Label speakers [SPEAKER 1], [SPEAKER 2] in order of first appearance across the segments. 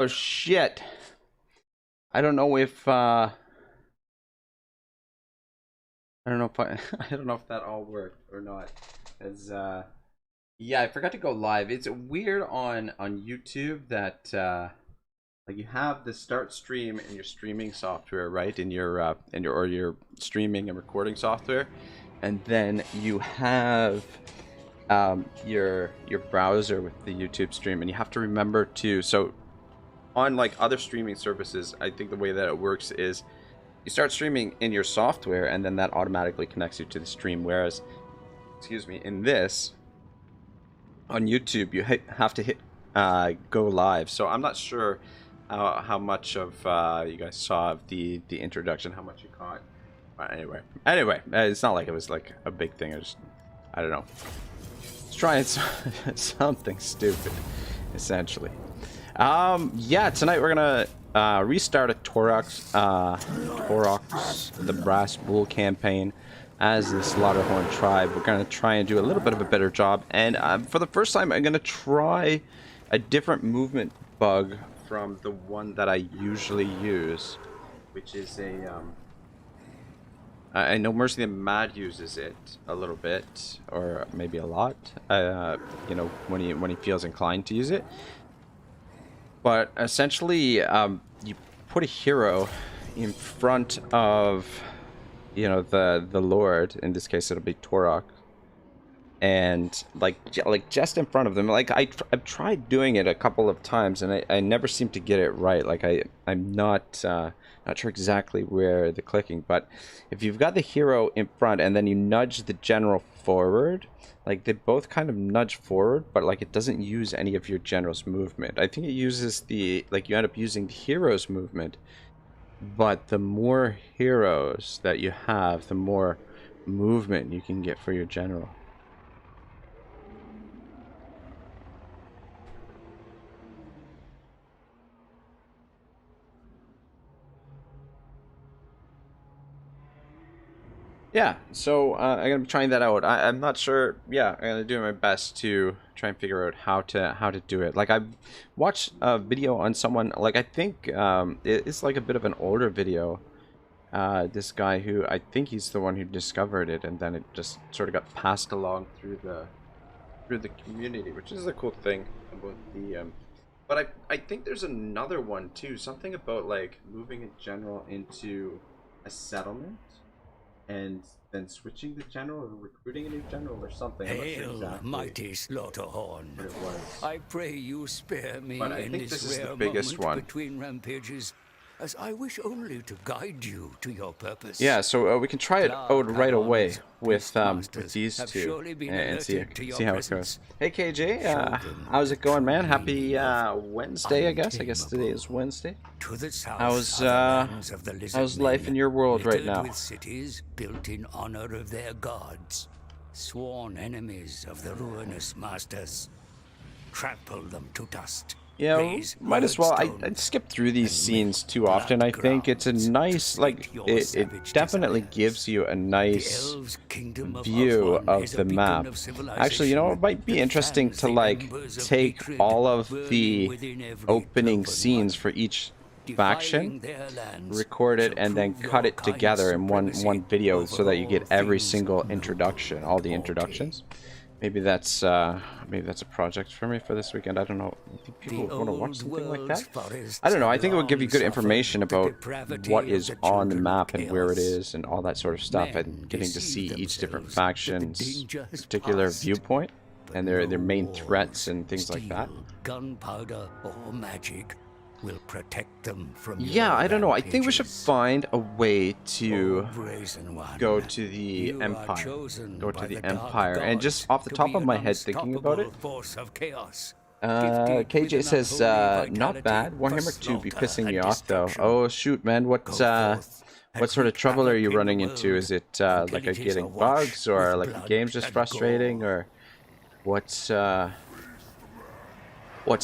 [SPEAKER 1] Oh shit. I don't know if I don't know if I don't know if that all worked or not. As yeah, I forgot to go live. It's weird on YouTube that like you have the start stream in your streaming software, right? In your streaming and recording software, and then you have your browser with the YouTube stream, and you have to remember to on like other streaming services, I think the way that it works is you start streaming in your software and then that automatically connects you to the stream, whereas excuse me, in this on YouTube you have to hit go live. So I'm not sure how much of you guys saw of the introduction, how much you caught. But anyway, it's not like it was like a big thing. I don't know, just trying something stupid essentially. Yeah, tonight we're gonna restart a Taurox the Brass Bull campaign as the Slaughterhorn Tribe. We're gonna try and do a little bit of a better job, and for the first time I'm gonna try a different movement bug from the one that I usually use, which is a I know Mercy the Mad uses it a little bit, or maybe a lot, you know, when he feels inclined to use it. But essentially, you put a hero in front of, you know, the Lord. In this case, it'll be Taurox, and like just in front of them. Like I've tried doing it a couple of times, and I never seem to get it right. Like I'm not sure exactly where the clicking, but if you've got the hero in front and then you nudge the general forward, like they both kind of nudge forward, but like it doesn't use any of your general's movement. I think it uses the, like, you end up using the hero's movement, but the more heroes that you have, the more movement you can get for your general. Yeah, so I'm gonna be trying that out. I'm not sure. Yeah, I'm gonna do my best to try and figure out how to do it. Like, I watched a video on someone. Like, I think it's like a bit of an older video. This guy who, I think he's the one who discovered it, and then it just sort of got passed along through the community, which is a cool thing about the. But I think there's another one too. Something about like moving a general into a settlement and then switching the general or recruiting a new general or something. I'm not sure
[SPEAKER 2] Hail,
[SPEAKER 1] exactly
[SPEAKER 2] mighty Slaughterhorn.
[SPEAKER 1] what it was.
[SPEAKER 2] I pray you spare me
[SPEAKER 1] But I
[SPEAKER 2] in
[SPEAKER 1] think
[SPEAKER 2] this
[SPEAKER 1] this is the
[SPEAKER 2] rare
[SPEAKER 1] biggest
[SPEAKER 2] moment
[SPEAKER 1] one.
[SPEAKER 2] between rampages, as I wish only to guide you to your purpose.
[SPEAKER 1] Yeah, so we can try it out right away with these
[SPEAKER 2] have
[SPEAKER 1] two
[SPEAKER 2] surely been
[SPEAKER 1] and see
[SPEAKER 2] alerted to your
[SPEAKER 1] how it goes.
[SPEAKER 2] presence.
[SPEAKER 1] Hey KJ,
[SPEAKER 2] Shogun
[SPEAKER 1] how's it going, man? Happy
[SPEAKER 2] meaning
[SPEAKER 1] Wednesday, I guess. I guess today is Wednesday.
[SPEAKER 2] To the south
[SPEAKER 1] How's
[SPEAKER 2] are the lands of the lizard
[SPEAKER 1] how's life
[SPEAKER 2] men,
[SPEAKER 1] in your world right
[SPEAKER 2] littered
[SPEAKER 1] now?
[SPEAKER 2] with cities built in honor of their gods, sworn enemies of the ruinous masters. Trample them to dust.
[SPEAKER 1] Yeah,
[SPEAKER 2] Raise
[SPEAKER 1] might as well.
[SPEAKER 2] stones,
[SPEAKER 1] I skip through these
[SPEAKER 2] and
[SPEAKER 1] scenes
[SPEAKER 2] make
[SPEAKER 1] too often. I
[SPEAKER 2] blood
[SPEAKER 1] think it's a
[SPEAKER 2] grounds
[SPEAKER 1] nice,
[SPEAKER 2] to
[SPEAKER 1] like,
[SPEAKER 2] feed your
[SPEAKER 1] it
[SPEAKER 2] savage
[SPEAKER 1] definitely
[SPEAKER 2] desires.
[SPEAKER 1] gives you a
[SPEAKER 2] The
[SPEAKER 1] nice
[SPEAKER 2] elves' kingdom of
[SPEAKER 1] view
[SPEAKER 2] Ulthuan
[SPEAKER 1] of
[SPEAKER 2] is
[SPEAKER 1] the
[SPEAKER 2] a beacon
[SPEAKER 1] map.
[SPEAKER 2] of
[SPEAKER 1] Actually, you know, it
[SPEAKER 2] civilization
[SPEAKER 1] might be
[SPEAKER 2] that
[SPEAKER 1] interesting
[SPEAKER 2] fans
[SPEAKER 1] to
[SPEAKER 2] the
[SPEAKER 1] like
[SPEAKER 2] embers of
[SPEAKER 1] take
[SPEAKER 2] hatred
[SPEAKER 1] all of
[SPEAKER 2] burning
[SPEAKER 1] the
[SPEAKER 2] within every
[SPEAKER 1] opening
[SPEAKER 2] cloven
[SPEAKER 1] scenes
[SPEAKER 2] one.
[SPEAKER 1] for each
[SPEAKER 2] Defiling
[SPEAKER 1] faction,
[SPEAKER 2] their lands
[SPEAKER 1] record it,
[SPEAKER 2] shall
[SPEAKER 1] and then
[SPEAKER 2] prove
[SPEAKER 1] cut
[SPEAKER 2] your
[SPEAKER 1] it
[SPEAKER 2] kind
[SPEAKER 1] together in one
[SPEAKER 2] supremacy
[SPEAKER 1] video so
[SPEAKER 2] over
[SPEAKER 1] that you get
[SPEAKER 2] all
[SPEAKER 1] every
[SPEAKER 2] things
[SPEAKER 1] single
[SPEAKER 2] noble
[SPEAKER 1] introduction, all
[SPEAKER 2] and
[SPEAKER 1] the
[SPEAKER 2] haughty.
[SPEAKER 1] introductions. Maybe that's a project for me for this weekend. I don't know. You think people
[SPEAKER 2] The
[SPEAKER 1] want to watch
[SPEAKER 2] old
[SPEAKER 1] something like
[SPEAKER 2] world's
[SPEAKER 1] that?
[SPEAKER 2] forests
[SPEAKER 1] I don't know. I
[SPEAKER 2] have
[SPEAKER 1] think it would give you
[SPEAKER 2] long
[SPEAKER 1] good
[SPEAKER 2] suffered
[SPEAKER 1] information
[SPEAKER 2] the
[SPEAKER 1] about
[SPEAKER 2] depravity
[SPEAKER 1] what
[SPEAKER 2] of
[SPEAKER 1] is
[SPEAKER 2] the
[SPEAKER 1] on the
[SPEAKER 2] children of
[SPEAKER 1] map and where it
[SPEAKER 2] chaos.
[SPEAKER 1] is and all that sort of stuff, and
[SPEAKER 2] Men
[SPEAKER 1] getting to see
[SPEAKER 2] deceive
[SPEAKER 1] each different
[SPEAKER 2] themselves that the
[SPEAKER 1] faction's
[SPEAKER 2] danger has
[SPEAKER 1] particular
[SPEAKER 2] passed,
[SPEAKER 1] viewpoint
[SPEAKER 2] but
[SPEAKER 1] and
[SPEAKER 2] no
[SPEAKER 1] their main
[SPEAKER 2] wars,
[SPEAKER 1] threats and things like that.
[SPEAKER 2] steel, gunpowder, or magic will protect them from
[SPEAKER 1] Yeah,
[SPEAKER 2] your
[SPEAKER 1] I don't know. I think we should
[SPEAKER 2] rampages.
[SPEAKER 1] find a way to
[SPEAKER 2] O brazen one,
[SPEAKER 1] go to the
[SPEAKER 2] you are
[SPEAKER 1] Empire.
[SPEAKER 2] chosen
[SPEAKER 1] Go to
[SPEAKER 2] by
[SPEAKER 1] the
[SPEAKER 2] the dark
[SPEAKER 1] Empire. And just
[SPEAKER 2] gods
[SPEAKER 1] off the
[SPEAKER 2] to
[SPEAKER 1] top
[SPEAKER 2] be
[SPEAKER 1] of
[SPEAKER 2] an
[SPEAKER 1] my head, thinking about it,
[SPEAKER 2] unstoppable force of chaos. Gifted with
[SPEAKER 1] KJ
[SPEAKER 2] an
[SPEAKER 1] says,
[SPEAKER 2] unholy
[SPEAKER 1] not
[SPEAKER 2] vitality
[SPEAKER 1] bad.
[SPEAKER 2] for
[SPEAKER 1] Warhammer 2 be
[SPEAKER 2] slaughter
[SPEAKER 1] pissing
[SPEAKER 2] and
[SPEAKER 1] you off, though.
[SPEAKER 2] destruction.
[SPEAKER 1] Oh, shoot, man.
[SPEAKER 2] Go forth and
[SPEAKER 1] What sort of
[SPEAKER 2] wreak
[SPEAKER 1] trouble are
[SPEAKER 2] havoc
[SPEAKER 1] you
[SPEAKER 2] in the
[SPEAKER 1] running into?
[SPEAKER 2] world
[SPEAKER 1] Is it,
[SPEAKER 2] until
[SPEAKER 1] like,
[SPEAKER 2] it is
[SPEAKER 1] getting
[SPEAKER 2] awash
[SPEAKER 1] bugs, or,
[SPEAKER 2] with
[SPEAKER 1] like, the
[SPEAKER 2] blood
[SPEAKER 1] game's just
[SPEAKER 2] and
[SPEAKER 1] frustrating,
[SPEAKER 2] gore.
[SPEAKER 1] or what's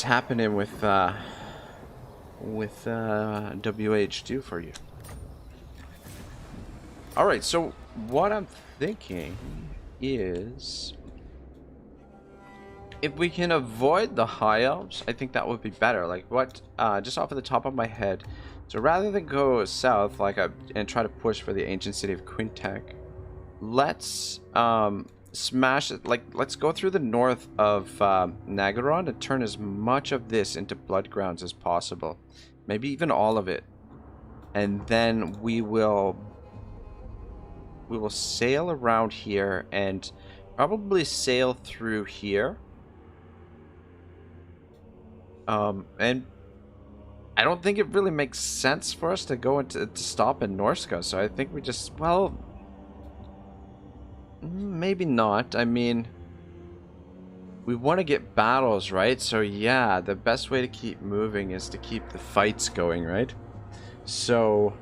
[SPEAKER 1] happening with WH2 for you? Alright, so what I'm thinking is if we can avoid the high elves, I think that would be better. Like what? Just off of the top of my head. So rather than go south and try to push for the ancient city of Quintek, let's smash it. Like let's go through the north of Nagaron and turn as much of this into blood grounds as possible. Maybe even all of it. And then we will sail around here and probably sail through here. And I don't think it really makes sense for us to go to stop in Norska, so I think we just, well, maybe not. I mean, we want to get battles, right? So yeah, the best way to keep moving is to keep the fights going, right? So,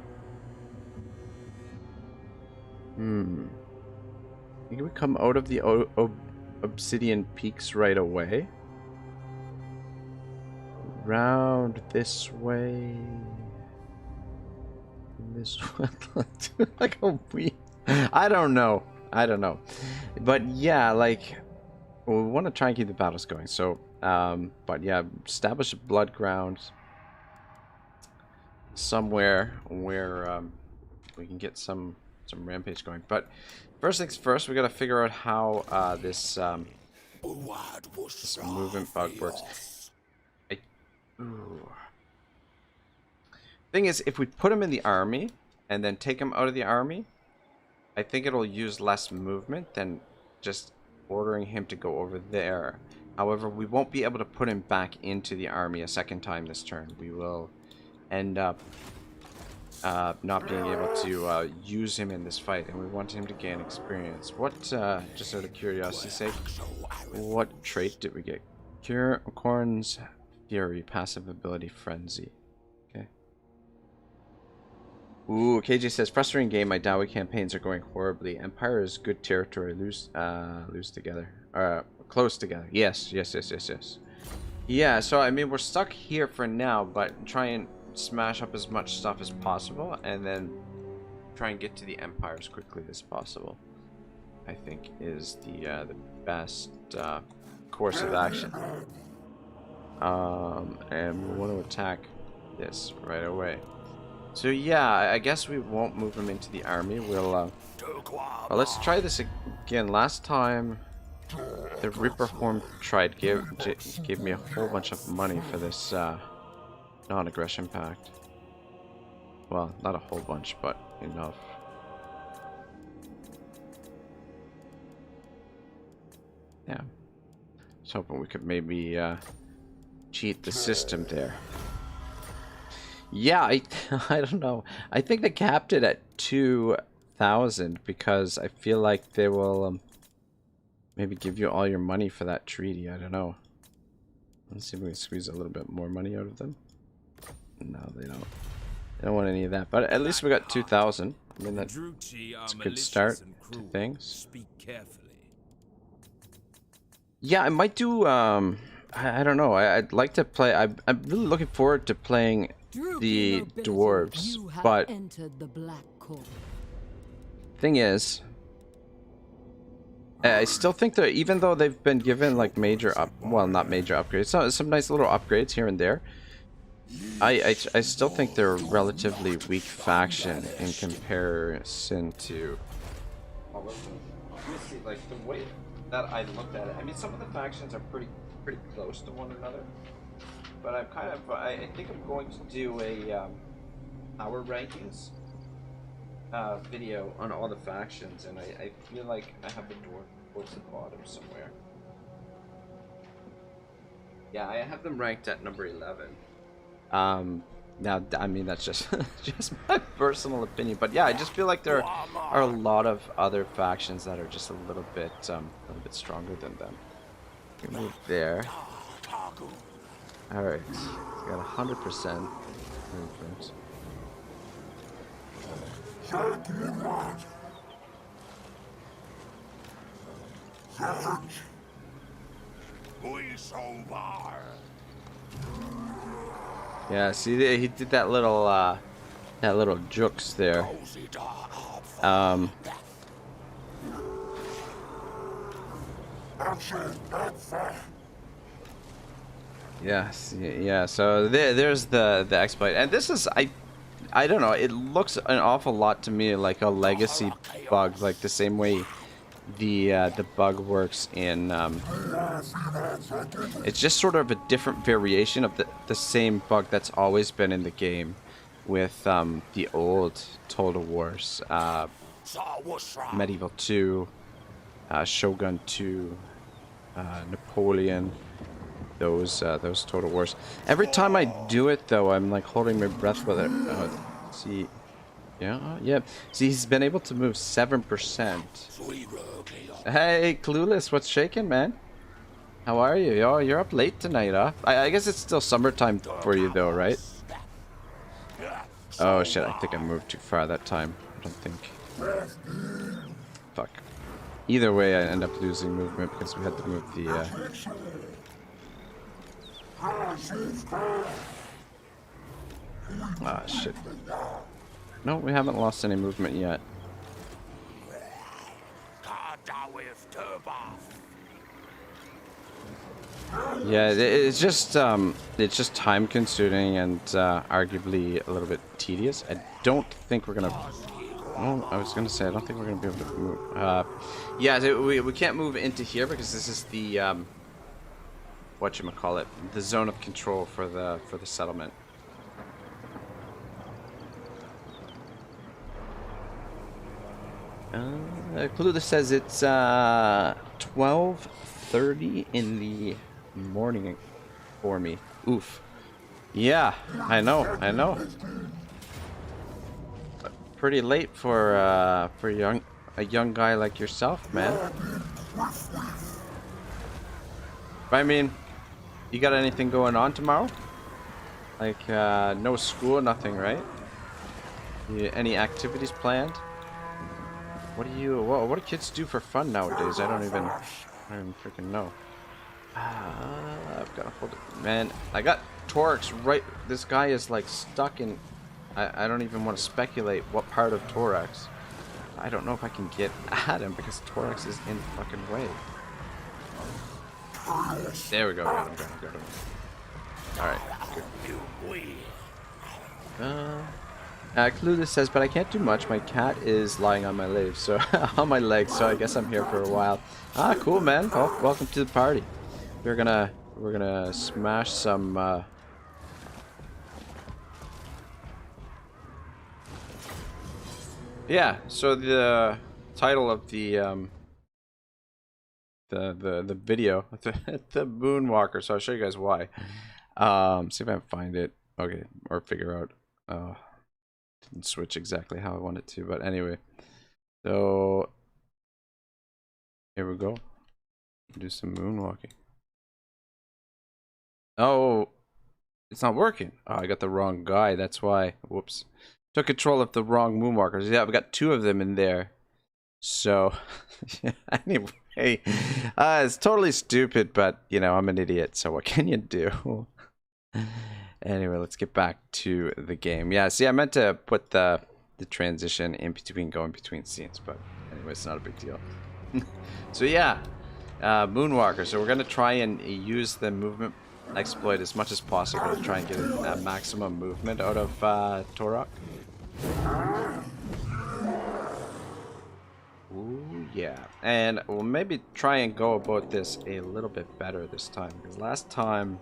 [SPEAKER 1] I think we come out of the Obsidian Peaks right away. Round this way. This way. Like a weed. I don't know. But yeah, like we want to try and keep the battles going. So, but yeah, establish a blood ground somewhere where we can get some rampage going. But first things first, we got to figure out how this movement bug works. Ooh. Thing is, if we put him in the army and then take him out of the army, I think it'll use less movement than just ordering him to go over there. However, we won't be able to put him back into the army a second time this turn. We will end up not being able to use him in this fight, and we want him to gain experience. What, just out of curiosity's sake, what trait did we get? Cure Corn's Fury, passive ability, Frenzy. Okay. Ooh, KJ says, frustrating game. My Dowie campaigns are going horribly. Empire is good territory. Lose together. Close together. Yes. Yeah, so I mean, we're stuck here for now, but try and smash up as much stuff as possible, and then try and get to the Empire as quickly as possible. I think is the best course of action. And we want to attack this right away. So yeah, I guess we won't move him into the army. Well, let's try this again. Last time, the Ripperhorn Tribe gave me a whole bunch of money for this non-aggression pact. Well, not a whole bunch, but enough. Yeah. I was hoping we could maybe cheat the system there. Yeah, I don't know. I think they capped it at 2,000 because I feel like they will maybe give you all your money for that treaty. I don't know. Let's see if we can squeeze a little bit more money out of them. No, they don't. They don't want any of that. But at least we got 2,000. I mean, that's a good start to things. Yeah, I might do. I don't know. I'd like to play. I'm really looking forward to playing the dwarves, but thing is, I still think that even though they've been given like not major upgrades, some nice little upgrades here and there, I still think they're a relatively weak faction in comparison to. Obviously, like the way that I looked at it, I mean, some of the factions are pretty close to one another, but I'm kind of I think I'm going to do a power rankings video on all the factions, and I feel like I have the dwarf towards the bottom somewhere. Yeah, I have them ranked at number 11. Now, I mean, that's just just my personal opinion, but yeah, I just feel like there are a lot of other factions that are just a little bit stronger than them. We can move there. Alright, got 100% movement. Yeah, see, he did that little jukes there. Yes, yeah. So there's the exploit, and this is I don't know. It looks an awful lot to me like a legacy bug, like the same way the bug works in. It's just sort of a different variation of the same bug that's always been in the game, with the old Total Wars, Medieval 2, Shogun 2, Napoleon. Those Total Wars. Every time I do it, though, I'm like holding my breath with it. See, yeah. See, he's been able to move 7%. Hey, Clueless, what's shaking, man? How are you? Oh, you're up late tonight, huh? I guess it's still summertime for you, though, right? Oh shit! I think I moved too far that time. I don't think. Fuck. Either way, I end up losing movement because we had to move the. Ah, shit. No, we haven't lost any movement yet. Yeah, it's just time consuming and arguably a little bit tedious. I don't think we're gonna. Oh, I was gonna say I don't think we're gonna be able to move. Yeah, we can't move into here because this is the whatchamacallit, the zone of control for the settlement. Clueless says it's 12:30 in the morning for me. Oof. Yeah, I know. Pretty late for a young guy like yourself, man. I mean, you got anything going on tomorrow? Like no school, nothing, right? Any activities planned? What do kids do for fun nowadays? I don't even freaking know. I've got to hold it. Man, I got Taurox right. This guy is like stuck in. I don't even want to speculate what part of Taurox. I don't know if I can get at him because Taurox is in the fucking way. There we go. Got him. Alright, good. Clueless says, but I can't do much. My cat is lying on my legs, so on my legs. So I guess I'm here for a while. Ah, cool, man. Well, welcome to the party. We're gonna smash some. Yeah. So the title of the video, the Moonwalker. So I'll show you guys why. See if I can find it. Okay, or figure out. Didn't switch exactly how I wanted to, but anyway. So here we go. Do some moonwalking. Oh, it's not working. Oh, I got the wrong guy. That's why. Whoops. Took control of the wrong moonwalkers. Yeah, I've got 2 of them in there. So anyway, it's totally stupid, but you know, I'm an idiot. So what can you do? Anyway, let's get back to the game. Yeah, see, I meant to put the transition in between, going between scenes, but anyway, it's not a big deal. So yeah, Moonwalker. So we're gonna try and use the movement exploit as much as possible to try and get a maximum movement out of Taurox. Ooh, yeah, and we'll maybe try and go about this a little bit better this time, because last time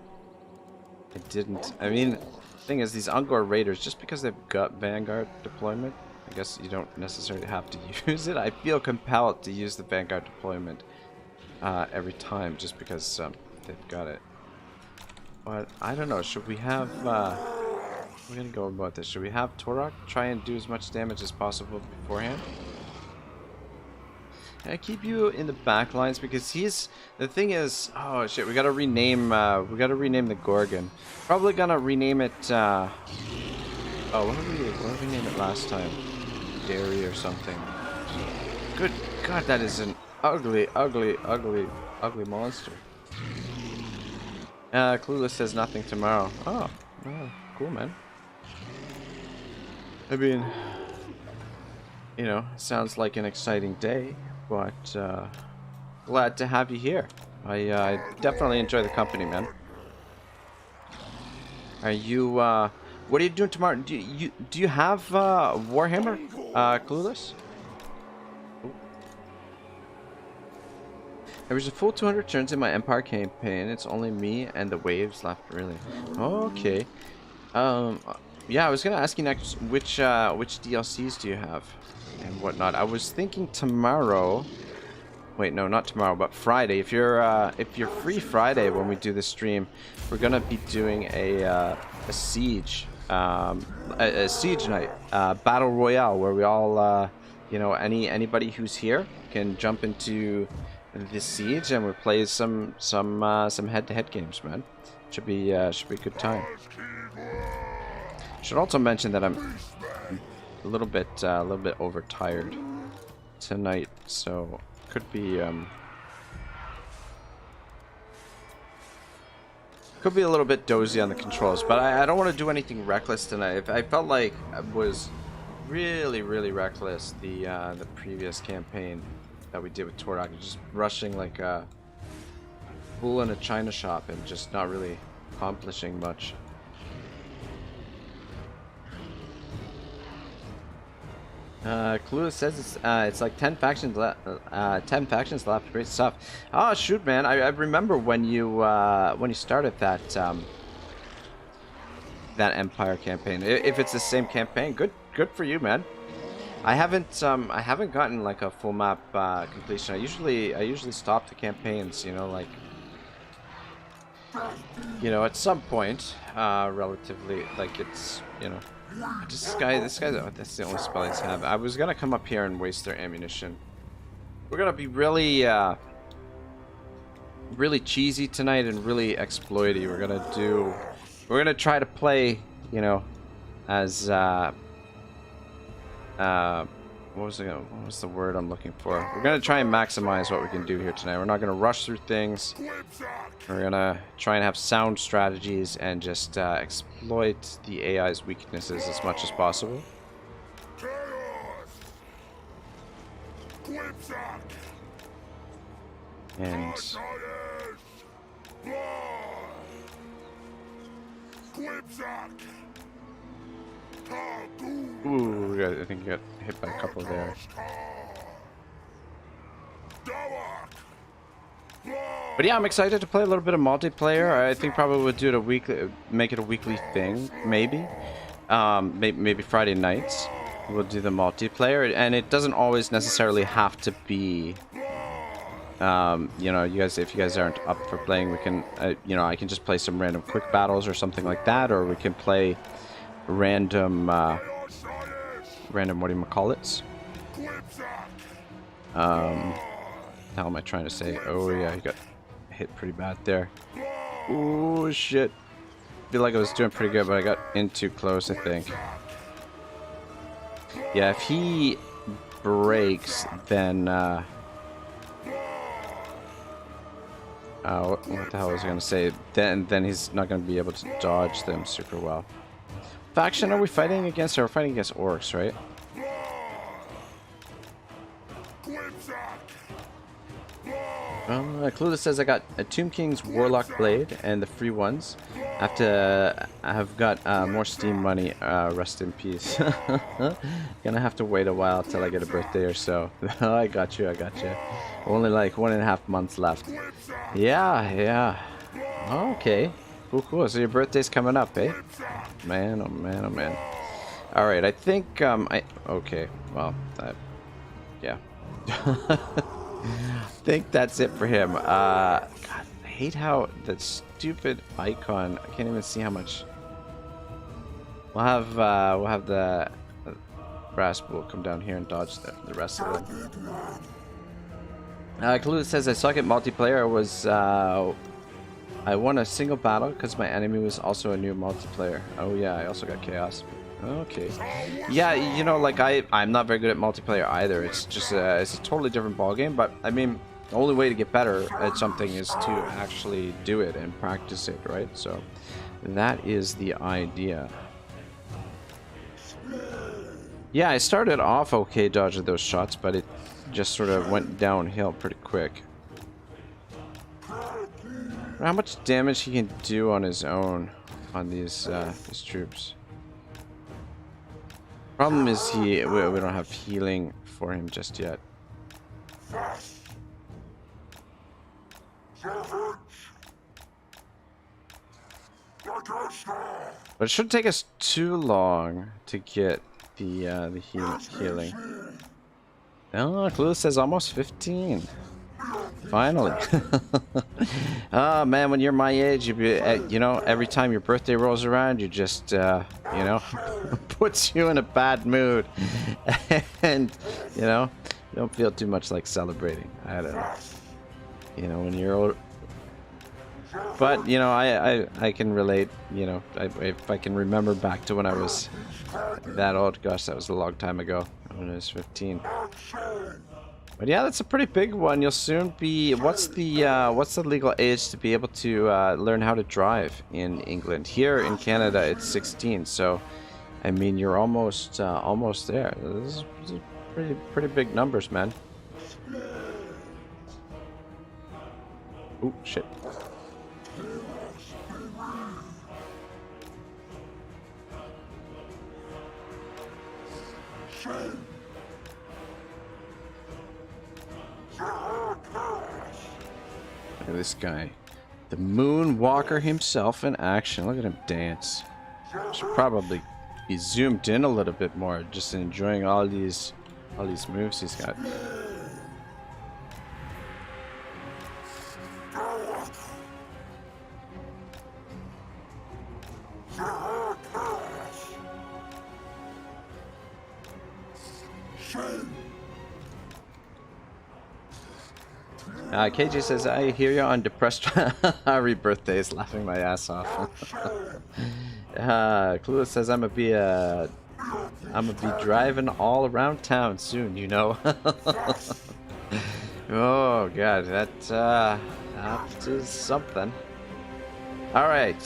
[SPEAKER 1] I didn't. I mean, the thing is, these Ungor Raiders, just because they've got Vanguard deployment, I guess you don't necessarily have to use it. I feel compelled to use the Vanguard deployment every time, just because they've got it. But I don't know. Should we have? We're gonna go about this. Should we have Taurox try and do as much damage as possible beforehand? I keep you in the back lines because he's. The thing is, oh shit, we gotta rename. We gotta rename the Gorgon. Probably gonna rename it. Oh, what did we name it last time? Dairy or something. Good God, that is an ugly monster. Clueless says nothing tomorrow. Oh, cool, man. I mean, you know, sounds like an exciting day. But glad to have you here. I definitely enjoy the company, man. Are you, what are you doing tomorrow? Do you have, Warhammer, Clueless? There was a full 200 turns in my Empire campaign. It's only me and the waves left, really. Okay. Yeah, I was gonna ask you next, which DLCs do you have and whatnot. I was thinking tomorrow. Wait, no, not tomorrow, but Friday. If you're free Friday when we do the stream, we're gonna be doing a siege, a siege night, battle royale, where we all, you know, anybody who's here can jump into this siege and we play some head-to-head games, man. Should be a good time. Should also mention that I'm a little bit overtired tonight, so could be a little bit dozy on the controls, but I don't want to do anything reckless tonight. I felt like I was really reckless the previous campaign that we did with Taurox, just rushing like a bull in a china shop and just not really accomplishing much. Clueless says it's like 10 factions left. 10 factions left. Great stuff. Oh shoot, man! I remember when you started that that Empire campaign. If it's the same campaign, good for you, man. I haven't gotten like a full map completion. I usually stop the campaigns, you know, like, you know, at some point, relatively, like, it's, you know. This guy's that's the only spell he's have. I was gonna come up here and waste their ammunition. We're gonna be really cheesy tonight and really exploity. We're gonna try to play, you know, as what was the word I'm looking for? We're gonna try and maximize what we can do here tonight. We're not gonna rush through things. We're gonna try and have sound strategies and just exploit the AI's weaknesses as much as possible. And ooh, I think you got hit by a couple there. But yeah, I'm excited to play a little bit of multiplayer. I think probably we'll do it a weekly, make it a weekly thing, maybe. Maybe Friday nights we'll do the multiplayer, and it doesn't always necessarily have to be. You know, if you guys aren't up for playing, we can, you know, I can just play some random quick battles or something like that, or we can play random, what do you call it? How am I trying to say? Oh yeah, he got hit pretty bad there. Oh shit. Feel like I was doing pretty good, but I got in too close, I think. Yeah, if he breaks, then what the hell was I gonna say? Then he's not gonna be able to dodge them super well. Faction are we fighting against? We're fighting against orcs, right? Clueless says I got a Tomb King's Warlock Blade and the free ones. I have got more Steam money. Rest in peace. Gonna have to wait a while till I get a birthday or so. I got you. Only like 1.5 months left. Yeah. Okay. Cool. So your birthday's coming up, eh? Man, oh man. All right. I think okay. Well, yeah. I think that's it for him. God, I hate how that stupid icon. I can't even see how much. We'll have the Brass Bull come down here and dodge the rest of them. Clueless says I suck at multiplayer. I won a single battle because my enemy was also a new multiplayer. Oh yeah, I also got chaos. Okay. Yeah, you know, like I'm not very good at multiplayer either. It's just it's a totally different ballgame. But I mean, the only way to get better at something is to actually do it and practice it, right? So that is the idea. Yeah, I started off okay dodging those shots, but it just sort of went downhill pretty quick. How much damage he can do on his own? on these troops. Problem is we don't have healing for him just yet. But it shouldn't take us too long to get the healing. Oh, Clue says almost 15. Finally. Oh man, when you're my age, you know, every time your birthday rolls around, you just, you know, puts you in a bad mood. And, you know, you don't feel too much like celebrating. I don't know. You know, when you're old. But, you know, I can relate, you know, if I can remember back to when I was that old. Gosh, that was a long time ago, when I was 15. But yeah, that's a pretty big one. You'll soon be... What's the legal age to be able to learn how to drive in England? Here in Canada, it's 16. So, I mean, you're almost there. This is pretty big numbers, man. Oh shit. Look at this guy. The Moonwalker himself in action. Look at him dance. Should probably be zoomed in a little bit more, just enjoying all these moves he's got. KJ says, I hear you on depressed Harry birthdays, laughing my ass off. Clueless says, I'm gonna be driving all around town soon, you know. Oh god, that is something. Alright.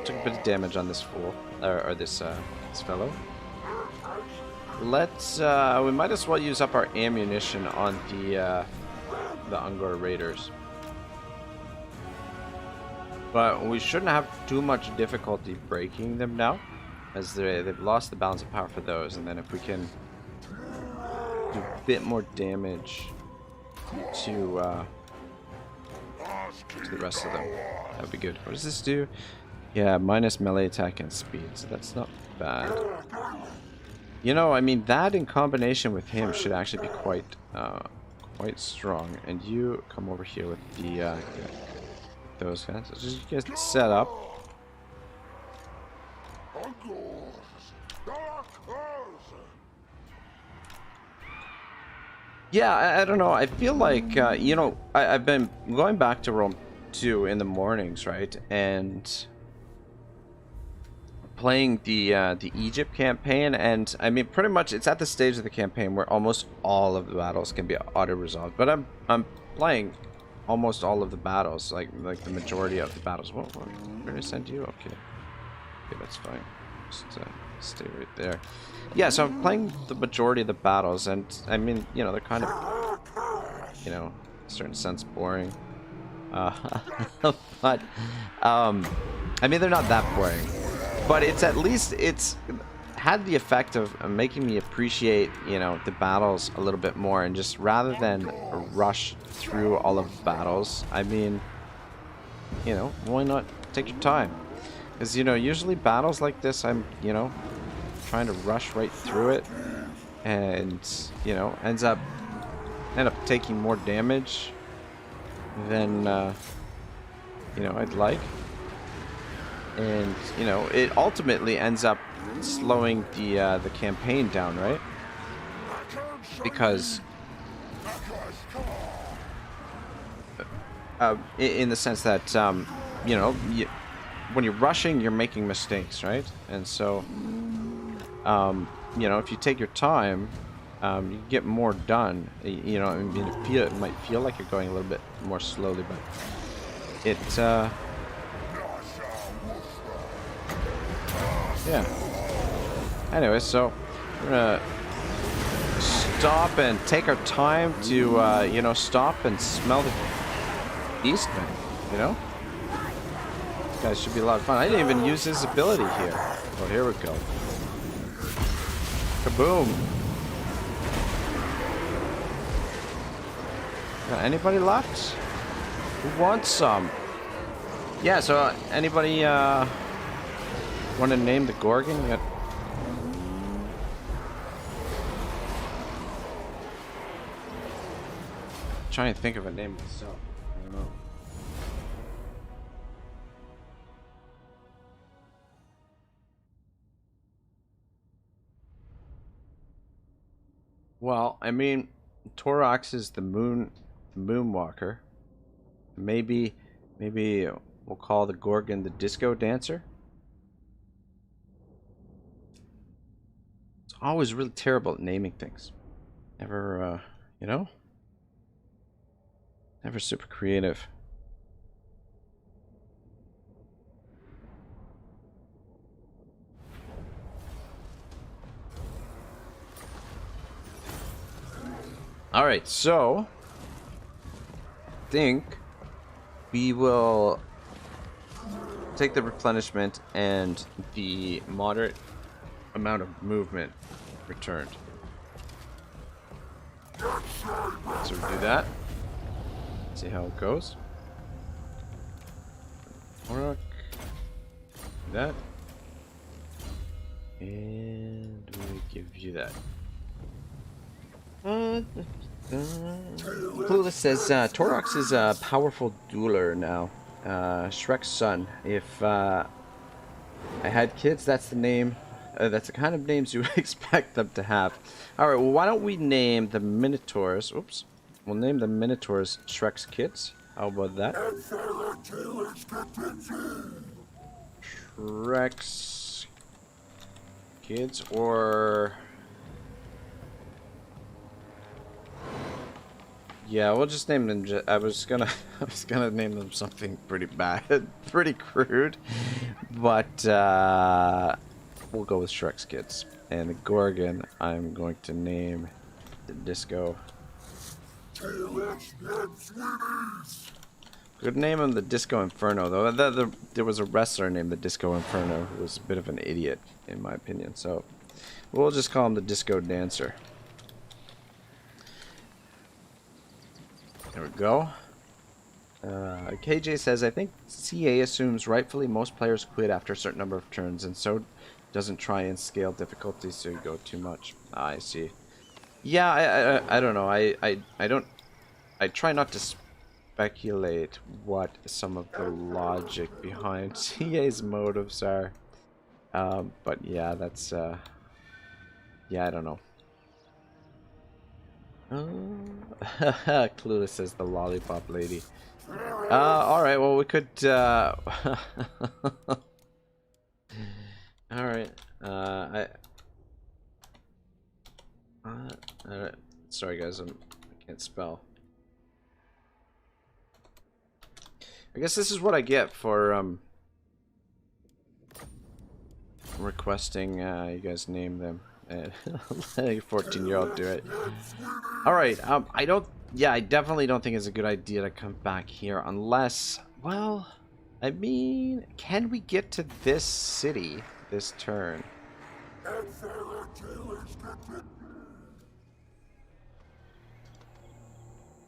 [SPEAKER 1] Took a bit of damage on this fool, or this fellow. Let's, we might as well use up our ammunition on the Ungor Raiders. But we shouldn't have too much difficulty breaking them now, as they've lost the balance of power for those, and then if we can do a bit more damage to the rest of them, that would be good. What does this do? Yeah, minus melee attack and speed, so that's not bad. You know, I mean, that in combination with him should actually be quite strong. And you come over here with the those guys. So just get set up. Yeah, I don't know. I feel like you know, I've been going back to Rome 2 in the mornings, right? And playing the Egypt campaign, and I mean, pretty much it's at the stage of the campaign where almost all of the battles can be auto-resolved. But I'm playing almost all of the battles, like the majority of the battles. Whoa, where did I send you? Okay, that's fine. Just stay right there. Yeah, so I'm playing the majority of the battles, and I mean, you know, they're kind of, you know, in a certain sense boring. But I mean, they're not that boring. But it's at least, it's had the effect of making me appreciate, you know, the battles a little bit more, and just rather than rush through all of the battles, I mean, you know, why not take your time? Because, you know, usually battles like this, I'm, you know, trying to rush right through it, and, you know, end up taking more damage than, you know, I'd like. And, you know, it ultimately ends up slowing the campaign down, right? Because in the sense that you know, when you're rushing, you're making mistakes, right? And so you know, if you take your time, you get more done. You know, I mean, it might feel like you're going a little bit more slowly, but it yeah. Anyway, so we're gonna stop and take our time to, you know, stop and smell the beastman, you know? guy should be a lot of fun. I didn't even use his ability here. Oh, here we go. Kaboom! Got anybody left? Who wants some? Yeah, so anybody want to name the Gorgon? You got... Trying to think of a name myself. I don't know. Well, I mean, Taurox is the Moonwalker. Maybe we'll call the Gorgon the Disco Dancer. It's always really terrible at naming things. Never, you know? Never super creative. Alright, so I think we will take the replenishment and the moderate amount of movement returned. So we do that. See how it goes. Work. That. And we give you that. Clueless says Taurox is a powerful dueler now. Shrek's son. If I had kids, that's the name. That's the kind of names you would expect them to have. Alright, well, why don't we name the Minotaurs? Oops. We'll name the Minotaurs Shrek's kids. How about that? Shrek's kids, or... Yeah, we'll just name them. I was gonna name them something pretty bad, pretty crude, but we'll go with Shrek's kids. And the Gorgon, I'm going to name the Disco. Could name him the Disco Inferno, though. There was a wrestler named the Disco Inferno who was a bit of an idiot, in my opinion. So we'll just call him the Disco Dancer. There we go. KJ says, I think CA assumes rightfully most players quit after a certain number of turns, and so doesn't try and scale difficulty so you go too much. I see. Yeah, I don't know. I try not to speculate what some of the logic behind CA's motives are. But yeah, that's yeah, I don't know. Clueless says the lollipop lady. Alright, well we could alright. Alright. Sorry guys, I can't spell. I guess this is what I get for requesting you guys name them. And letting a 14-year-old do it. Alright, I definitely don't think it's a good idea to come back here unless, well, I mean, can we get to this city this turn?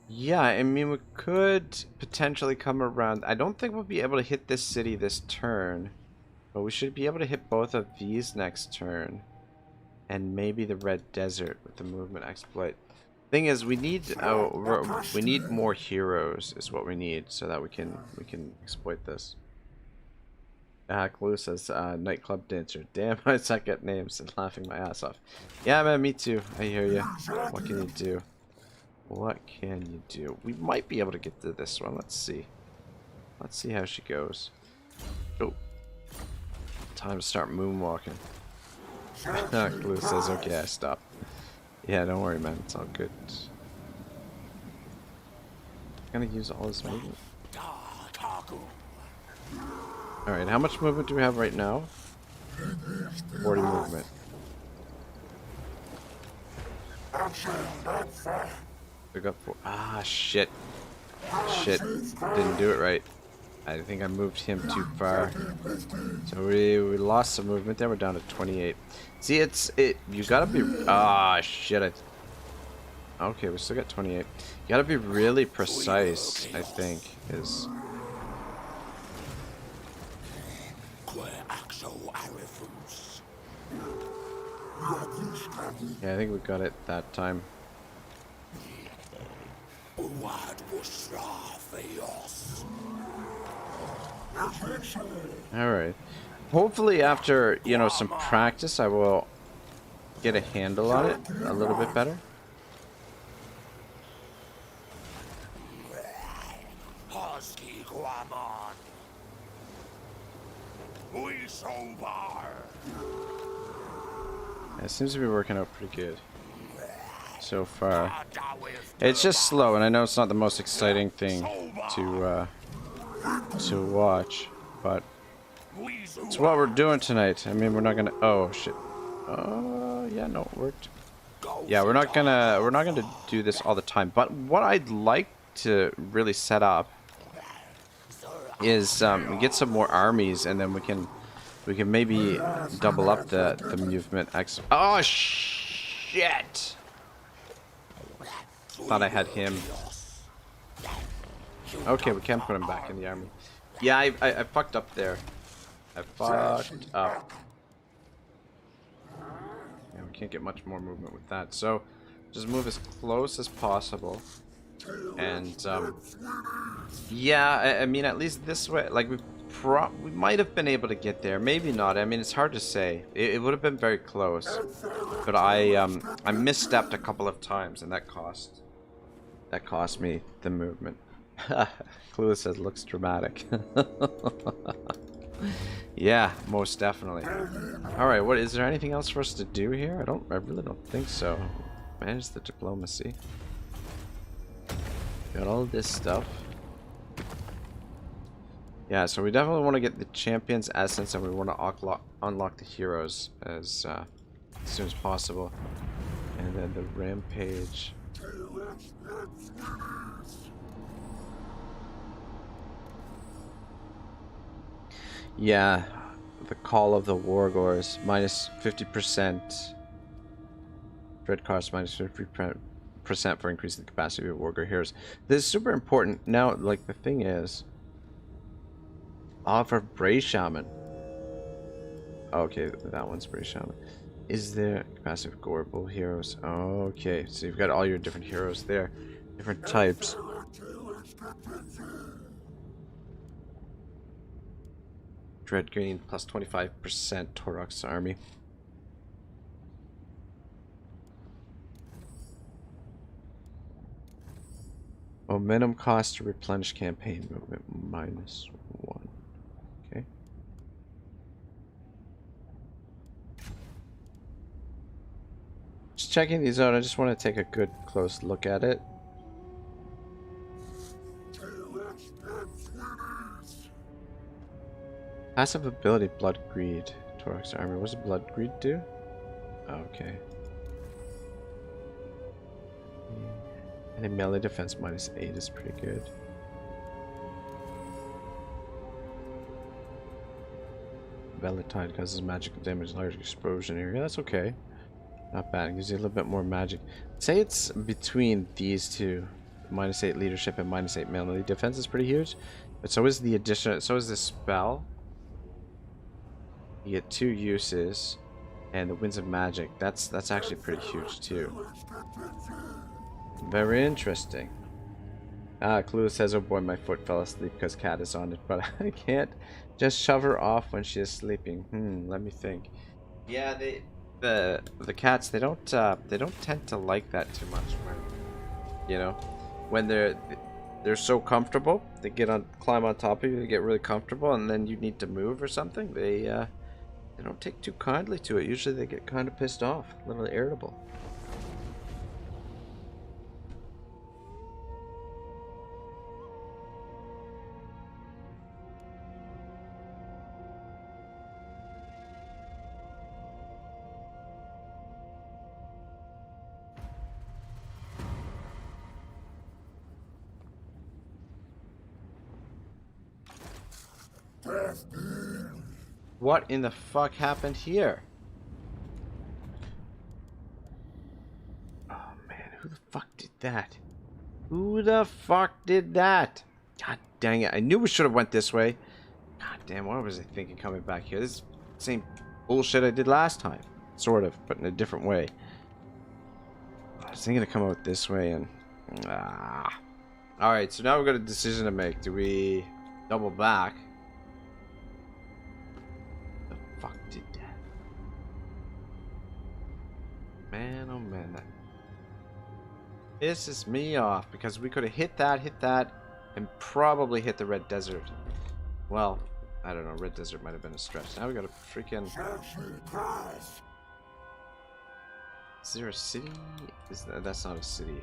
[SPEAKER 1] Yeah, I mean, we could potentially come around. I don't think we'll be able to hit this city this turn, but we should be able to hit both of these next turn. And maybe the Red Desert with the movement exploit. Thing is, we need more heroes is what we need so that we can exploit this. Clue says nightclub dancer. Damn, I suck at names and laughing my ass off. Yeah, man, me too. I hear you. What can you do? What can you do? We might be able to get to this one. Let's see. Let's see how she goes. Oh, time to start moonwalking. Blue says, okay, I stopped. Yeah, don't worry, man. It's all good. I'm gonna use all this movement. Alright, how much movement do we have right now? 40 movement. We got 4. Ah, shit. Shit. Didn't do it right. I think I moved him too far. So we lost some movement there. We're down to 28. See, you gotta be... Ah, shit. Okay, we still got 28. You gotta be really precise, I think, is... Yeah, I think we got it that time. Alright. Hopefully after, you know, some practice, I will get a handle on it a little bit better. It seems to be working out pretty good so far. It's just slow, and I know it's not the most exciting thing to watch, but it's what we're doing tonight. I mean, we're not gonna... Oh shit. Yeah, no, it worked. Yeah, we're not gonna do this all the time. But what I'd like to really set up is get some more armies, and then we can maybe double up the movement. Oh shit! Thought I had him. Okay, we can put him back in the army. Yeah, I fucked up there. I fucked up. Yeah, we can't get much more movement with that. So, just move as close as possible. And, yeah, I mean, at least this way, like, we might have been able to get there. Maybe not. I mean, it's hard to say. It would have been very close. But I misstepped a couple of times, and that cost me the movement. Clueless says, looks dramatic. Yeah, most definitely. Alright, what is there anything else for us to do here? I really don't think so. Manage the diplomacy. Got all this stuff. Yeah, so we definitely want to get the champion's essence, and we want to unlock the heroes as soon as possible. And then the rampage. Yeah, the call of the Wargors, minus 50%. Dread cost minus 50% for increasing the capacity of Wargor heroes. This is super important. Now, like, the thing is, offer Bray Shaman. Okay, that one's Bray Shaman. Is there capacity of Gore Bull heroes? Okay, so you've got all your different heroes there, different types. Dread gain plus 25% Taurox army. Momentum cost to replenish campaign movement minus 1. Okay. Just checking these out. I just want to take a good close look at it. Passive ability, Blood Greed. Taurox armor. What does Blood Greed do? Okay. And then melee defense minus 8 is pretty good. Velatine causes magical damage, large explosion area. That's okay. Not bad. It gives you a little bit more magic. Say it's between these two. Minus 8 leadership and minus 8 melee defense is pretty huge. But so is the addition. So is the spell. You get 2 uses, and the Winds of Magic. That's actually pretty huge too. Very interesting. Clue says, "Oh boy, my foot fell asleep because Cat is on it, but I can't just shove her off when she is sleeping." Let me think. Yeah, the cats they don't tend to like that too much when, you know, when they're so comfortable. They climb on top of you. They get really comfortable, and then you need to move or something. They don't take too kindly to it. Usually they get kind of pissed off, a little irritable. What in the fuck happened here? Oh man, who the fuck did that? Who the fuck did that? God dang it, I knew we should have went this way. God damn, what was I thinking coming back here? This is the same bullshit I did last time. Sort of, but in a different way. I was thinking to come out this way and... Alright, so now we've got a decision to make. Do we double back? The fuck did that? Man, oh man. That pisses me off because we could have hit that, and probably hit the red desert. Well, I don't know. Red desert might have been a stretch. Now we got a freaking... Is there a city? That's not a city.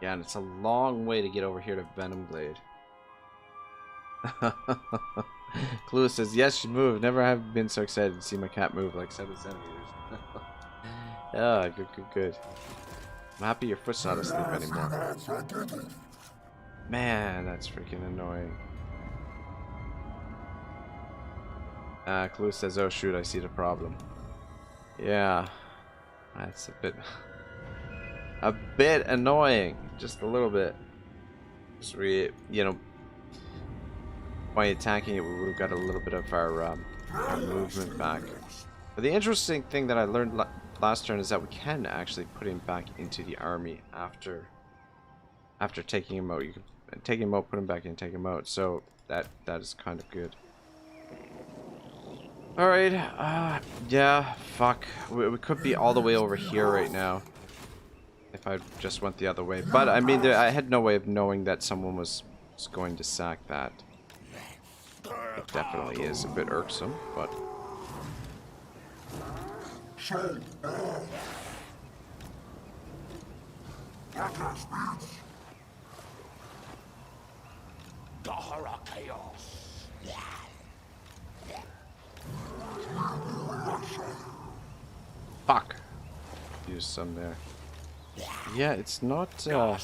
[SPEAKER 1] Yeah, and it's a long way to get over here to Venomblade. Clue says, yes, she moved. Never have been so excited to see my cat move like 7 centimeters. Ah, good. I'm happy your foot's not asleep anymore. Man, that's freaking annoying. Clue says, oh shoot, I see the problem. Yeah, that's a bit annoying, just a little bit. So you know, by attacking it, we would have got a little bit of our movement back. But the interesting thing that I learned last turn is that we can actually put him back into the army after taking him out. You can take him out, put him back in, take him out. So that is kind of good. Alright, yeah, fuck. We could be all the way over here right now. If I just went the other way. But, I mean, I had no way of knowing that someone was going to sack that. It definitely is a bit irksome, but... Fuck. Use some there. Yeah, it's not, I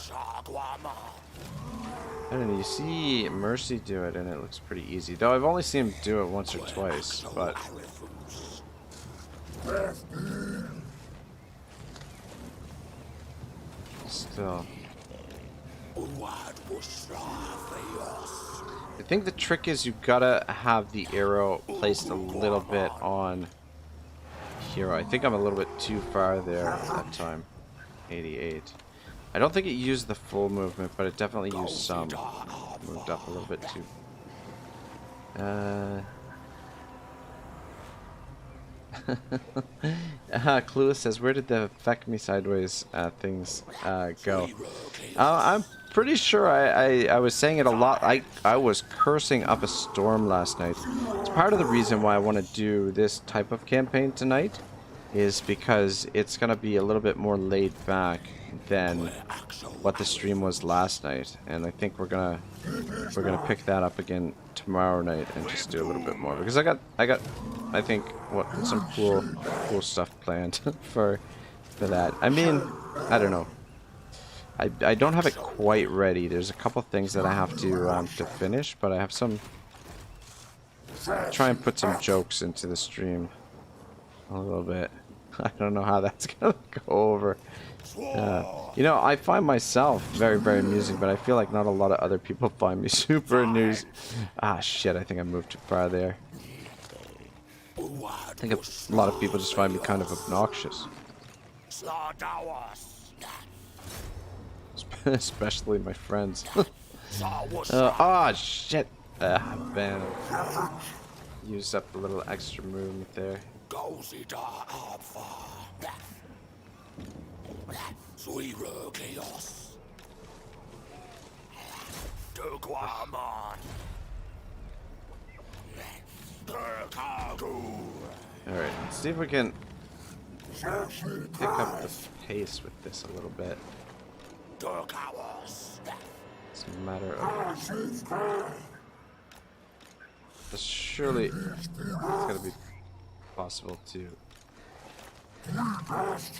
[SPEAKER 1] don't know, you see Mercy do it and it looks pretty easy. Though I've only seen him do it once or twice, but... Still. I think the trick is you gotta have the arrow placed a little bit on hero. I think I'm a little bit too far there at that time. 88. I don't think it used the full movement, but it definitely used some. Moved up a little bit too. Clueless says, where did the Feck Me Sideways things go? I'm pretty sure I was saying it a lot. I was cursing up a storm last night. It's part of the reason why I want to do this type of campaign tonight, is because it's going to be a little bit more laid back than what the stream was last night, and I think we're gonna pick that up again tomorrow night and just do a little bit more, because I got I think some cool stuff planned for that. I mean, I don't know. I don't have it quite ready. There's a couple things that I have to finish, but I have some. Try and put some jokes into the stream a little bit. I don't know how that's gonna go over. You know, I find myself very, very amusing, but I feel like not a lot of other people find me super amusing. Ah, shit, I think I moved too far there. I think a lot of people just find me kind of obnoxious. Especially my friends. Oh, shit. Man. Used up a little extra movement there. Alright, let's see if we can pick up the pace with this a little bit. It's a matter of... Surely it's gonna be possible to...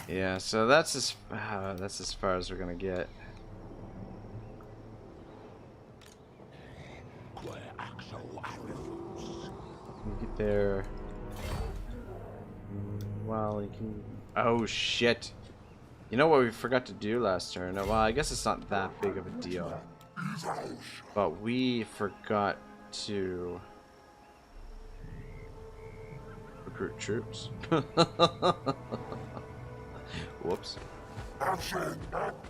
[SPEAKER 1] Yeah, so that's as far as we're gonna get. there. Well, you can... Oh, shit. You know what we forgot to do last turn? Well, I guess it's not that big of a deal. But we forgot to... recruit troops. Whoops.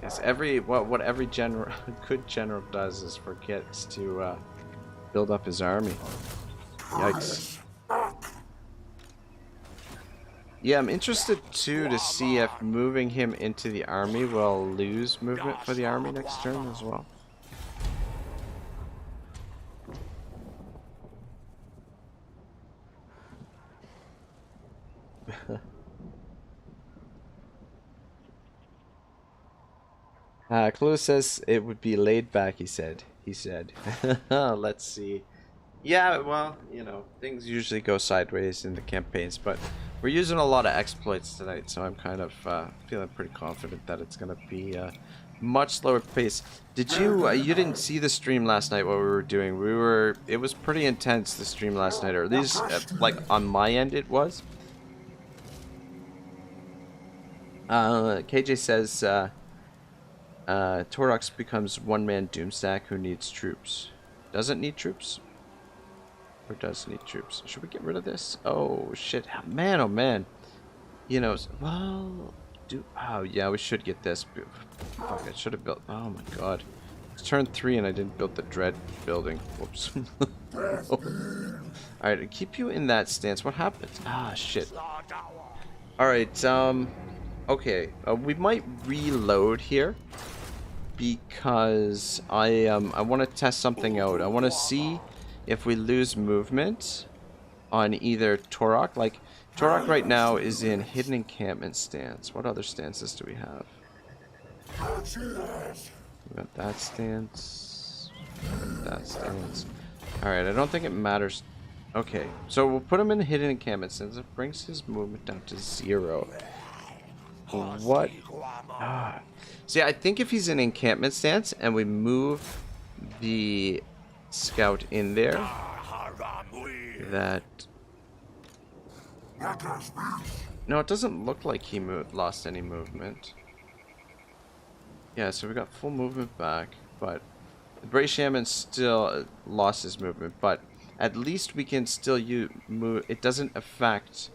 [SPEAKER 1] Yes, what every general, good general does is forgets to build up his army. Yikes. Yeah, I'm interested too to see if moving him into the army will lose movement for the army next turn as well. Clue says it would be laid back, he said. Let's see. Yeah, well, you know, things usually go sideways in the campaigns, but we're using a lot of exploits tonight, so I'm kind of feeling pretty confident that it's going to be a much slower pace. Did you, you didn't see the stream last night, what we were doing? It was pretty intense, the stream last night, or at least, like, on my end it was. KJ says, Taurox becomes one-man Doomstack who needs troops. Doesn't need troops? Or does need troops? Should we get rid of this? Oh, shit. Man, oh, man. You know, well... Oh, yeah, we should get this. Fuck, I should have built... Oh, my God. It's turn 3 and I didn't build the Dread building. Whoops. Alright, keep you in that stance. What happened? Ah, shit. Alright, okay. We might reload here. Because I want to test something out. I want to see if we lose movement on either Taurox. Like, Taurox right now is in hidden encampment stance. What other stances do we have? We got that stance. That stance. Alright, I don't think it matters. Okay, so we'll put him in hidden encampment stance. It brings his movement down to 0. What? Ah. See, I think if he's in encampment stance and we move the scout in there, that... No, it doesn't look like he lost any movement. Yeah, so we got full movement back, but the Bray Shaman still lost his movement, but at least we can still move. It doesn't affect...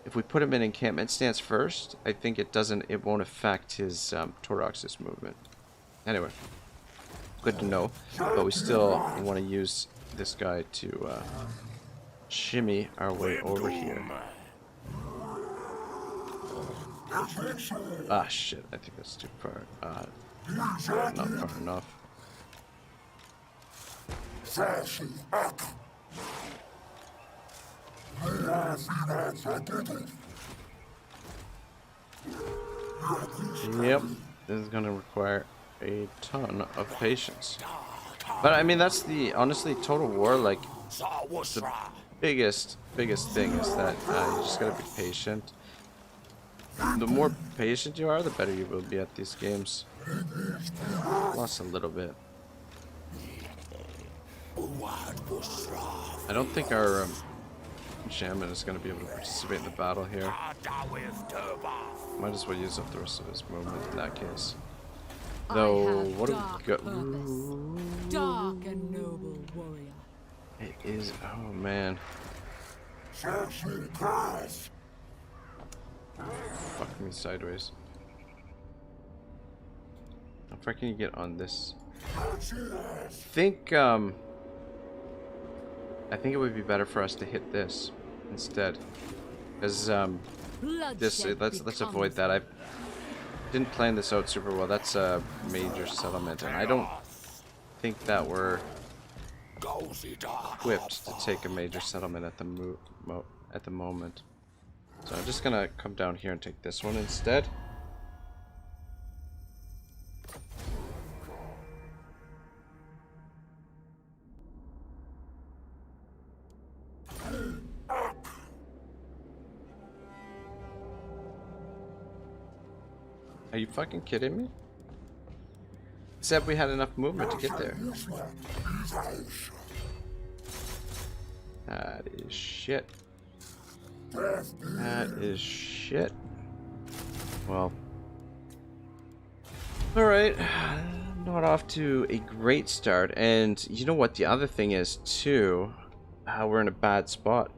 [SPEAKER 1] If we put him in encampment stance first, I think it won't affect his Taurox's movement. Anyway, good to know. But we still want to use this guy to shimmy our way over here. Ah, shit. I think that's too far. Not far enough. Yep, this is gonna require a ton of patience. But I mean, that's honestly, Total War, like, the biggest thing is that you just gotta be patient. The more patient you are, the better you will be at these games. Lost a little bit. I don't think our Shaman is going to be able to participate in the battle here. Might as well use up the rest of his movement in that case. Though, what do we got?
[SPEAKER 3] Dark and noble warrior.
[SPEAKER 1] It is. Oh man. Fuck me sideways. How far can you get on this? I think it would be better for us to hit this instead, because let's avoid that. I didn't plan this out super well. That's a major settlement, and I don't think that we're equipped to take a major settlement at the moment. So I'm just gonna come down here and take this one instead. Are you fucking kidding me? Said we had enough movement to get there. That is shit. That is shit. Well. Alright. Not off to a great start. And you know what? The other thing is, too, we're in a bad spot.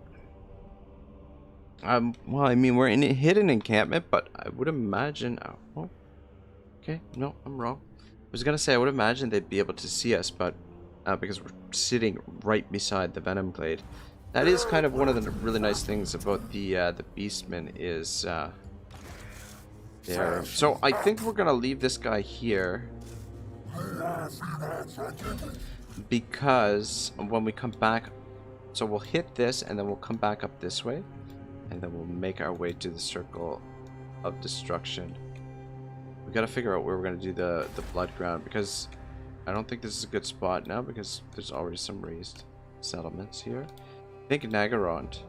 [SPEAKER 1] Well, I mean, we're in a hidden encampment, but I would imagine... Oh, okay, no, I'm wrong. I was gonna say, I would imagine they'd be able to see us, but because we're sitting right beside the Venom Glade. That is kind of one of the really nice things about the Beastmen is there. So I think we're gonna leave this guy here because when we come back, so we'll hit this and then we'll come back up this way, and then we'll make our way to the Circle of Destruction. We gotta figure out where we're gonna do the blood ground, because I don't think this is a good spot now because there's already some raised settlements here. I think Nagarond.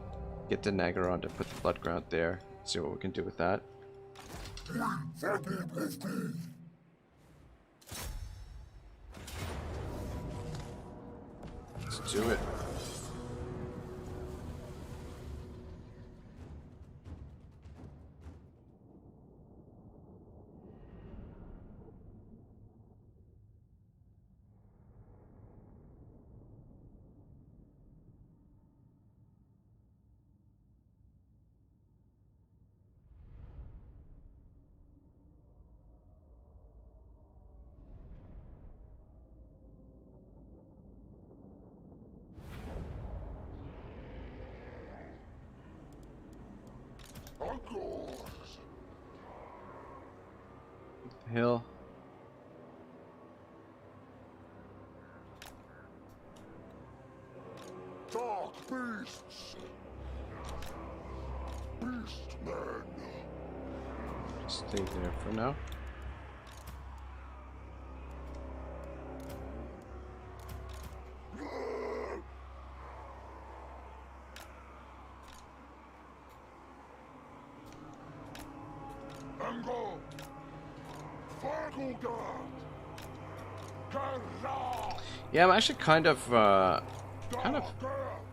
[SPEAKER 1] Get to Nagarond and put the blood ground there. See what we can do with that. Let's do it. Hill.
[SPEAKER 4] Dark beasts. Beastmen.
[SPEAKER 1] Stay there for now. Yeah, I'm actually kind of,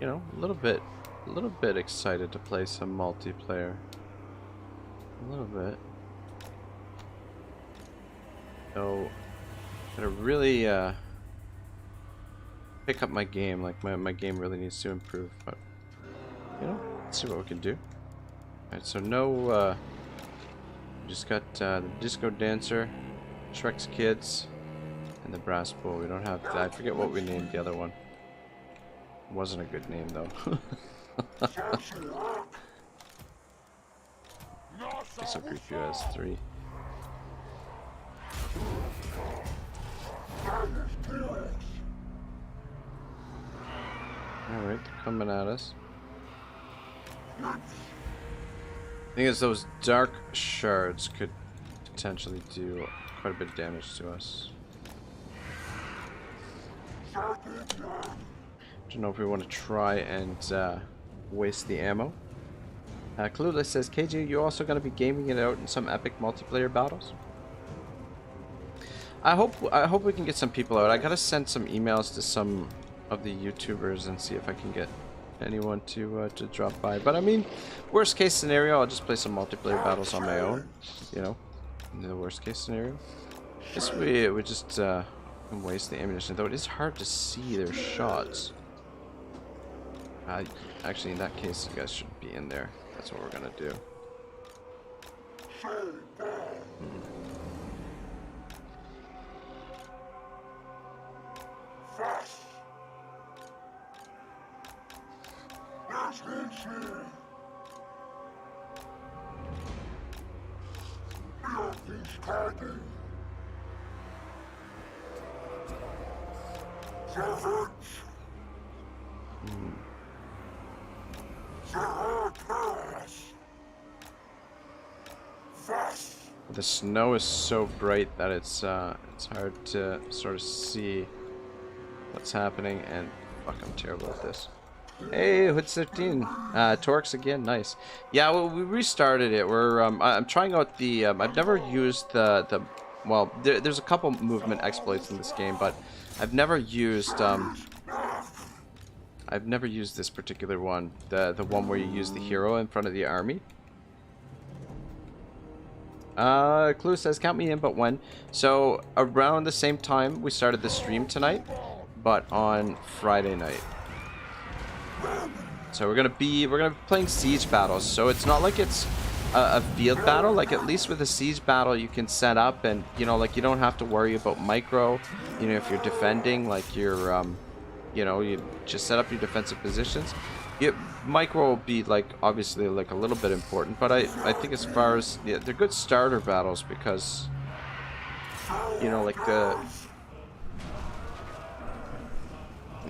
[SPEAKER 1] you know, a little bit excited to play some multiplayer. A little bit. So, gotta really, pick up my game. Like, my game really needs to improve, but, you know, let's see what we can do. Alright, so no, just got, the Disco Dancer, Shrek's Kids, and the Brass Bull. We don't have that. I forget what we named the other one. It wasn't a good name though. It's so creepy as 3. Alright, they're coming at us. The thing is, those dark shards could potentially do quite a bit of damage to us. Don't know if we want to try and waste the ammo. Clueless says, KJ, you also going to be gaming it out in some epic multiplayer battles? I hope we can get some people out. I gotta send some emails to some of the YouTubers and see if I can get anyone to drop by. But I mean, worst case scenario, I'll just play some multiplayer battles on my own. You know, in the worst case scenario. Guess we just can waste the ammunition, though it is hard to see their shots. Actually, in that case, you guys should be in there. That's what we're gonna do. The snow is so bright that it's hard to sort of see what's happening, and fuck, I'm terrible at this. Hey, Hood 15, Taurox again, nice. Yeah, well, we restarted it. We're I'm trying out the I've never used the well, there's a couple movement exploits in this game, but I've never used I've never used this particular one. The one where you use the hero in front of the army. Clue says, count me in, but when? So, around the same time we started the stream tonight, but on Friday night. So we're gonna be playing siege battles. So it's not like it's a field battle. Like, at least with a siege battle, you can set up and, you know, like, you don't have to worry about micro. You know, if you're defending, like, you're, you know, you just set up your defensive positions. Micro will be, like, obviously, like, a little bit important, but I think as far as, yeah, they're good starter battles because, you know, like,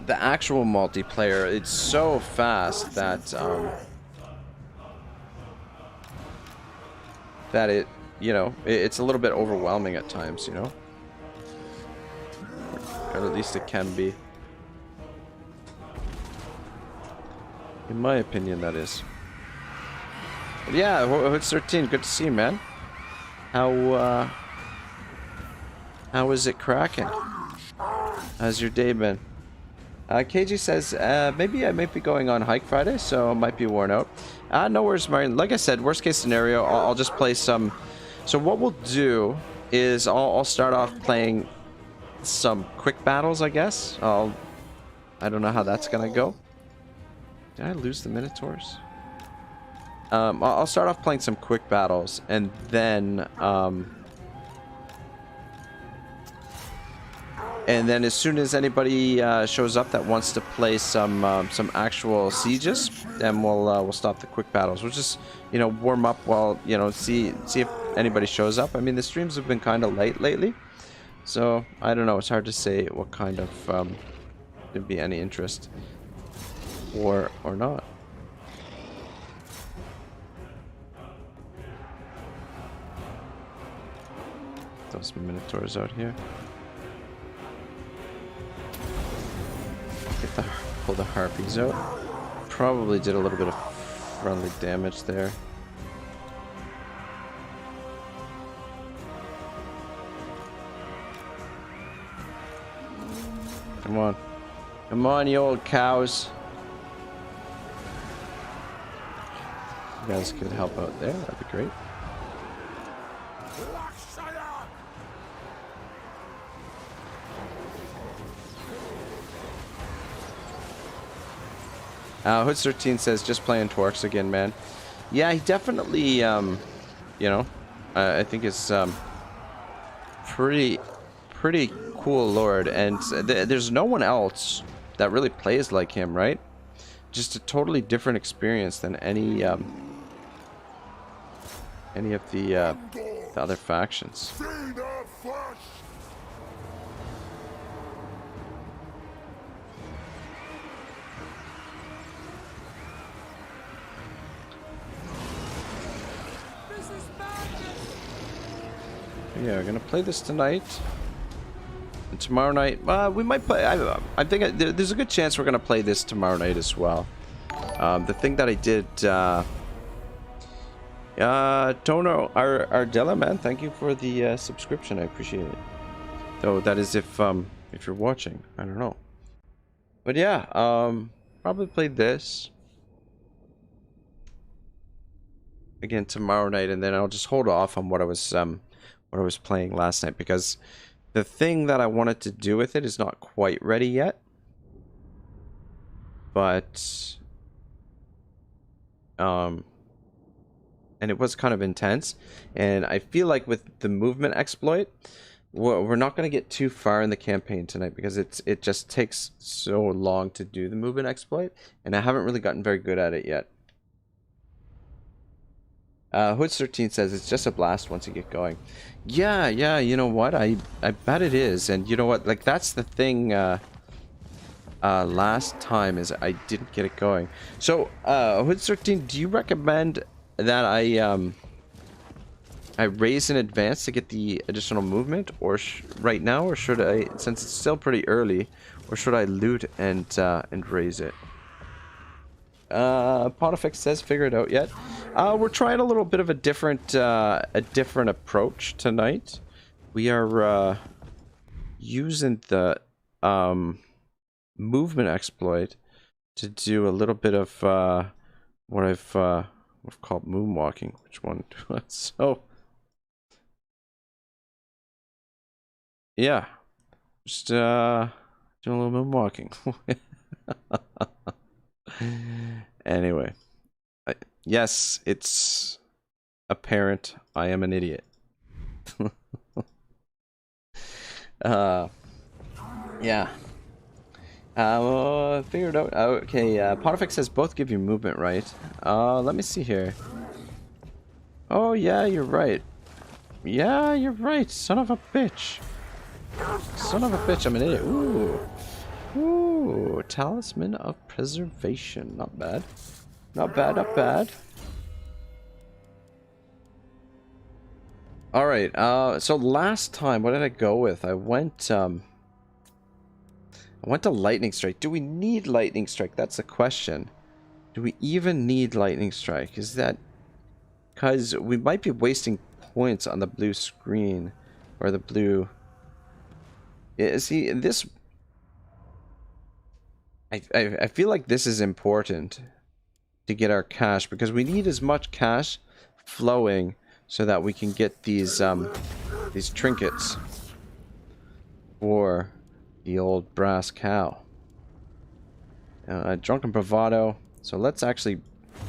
[SPEAKER 1] the actual multiplayer, it's so fast that, that it, you know, it's a little bit overwhelming at times, you know? Or at least it can be. In my opinion, that is. But yeah, Hood's 13, good to see you, man. How is it cracking? How's your day been? KG says, maybe I might be going on hike Friday, so I might be worn out. No worries, Marion. Like I said, worst case scenario, I'll just play some. So what we'll do is I'll start off playing some quick battles, I guess. I don't know how that's gonna go. Did I lose the Minotaurs? I'll start off playing some quick battles, and then as soon as anybody shows up that wants to play some actual sieges, then we'll stop the quick battles. We'll just, you know, warm up while, you know, see if anybody shows up. I mean, the streams have been kind of late lately, so I don't know. It's hard to say what kind of there'd be any interest or not. Those Minotaurs out here. Pull the harpies out. Probably did a little bit of friendly damage there. Come on. Come on, you old cows. You guys could help out there. That'd be great. Hood 13 says, just playing Taurox again, man. Yeah, he definitely, you know, I think it's pretty cool lord, and there's no one else that really plays like him, right? Just a totally different experience than any of the other factions. Yeah, we're gonna play this tonight, and tomorrow night we might play. I think there's a good chance we're gonna play this tomorrow night as well. The thing that I did, Tono Ardella, man, thank you for the subscription. I appreciate it. Though that is if you're watching, I don't know. But yeah, probably play this again tomorrow night, and then I'll just hold off on what I was playing last night, because the thing that I wanted to do with it is not quite ready yet. But and it was kind of intense, and I feel like with the movement exploit, we're not going to get too far in the campaign tonight, because it just takes so long to do the movement exploit, and I haven't really gotten very good at it yet. Hood 13 says it's just a blast once you get going. Yeah, you know what? I bet it is. And you know what? Like, that's the thing last time, is I didn't get it going. So, Hood 13, do you recommend that I raise in advance to get the additional movement, or right now, or should I, since it's still pretty early, or should I loot and raise it? Pontifex says, figure it out yet. We're trying a little bit of a different approach tonight. We are using the movement exploit to do a little bit of what I've called moonwalking. Which one? So yeah, just doing a little moonwalking. Anyway, yes, it's apparent I am an idiot. Yeah. Figured out. Okay, Pontifex says both give you movement, right? Let me see here. Oh, yeah, you're right. Yeah, you're right. Son of a bitch. Son of a bitch, I'm an idiot. Ooh. Ooh, Talisman of Preservation. Not bad. Not bad, not bad. Alright, so last time, what did I go with? I went to Lightning Strike. Do we need Lightning Strike? That's the question. Do we even need Lightning Strike? Is that... Because we might be wasting points on the blue screen. Or the blue... Yeah, see, this... I feel like this is important to get our cash. Because we need as much cash flowing so that we can get these trinkets for the old brass cow. Drunken Bravado. So let's actually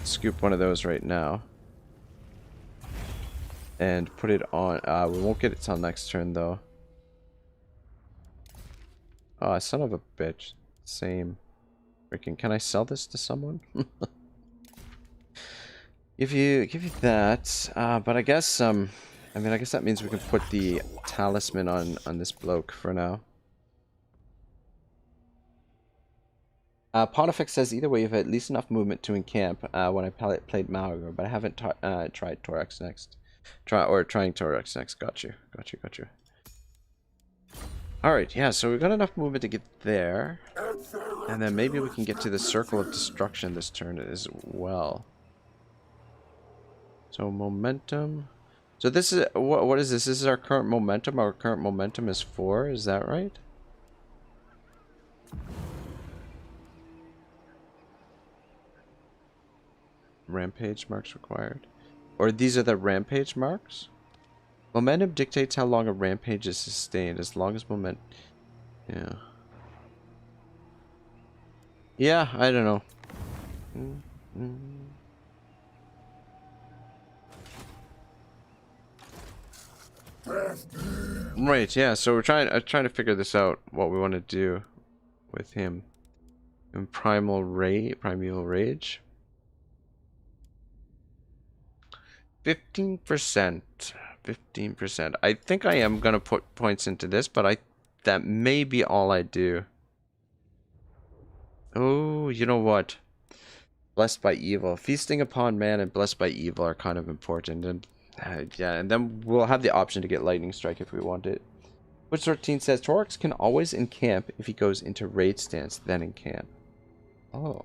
[SPEAKER 1] scoop one of those right now. And put it on. We won't get it till next turn though. Oh, son of a bitch. Same. Freaking, can I sell this to someone? Give you that. But I guess, I mean, I guess that means we can put the talisman on this bloke for now. Pontifex says either way, you have at least enough movement to encamp when I played Malagor, but I haven't tried Taurox next. Trying Taurox next. Got you. Alright, yeah, so we've got enough movement to get there. And then maybe we can get to the Circle of Destruction this turn as well. So momentum. So this is what is this? This is our current momentum. Our current momentum is 4, is that right? Rampage marks required. Or these are the rampage marks? Momentum dictates how long a rampage is sustained. As long as momentum... Yeah. Yeah, I don't know. Right, yeah, so we're trying to figure this out, what we want to do with him. And Primeval Rage. 15%. 15%. I think I am gonna put points into this, but that may be all I do. Oh, you know what? Blessed by Evil. Feasting upon man and Blessed by Evil are kind of important. And yeah, and then we'll have the option to get Lightning Strike if we want it. Which 13 says Taurox can always encamp if he goes into raid stance, then encamp. Oh.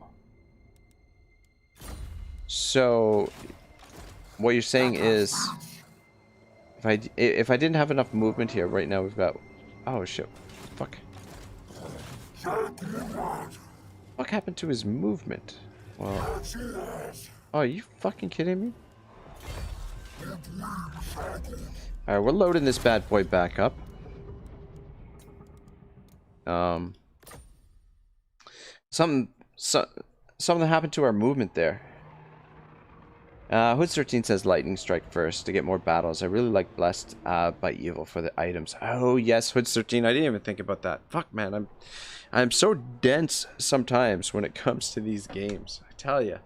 [SPEAKER 1] So what you're saying is if I didn't have enough movement here, right now we've got... Oh shit. Fuck. What happened to his movement? Well... Oh, are you fucking kidding me? Alright, we're loading this bad boy back up. Something happened to our movement there. Hoods 13 says Lightning Strike first to get more battles. I really like Blessed by Evil for the items. Oh yes, Hoods 13. I didn't even think about that. Fuck man, I'm so dense sometimes when it comes to these games. I tell you.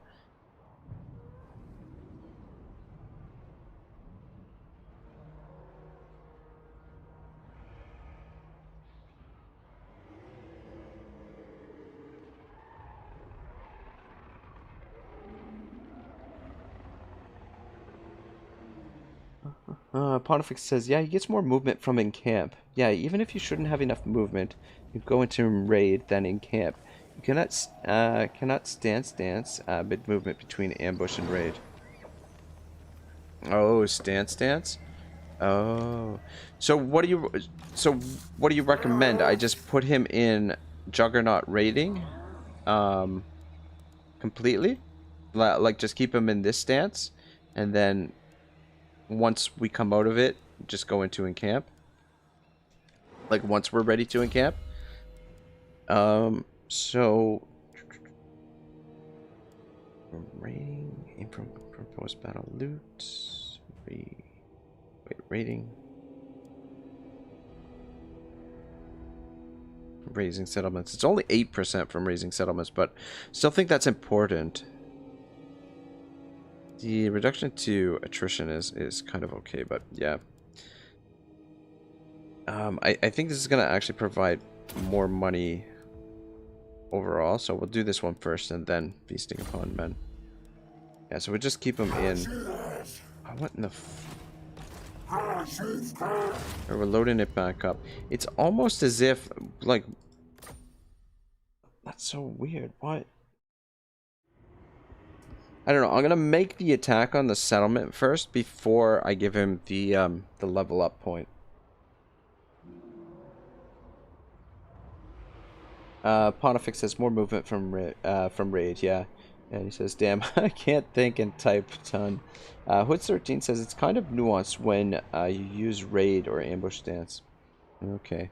[SPEAKER 1] Pontifex says, yeah, he gets more movement from in camp. Yeah, even if you shouldn't have enough movement, you go into raid, then in camp. You cannot stance mid movement between ambush and raid. Oh, stance? Oh. So what do you recommend? I just put him in Juggernaut raiding? completely. Like just keep him in this stance, and then once we come out of it, just go into encamp. Like once we're ready to encamp. So rating, aim from proposed battle loot. Wait, rating. Raising settlements. It's only 8% from raising settlements, but still think that's important. The reduction to attrition is kind of okay, but yeah. I think this is going to actually provide more money overall, so we'll do this one first and then feasting upon men. Yeah, so we just keep them in. Oh, what in the or we're loading it back up. It's almost as if, like, that's so weird. What? I don't know. I'm gonna make the attack on the settlement first before I give him the level up point. Pontifex says more movement from raid, yeah. And he says, damn, I can't think and type a ton. Hood13 says it's kind of nuanced when you use raid or ambush stance. Okay.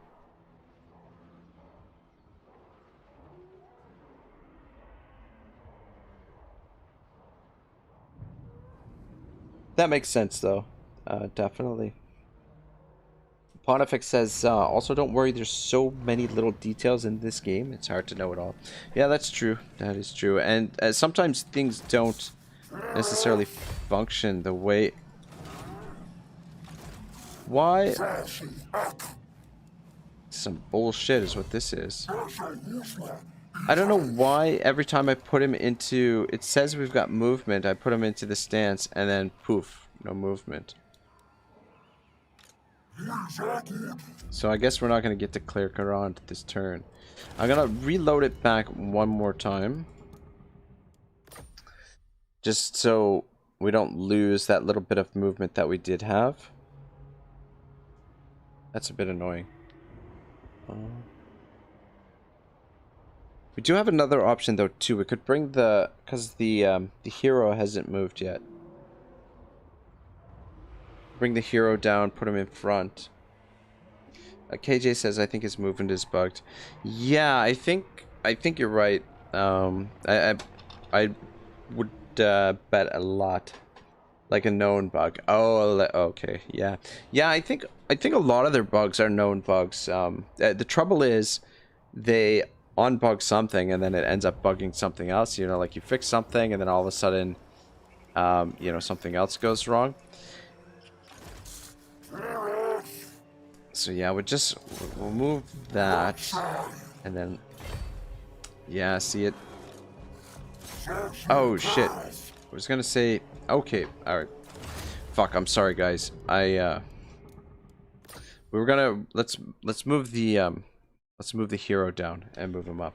[SPEAKER 1] That makes sense, though. Definitely. Pontifex says, also don't worry, there's so many little details in this game, it's hard to know it all. Yeah, that's true. That is true. And sometimes things don't necessarily function the way... Why? Some bullshit is what this is. I don't know why every time I put him into... It says we've got movement, I put him into the stance, and then poof, no movement. So I guess we're not going to get to clear Karan this turn. I'm going to reload it back one more time. Just so we don't lose that little bit of movement that we did have. That's a bit annoying. We do have another option though too. We could bring the... Because the hero hasn't moved yet. Bring the hero down, put him in front. KJ says, I think his movement is bugged. Yeah, I think you're right. I would bet a lot. Like a known bug. Oh, okay. Yeah. Yeah, I think a lot of their bugs are known bugs. The trouble is they unbug something and then it ends up bugging something else. You know, like you fix something and then all of a sudden, you know, something else goes wrong. So yeah, we'll move that, and then, yeah, see it. Oh shit! I was gonna say, okay, all right. Fuck, I'm sorry, guys. We were gonna let's move the hero down and move him up.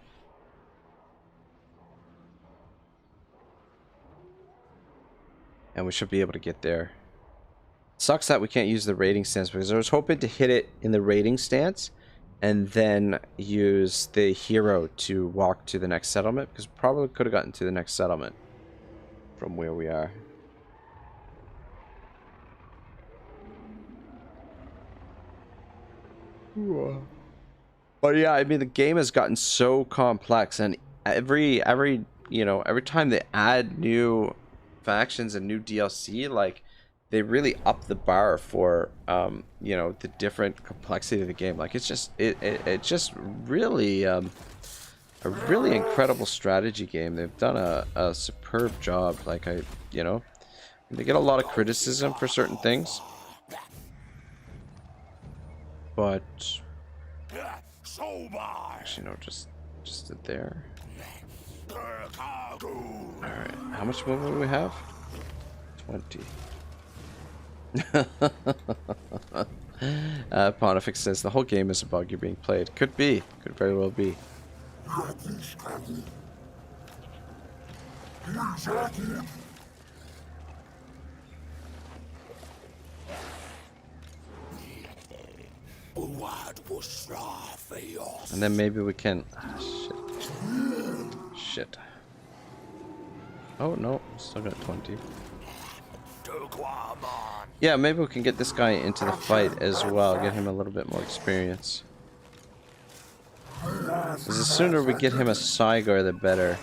[SPEAKER 1] And we should be able to get there. Sucks that we can't use the raiding stance because I was hoping to hit it in the raiding stance and then use the hero to walk to the next settlement, because we probably could have gotten to the next settlement from where we are. But yeah, I mean the game has gotten so complex, and every you know, every time they add new factions and new DLC, like they really up the bar for you know, the different complexity of the game. Like it's just it's just really a really incredible strategy game. They've done a superb job. Like you know, they get a lot of criticism for certain things, but actually no, just it there. All right, how much movement do we have? 20. Pontifex says the whole game is a bug. You're being played. Could be. Could very well be. And then maybe we can... shit. Oh, no. Still got 20. Yeah, maybe we can get this guy into the fight as well. Get him a little bit more experience. Because the sooner we get him a Saigar, the better.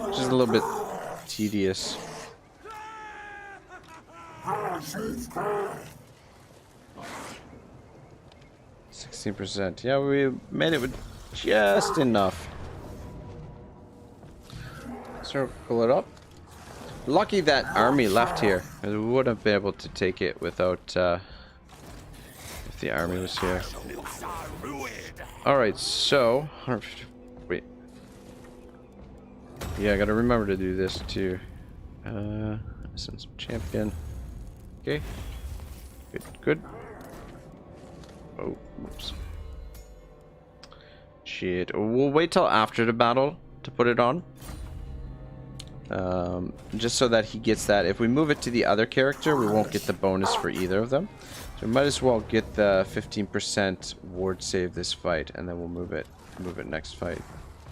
[SPEAKER 1] Just a little bit tedious. 16%. Yeah, we made it with just enough. Circle it up. Lucky that army left here. We wouldn't have been able to take it without if the army was here. Alright, so 150. Wait. Yeah, I gotta remember to do this too. Send some champion. Okay. Good, good. Oh, whoops. Shit. We'll wait till after the battle to put it on. Just so that he gets that. If we move it to the other character, we won't get the bonus for either of them. So we might as well get the 15% ward save this fight, and then we'll move it next fight.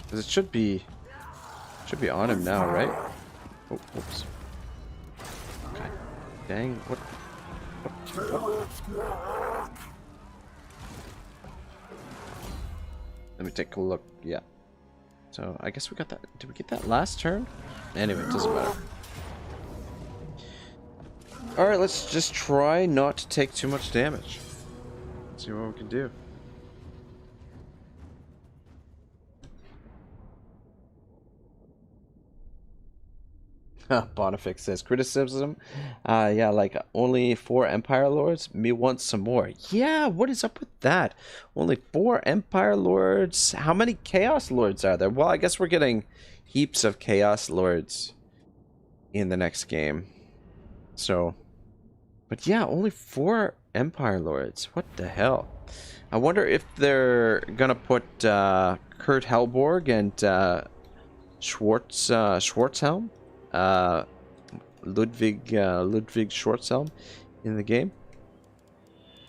[SPEAKER 1] Because it should be on him now, right? Oh, whoops. God dang, what? Let me take a look. Yeah. So I guess we got that. Did we get that last turn? Anyway, it doesn't matter. Alright, let's just try not to take too much damage. See what we can do. Bonifix says criticism. Yeah, like only 4 Empire Lords. Me want some more. Yeah, what is up with that? Only 4 Empire Lords. How many Chaos Lords are there? Well, I guess we're getting heaps of Chaos Lords in the next game. So, but yeah, only 4 Empire Lords. What the hell? I wonder if they're gonna put Kurt Helborg and Schwarzhelm. Ludwig Schwarzhelm in the game.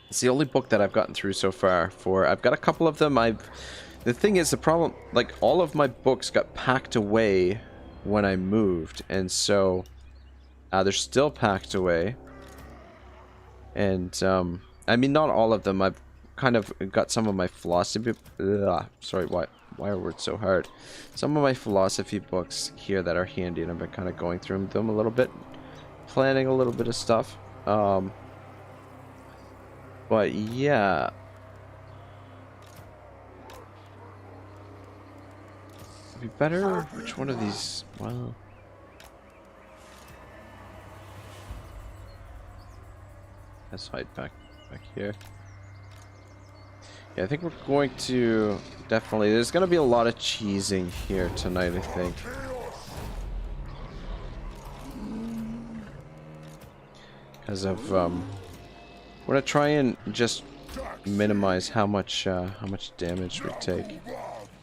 [SPEAKER 1] It's the only book that I've gotten through so far. I've got a couple of them. The thing is, the problem, like, all of my books got packed away when I moved, and so they're still packed away. And I mean, not all of them. I've kind of got some of my philosophy. Sorry, why are words so hard? Some of my philosophy books here that are handy, and I've been kind of going through them a little bit, planning a little bit of stuff. But yeah, it'd be better. Which one of these? Well, let's hide back here. Yeah, I think we're going to definitely. There's going to be a lot of cheesing here tonight, I think. Because of we're gonna try and just minimize how much damage we take.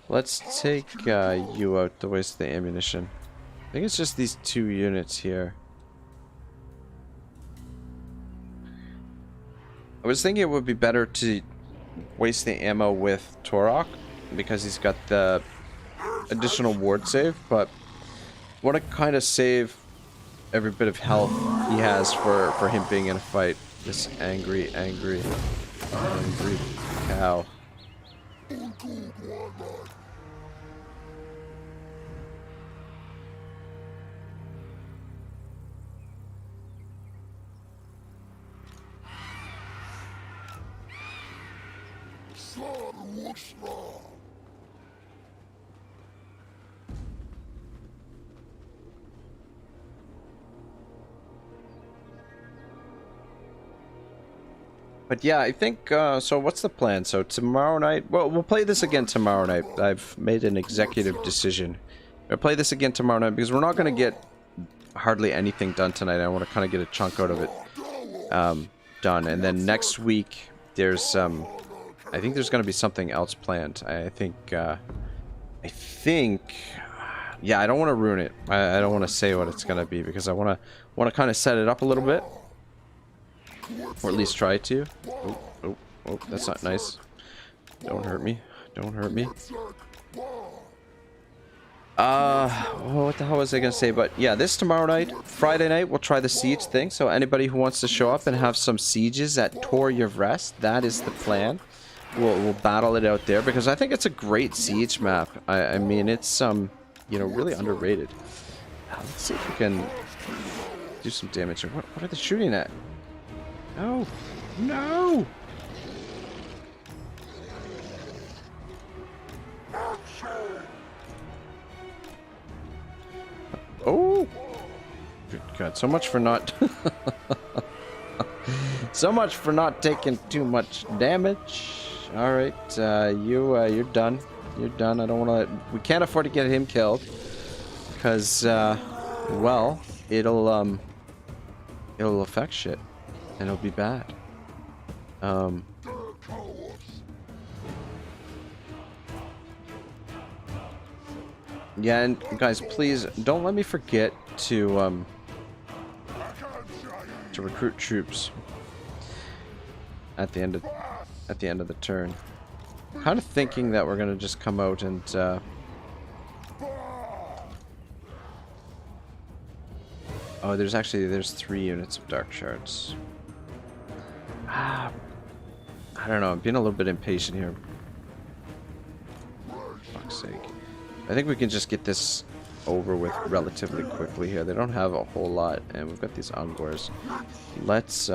[SPEAKER 1] Let's take you out to waste the ammunition. I think it's just these 2 units here. I was thinking it would be better to waste the ammo with Taurox because he's got the additional ward save, but I want to kind of save every bit of health he has for him being in a fight. This angry cow. But yeah, I think, so what's the plan? So tomorrow night, well, we'll play this again tomorrow night. I've made an executive decision. I'll play this again tomorrow night because we're not going to get hardly anything done tonight. I want to kind of get a chunk out of it done. And then next week, there's I think there's going to be something else planned. I think, yeah, I don't want to ruin it. I don't want to say what it's going to be because I want to kind of set it up a little bit, or at least try to. Oh, that's not nice. Don't hurt me. Don't hurt me. What the hell was I gonna say? But yeah, this tomorrow night, Friday night, we'll try the siege thing. So anybody who wants to show up and have some sieges at Taurox, that is the plan. We'll battle it out there because I think it's a great siege map. I mean, it's you know, really underrated. Let's see if we can do some damage. What are they shooting at? No, no. Oh, good God! So much for not, so much for not taking too much damage. All right, you're done. You're done. I don't want to. We can't afford to get him killed because, well, it'll affect shit, and it'll be bad. Yeah, and guys, please don't let me forget to recruit troops at the end of the turn. I'm kind of thinking that we're gonna just come out and oh, there's 3 units of dark shards. I don't know. I'm being a little bit impatient here. For fuck's sake. I think we can just get this over with relatively quickly here. They don't have a whole lot, and we've got these Ungors. Let's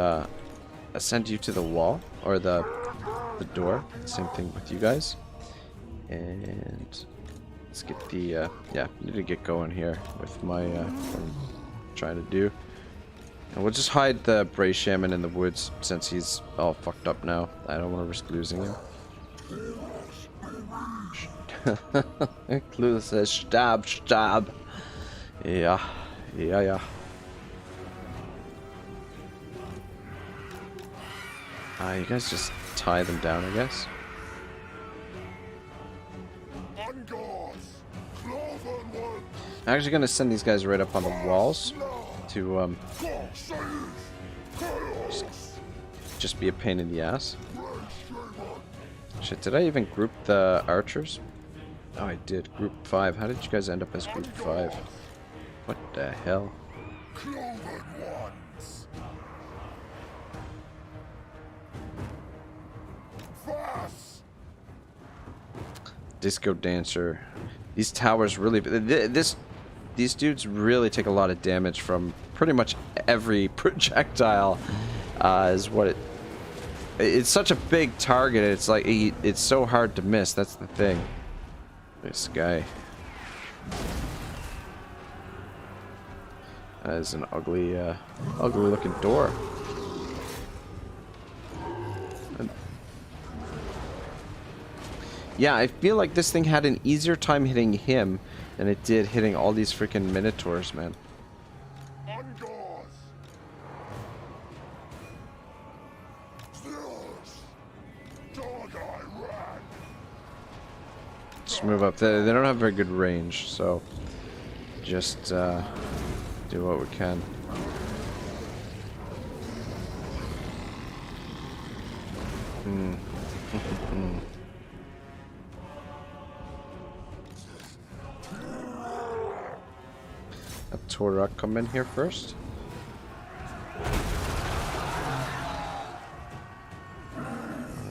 [SPEAKER 1] send you to the wall, or the door. Same thing with you guys. And let's get the, yeah, need to get going here with my, what I'm trying to do. And we'll just hide the Bray Shaman in the woods, since he's all fucked up now. I don't want to risk losing him. Clue says stab. Yeah. You guys just tie them down, I guess. I'm actually gonna send these guys right up on the walls to just be a pain in the ass. Shit, did I even group the archers? Oh, I did. Group 5. How did you guys end up as group 5? What the hell? Disco Dancer. These towers really... These dudes really take a lot of damage from pretty much every projectile. Is what it... It's such a big target. It's like... It's so hard to miss. That's the thing. This guy. That is an ugly looking door. Yeah, I feel like this thing had an easier time hitting him than it did hitting all these freaking Minotaurs, man. Just move up. They don't have very good range, so just do what we can. A Taurox come in here first.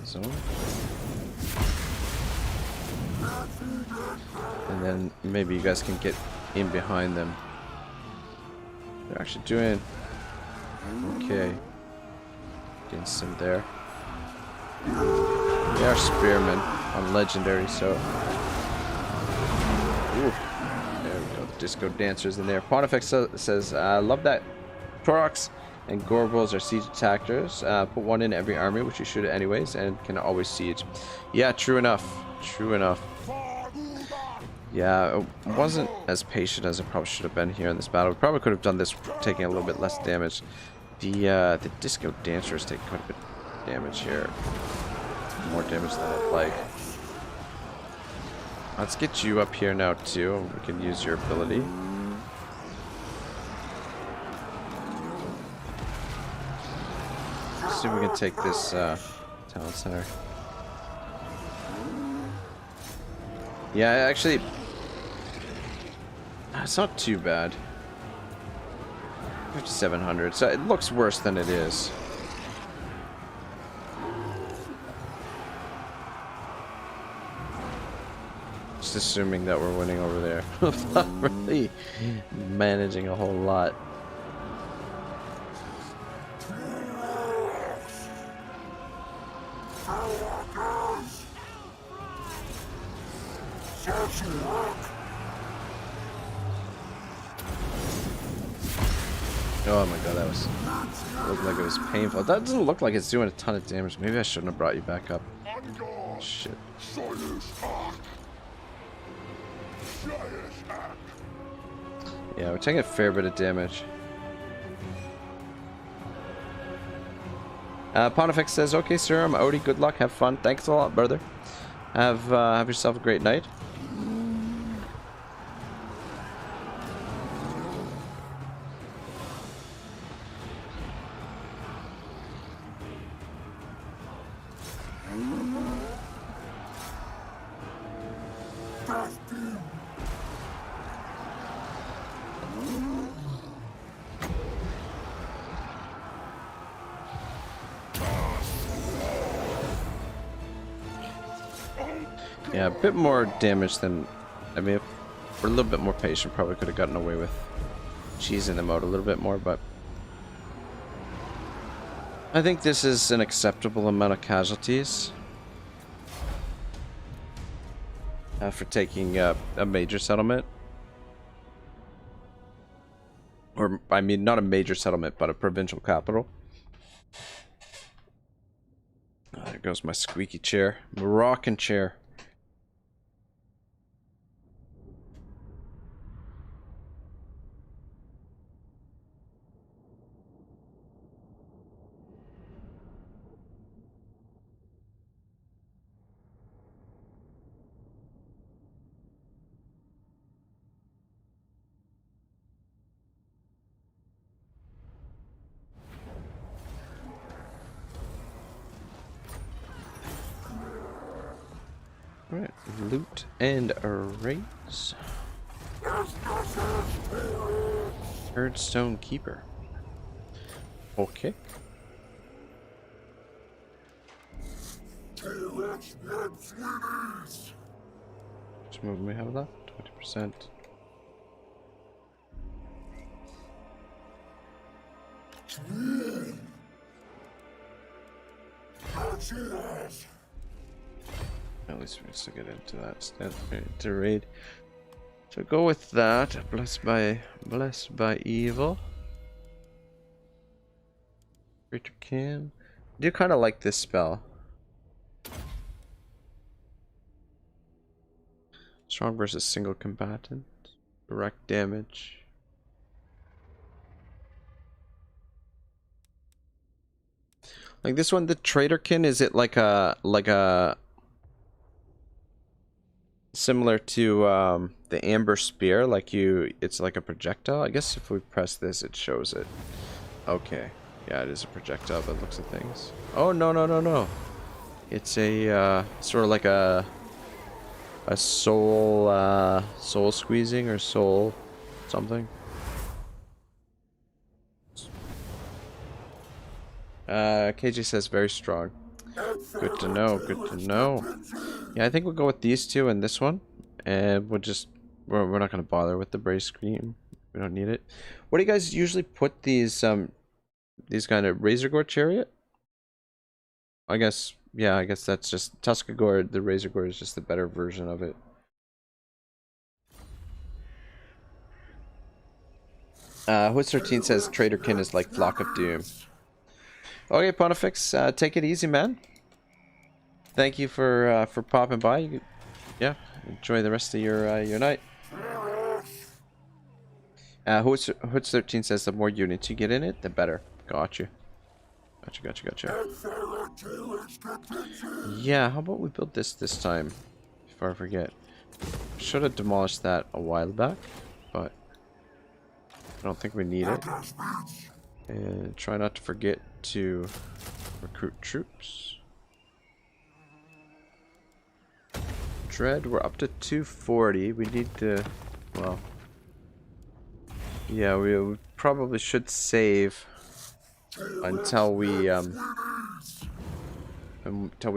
[SPEAKER 1] So. And then maybe you guys can get in behind them. They're actually doing okay. Getting some there. They are spearmen on legendary, so. Ooh. There we go. Disco Dancers in there. Pontifex says, love that. Taurox and Gorbals are siege attackers. Put one in every army, which you should anyways, and can always siege. Yeah, true enough. True enough. Yeah, I wasn't as patient as I probably should have been here in this battle. We probably could have done this taking a little bit less damage. The Disco Dancer is taking quite a bit of damage here. More damage than I'd like. Let's get you up here now too. We can use your ability. Let's see if we can take this town center. Yeah, actually, it's not too bad. 5,700. So it looks worse than it is. Just assuming that we're winning over there. Not really managing a whole lot. Oh my god, that was looked like it was painful. That doesn't look like it's doing a ton of damage. Maybe I shouldn't have brought you back up. Shit. Yeah, we're taking a fair bit of damage. Pontifex says, "Okay, sir, I'm Odie. Good luck. Have fun. Thanks a lot, brother. Have yourself a great night." Yeah, a bit more damage than... I mean, if we're a little bit more patient, probably could have gotten away with cheesing them out a little bit more, but... I think this is an acceptable amount of casualties. For taking a major settlement. Or, I mean, not a major settlement, but a provincial capital. There goes my squeaky chair. My rocking chair. Alright, loot and erase. Herdstone Keeper. Okay. Which move we have left? 20%. At least we can still get into that stat to raid. So go with that. Blessed by evil. Creature can. I do kind of like this spell. Strong versus single combatant. Direct damage. Like this one, the Traderkin, is it like a similar to the Amber Spear, like it's like a projectile? I guess if we press this, it shows it. Okay. Yeah, it is a projectile that looks at things. Oh, no. It's a, sort of like a soul, soul squeezing or soul something. KJ says very strong. Good to know, good to know. Yeah, I think we'll go with these two and this one. And we're not going to bother with the Brace Scream. We don't need it. What do you guys usually put these kind of Razor Gore Chariot? I guess that's just Tuskagore. The Razor Gore is just the better version of it. Hoods13 says Traderkin is like Flock of Doom. Okay, Pontifex, take it easy, man. Thank you for popping by. Yeah, enjoy the rest of your night. Hoots 13 says the more units you get in it, the better. Gotcha. Gotcha. Yeah, how about we build this time? Before I forget. Should have demolished that a while back, but I don't think we need it. And try not to forget to recruit troops. Dread, we're up to 240. We need to, well, yeah, we probably should save until we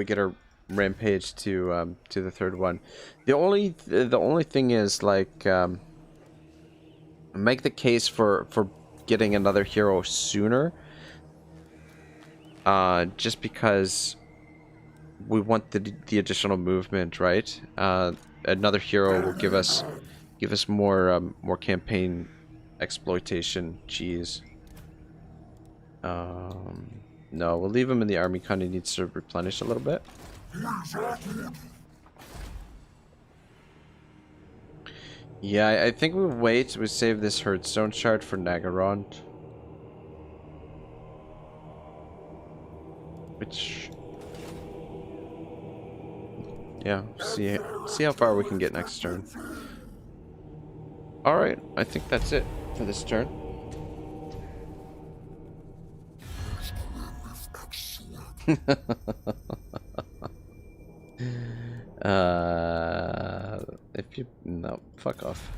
[SPEAKER 1] get our rampage to the third one. The only thing is, like, make the case for getting another hero sooner, just because we want the additional movement, right? Another hero will give us more campaign exploitation. Jeez. No, we'll leave him in the army. Kind of needs to replenish a little bit. Yeah, I think we wait. We save this Herdstone shard for Nagarond. Which, yeah, see how far we can get next turn. All right, I think that's it for this turn. If you no, fuck off.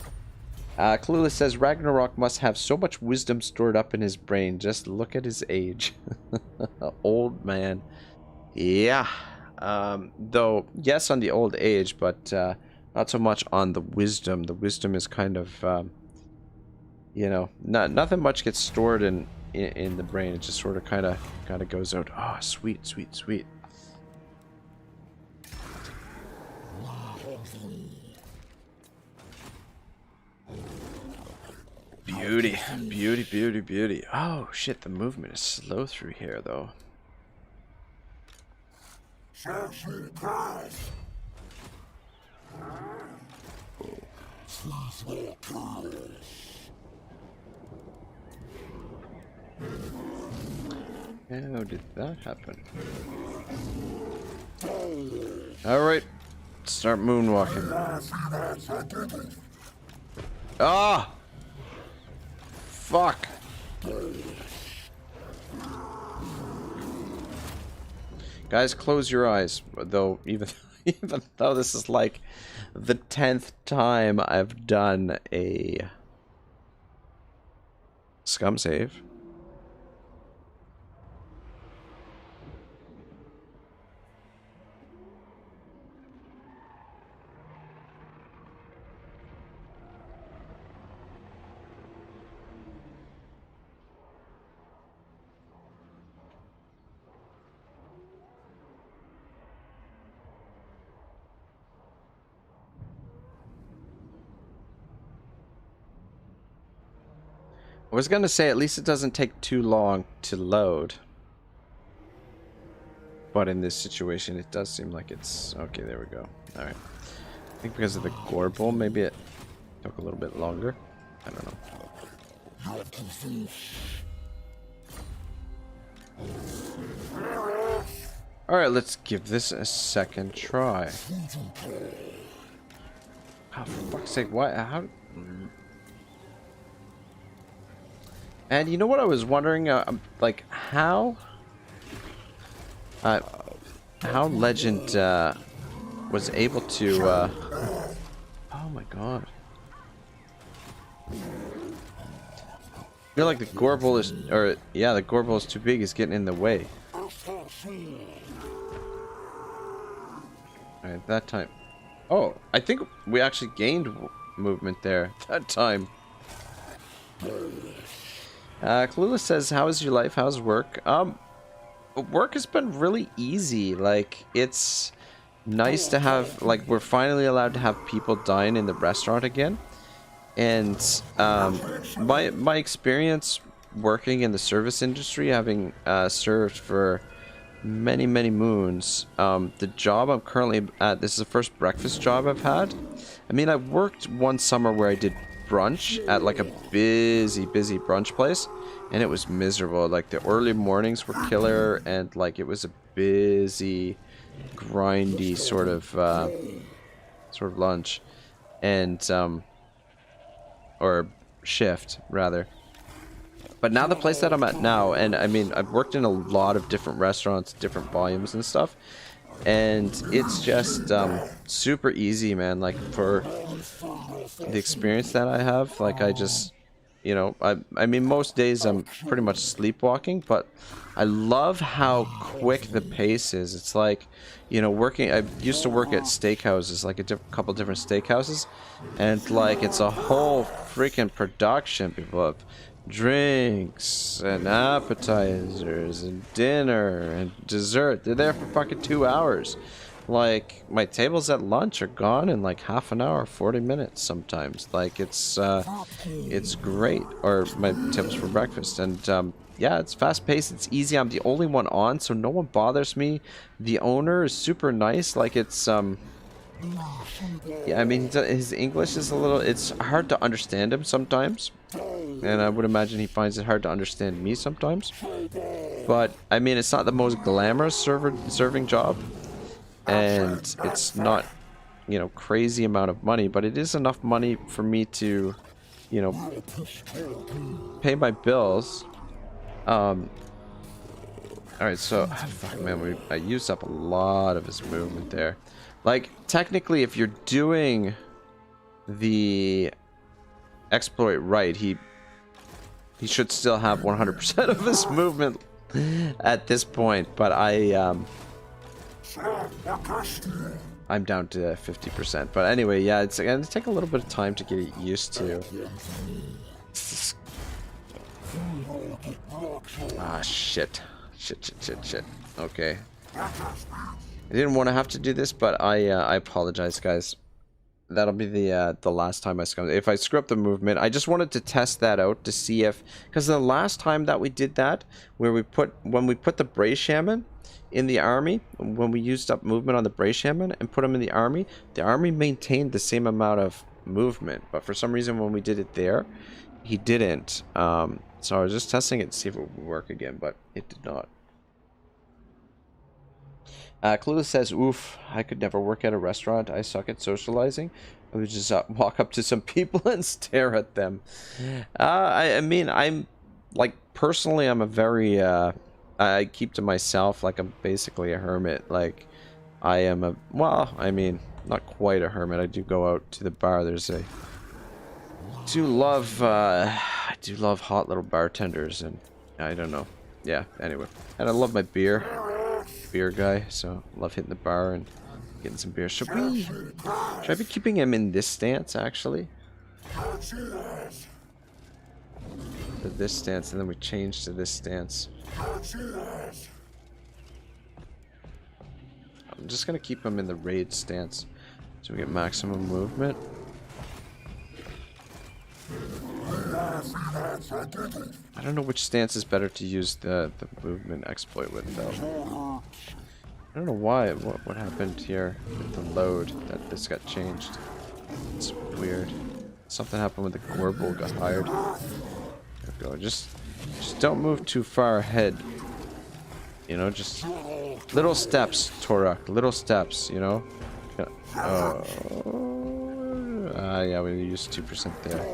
[SPEAKER 1] Clueless says Ragnarok must have so much wisdom stored up in his brain. Just look at his age. Old man. Yeah. Though yes, on the old age, but not so much on the wisdom. The wisdom is kind of you know, nothing much gets stored in the brain. It just sort of kind of goes out. Oh, sweet. Beauty. Oh shit, the movement is slow through here though. How did that happen? Alright, start moonwalking. Ah! Fuck! Guys, close your eyes. Though, even though this is like the 10th time I've done a scum save. I was gonna say, at least it doesn't take too long to load. But in this situation, it does seem like it's... Okay, there we go. Alright. I think because of the gore bowl, maybe it took a little bit longer. I don't know. Alright, let's give this a second try. Oh, for fuck's sake, why? How... And you know what I was wondering, like how Legend was able to. Oh my god! I feel like the Gorbel is, or yeah, the Gorbel is too big. Is getting in the way. Alright, that time. Oh, I think we actually gained movement there that time. Clueless says, how is your life? How's work? Work has been really easy. Like, it's nice to have, like, we're finally allowed to have people dine in the restaurant again. And, my experience working in the service industry, having, served for, many, many moons. The job I'm currently at, this is the first breakfast job I've had. I mean, I worked one summer where I did brunch at like a busy brunch place, and it was miserable. Like the early mornings were killer, and like it was a busy, grindy sort of lunch, and or shift rather. But now the place that I'm at now, and I mean, I've worked in a lot of different restaurants, different volumes and stuff, and it's just super easy, man. Like for the experience that I have, like I just, you know, I mean, most days I'm pretty much sleepwalking, but I love how quick the pace is. It's like, you know, I used to work at steakhouses, like a couple different steakhouses, and like it's a whole freaking production. People have drinks and appetizers and dinner and dessert. They're there for fucking 2 hours. Like my tables at lunch are gone in like half an hour, 40 minutes sometimes. Like it's great. Or my tables for breakfast. And yeah, it's fast paced, it's easy. I'm the only one on, so no one bothers me. The owner is super nice. Like it's yeah, I mean, his English is a little, it's hard to understand him sometimes, and I would imagine he finds it hard to understand me sometimes. But I mean, it's not the most glamorous serving job, and it's not, you know, crazy amount of money, but it is enough money for me to, you know, pay my bills. All right, so fuck, man, I used up a lot of his movement there. Like, technically, if you're doing the exploit right, he should still have 100% of his movement at this point. But I'm down to 50%. But anyway, yeah, it's gonna take a little bit of time to get used to. Ah, shit. Shit. Okay. I didn't want to have to do this, but I apologize, guys. That'll be the last time I scum. If I screw up the movement, I just wanted to test that out to see if, because the last time that we did that, when we put the Bray Shaman in the army, when we used up movement on the Bray Shaman and put him in the army maintained the same amount of movement. But for some reason, when we did it there, he didn't. So I was just testing it to see if it would work again, but it did not. Clueless says, oof, I could never work at a restaurant. I suck at socializing. I would just walk up to some people and stare at them. I mean, I'm, like, personally, I'm a very, I keep to myself. Like, I'm basically a hermit. Like, I am a, well, I mean, not quite a hermit. I do go out to the bar. I do love hot little bartenders, and I don't know. Yeah, anyway. And I love my beer guy, so love hitting the bar and getting some beer. Should I be keeping him in this stance, actually? This stance, and then we change to this stance. I'm just gonna keep him in the raid stance so we get maximum movement. I don't know which stance is better to use the movement exploit with, though. I don't know why. What happened here with the load that this got changed? It's weird. Something happened when the Gorbel got hired. There we go. Just don't move too far ahead. You know, just little steps, Taurox. Little steps. You know. Yeah, we used 2% there.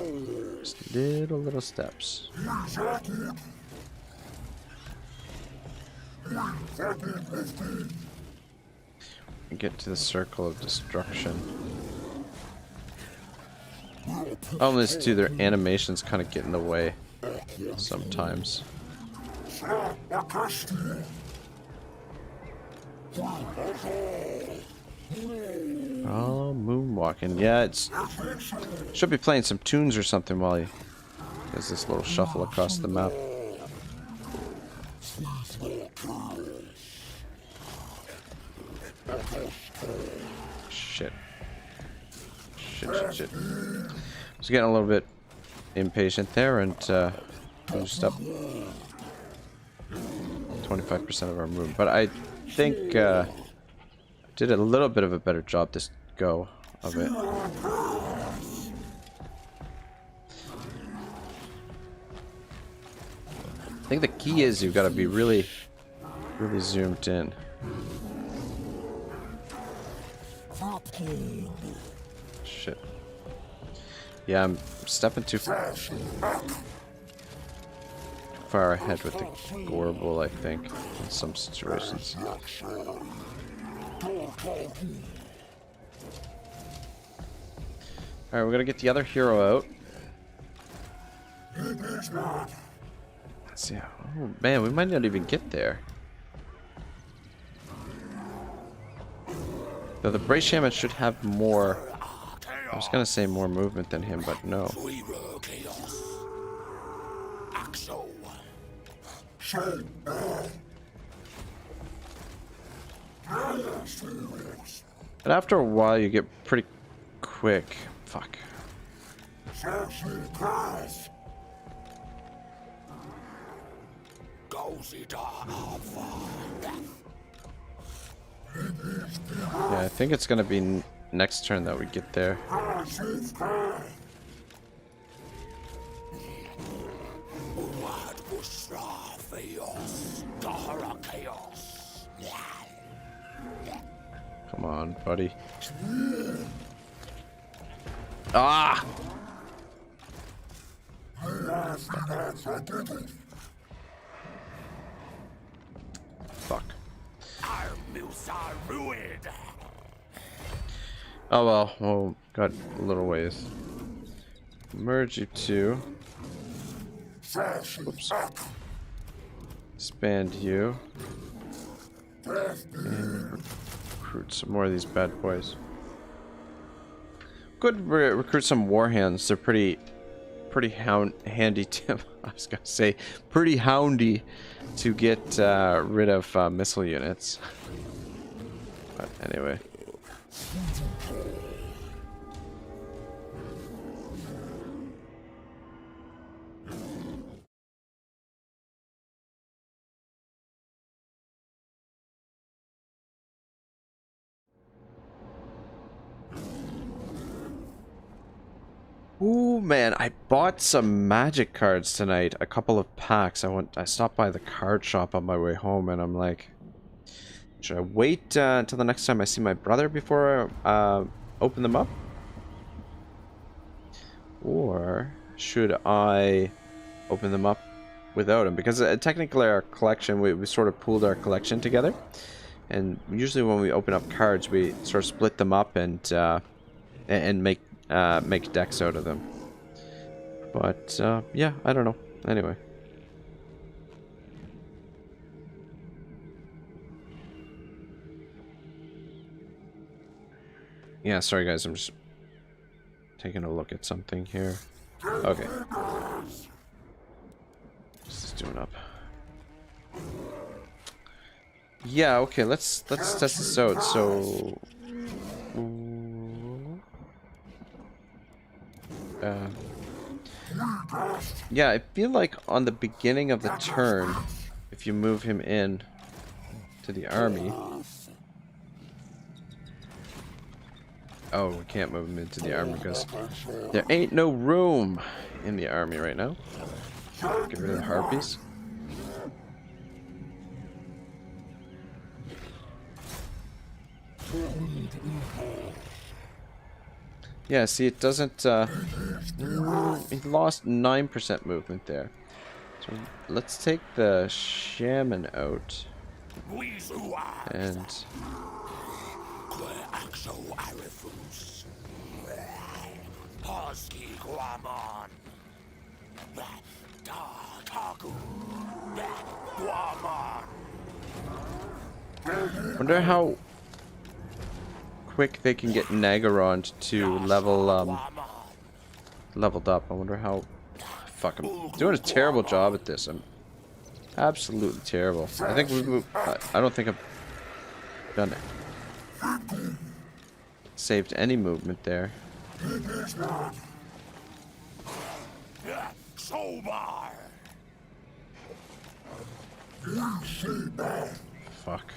[SPEAKER 1] Just little steps. Get to the circle of destruction. Oh, this too, their animations kind of get in the way sometimes. Oh, moonwalking. Yeah, it's should be playing some tunes or something while he does this little shuffle across the map. Shit. I was getting a little bit impatient there and boost up 25% of our movement. But I think did a little bit of a better job this go of it. I think the key is you've got to be really zoomed in. Shit. Yeah, I'm stepping too far ahead with the Gorbel, I think, in some situations. Alright, we're gonna get the other hero out. Let's see. Oh man, we might not even get there. Though the Brace Shaman should have more. I was gonna say more movement than him, but no. But after a while, you get pretty quick. Fuck. Yeah, I think it's gonna be next turn that we get there. Come on, buddy. Ah! Fuck. Oh well, well, got a little ways. Merge you two. Oops. Expand you. And recruit some more of these bad boys. Could recruit some warhands. They're pretty handy to, I was gonna say, pretty houndy to get rid of missile units. But anyway. Ooh man, I bought some magic cards tonight, a couple of packs. I stopped by the card shop on my way home, and I'm like, should I wait until the next time I see my brother before I open them up? Or should I open them up without him? Because technically our collection, we sort of pooled our collection together. And usually when we open up cards, we sort of split them up and make decks out of them. But yeah, I don't know. Anyway. Yeah, sorry guys, I'm just taking a look at something here. Okay. Just doing up. Yeah, okay, let's test this out. So yeah, I feel like on the beginning of the turn, if you move him in to the army. Oh, we can't move him into the army because there ain't no room in the army right now. Get rid of the harpies. Yeah, see, it doesn't, it lost 9% movement there. So let's take the shaman out. And wonder how quick they can get Nagarond to leveled up. I wonder how. Fuck, I'm doing a terrible job at this. I'm absolutely terrible. I think I don't think I've done it. Saved any movement there. Fuck.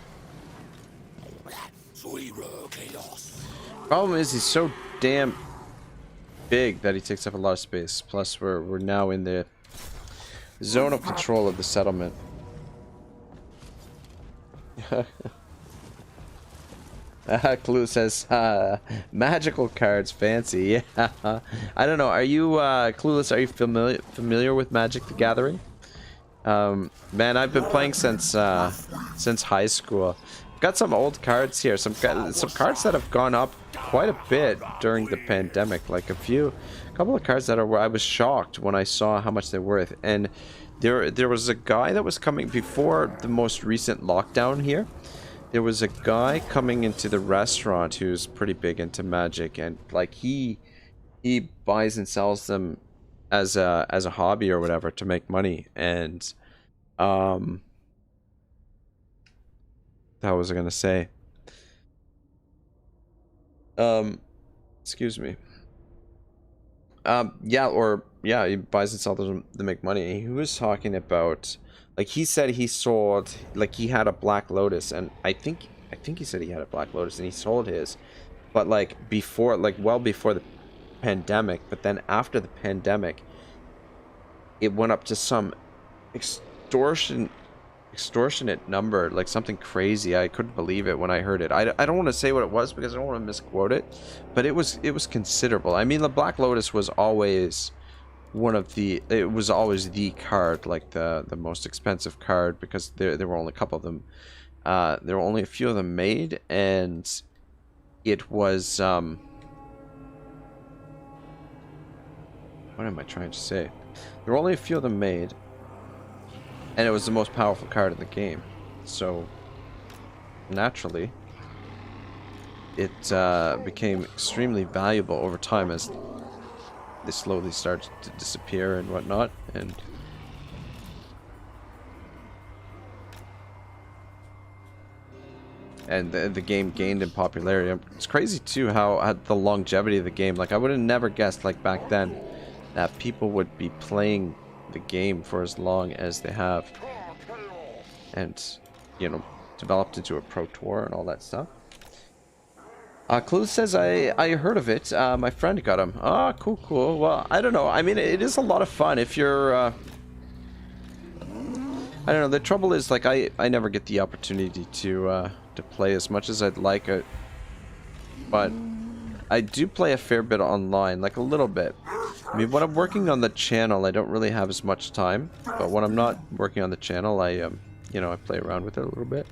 [SPEAKER 2] Zero chaos.
[SPEAKER 1] Problem is he's so damn big that he takes up a lot of space. Plus we're now in the zone of control of the settlement. Clue says, magical cards, fancy. Yeah. I don't know. Are you, Clueless, are you familiar with Magic the Gathering? Man, I've been playing since high school. Got some old cards here. Some cards that have gone up quite a bit during the pandemic. Like a couple of cards that I was shocked when I saw how much they're worth. And there was a guy that was coming before the most recent lockdown here. There was a guy coming into the restaurant who's pretty big into Magic, and like he buys and sells them as a hobby or whatever to make money. And that was I gonna say. Excuse me. Yeah, he buys and sells them to make money. He was talking about, like, he said he sold, like, he had a Black Lotus, and I think he said he had a Black Lotus and he sold his, but like before, like well before the pandemic. But then after the pandemic, it went up to some extortionate number, like something crazy. I couldn't believe it when I heard it. I don't want to say what it was because I don't want to misquote it, but it was considerable. I mean, the Black Lotus was always always the card, like the most expensive card, because there were only a couple of them. There were only a few of them made, and it was what am I trying to say? There were only a few of them made, and it was the most powerful card in the game. So naturally, it became extremely valuable over time as they slowly started to disappear and whatnot. And the game gained in popularity. It's crazy too how the longevity of the game. Like, I would have never guessed, like, back then, that people would be playing the game for as long as they have, and, you know, developed into a pro tour and all that stuff. Clue says, I heard of it. My friend got him. Oh, cool. Well, I don't know. I mean, it is a lot of fun if you're, I don't know. The trouble is, like, I never get the opportunity to play as much as I'd like it. But I do play a fair bit online, like a little bit. I mean, when I'm working on the channel, I don't really have as much time. But when I'm not working on the channel, I, you know, I play around with it a little bit.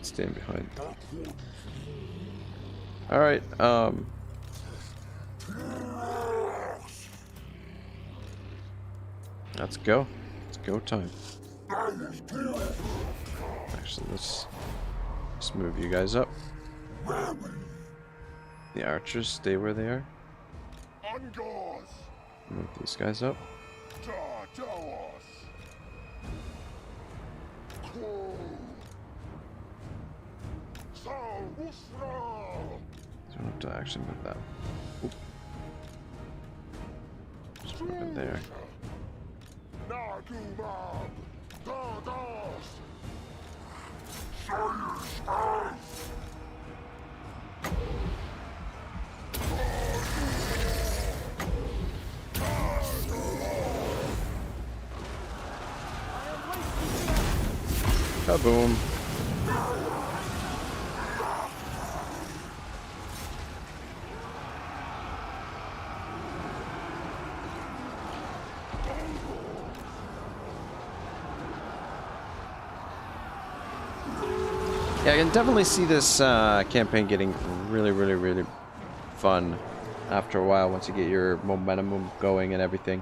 [SPEAKER 1] Stand behind. Alright, let's go. It's go time. Actually, let's move you guys up. The archers stay where they are. Move these guys up. Don't have to actually move that. Oop. Just move it there. Kaboom. Yeah, I can definitely see this campaign getting really fun after a while once you get your momentum going and everything.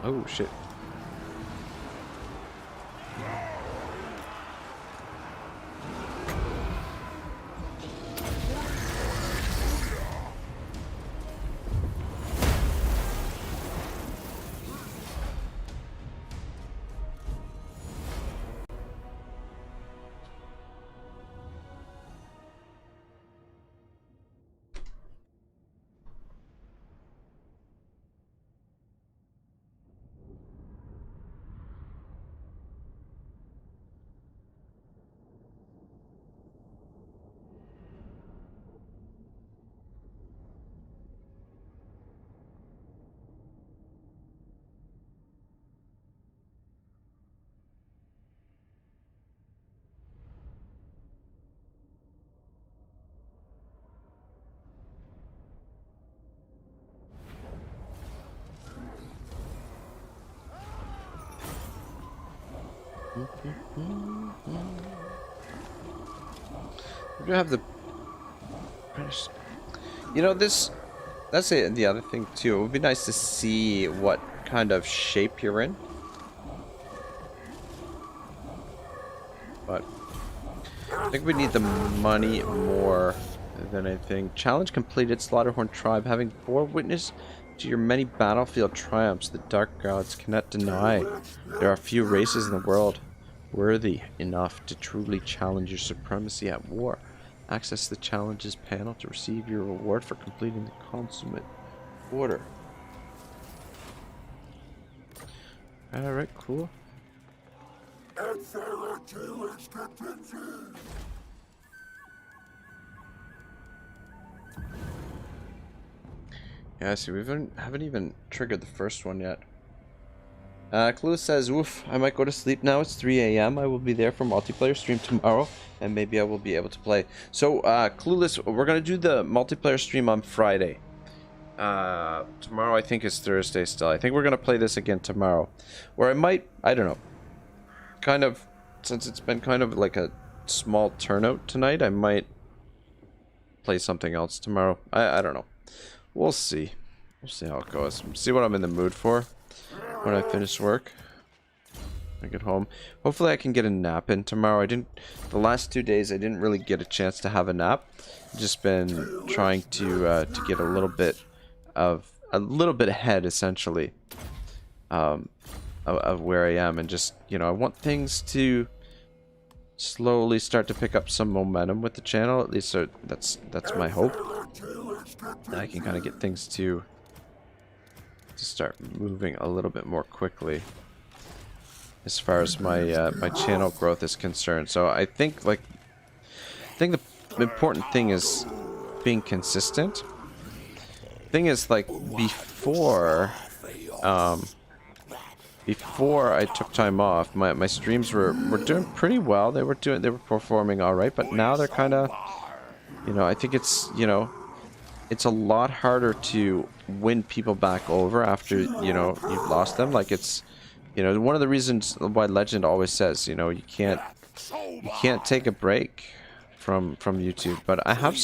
[SPEAKER 1] Oh, shit. We do have the... You know, this... That's the other thing, too. It would be nice to see what kind of shape you're in. But... I think we need the money more than anything. Challenge completed. Slaughterhorn Tribe. Having bore witness to your many battlefield triumphs, the dark gods cannot deny there are few races in the world worthy enough to truly challenge your supremacy at war. Access the challenges panel to receive your reward for completing the consummate order. Alright, cool. Yeah, I see. We haven't even triggered the first one yet. Clue says, "Woof, I might go to sleep now. It's 3 a.m. I will be there for multiplayer stream tomorrow, and maybe I will be able to play." So, Clueless, we're gonna do the multiplayer stream on Friday. Tomorrow I think is Thursday still. I think we're gonna play this again tomorrow. Or I might, I don't know. Kind of, since it's been kind of like a small turnout tonight, I might play something else tomorrow. I don't know. We'll see. We'll see how it goes. See what I'm in the mood for when I finish work. I get home. Hopefully I can get a nap in tomorrow. The last 2 days I didn't really get a chance to have a nap. Just been trying to get a little bit ahead, essentially, of where I am, and just, you know, I want things to slowly start to pick up some momentum with the channel. At least that's my hope. That I can kind of get things to start moving a little bit more quickly as far as my my channel growth is concerned. So I think the important thing is being consistent. Thing is, like, before I took time off, my streams were doing pretty well. They were performing all right, but now they're kind of, you know, I think it's, you know, it's a lot harder to win people back over after, you know, you've lost them. Like, it's, you know, one of the reasons why Legend always says, you know, you can't take a break from YouTube. But I have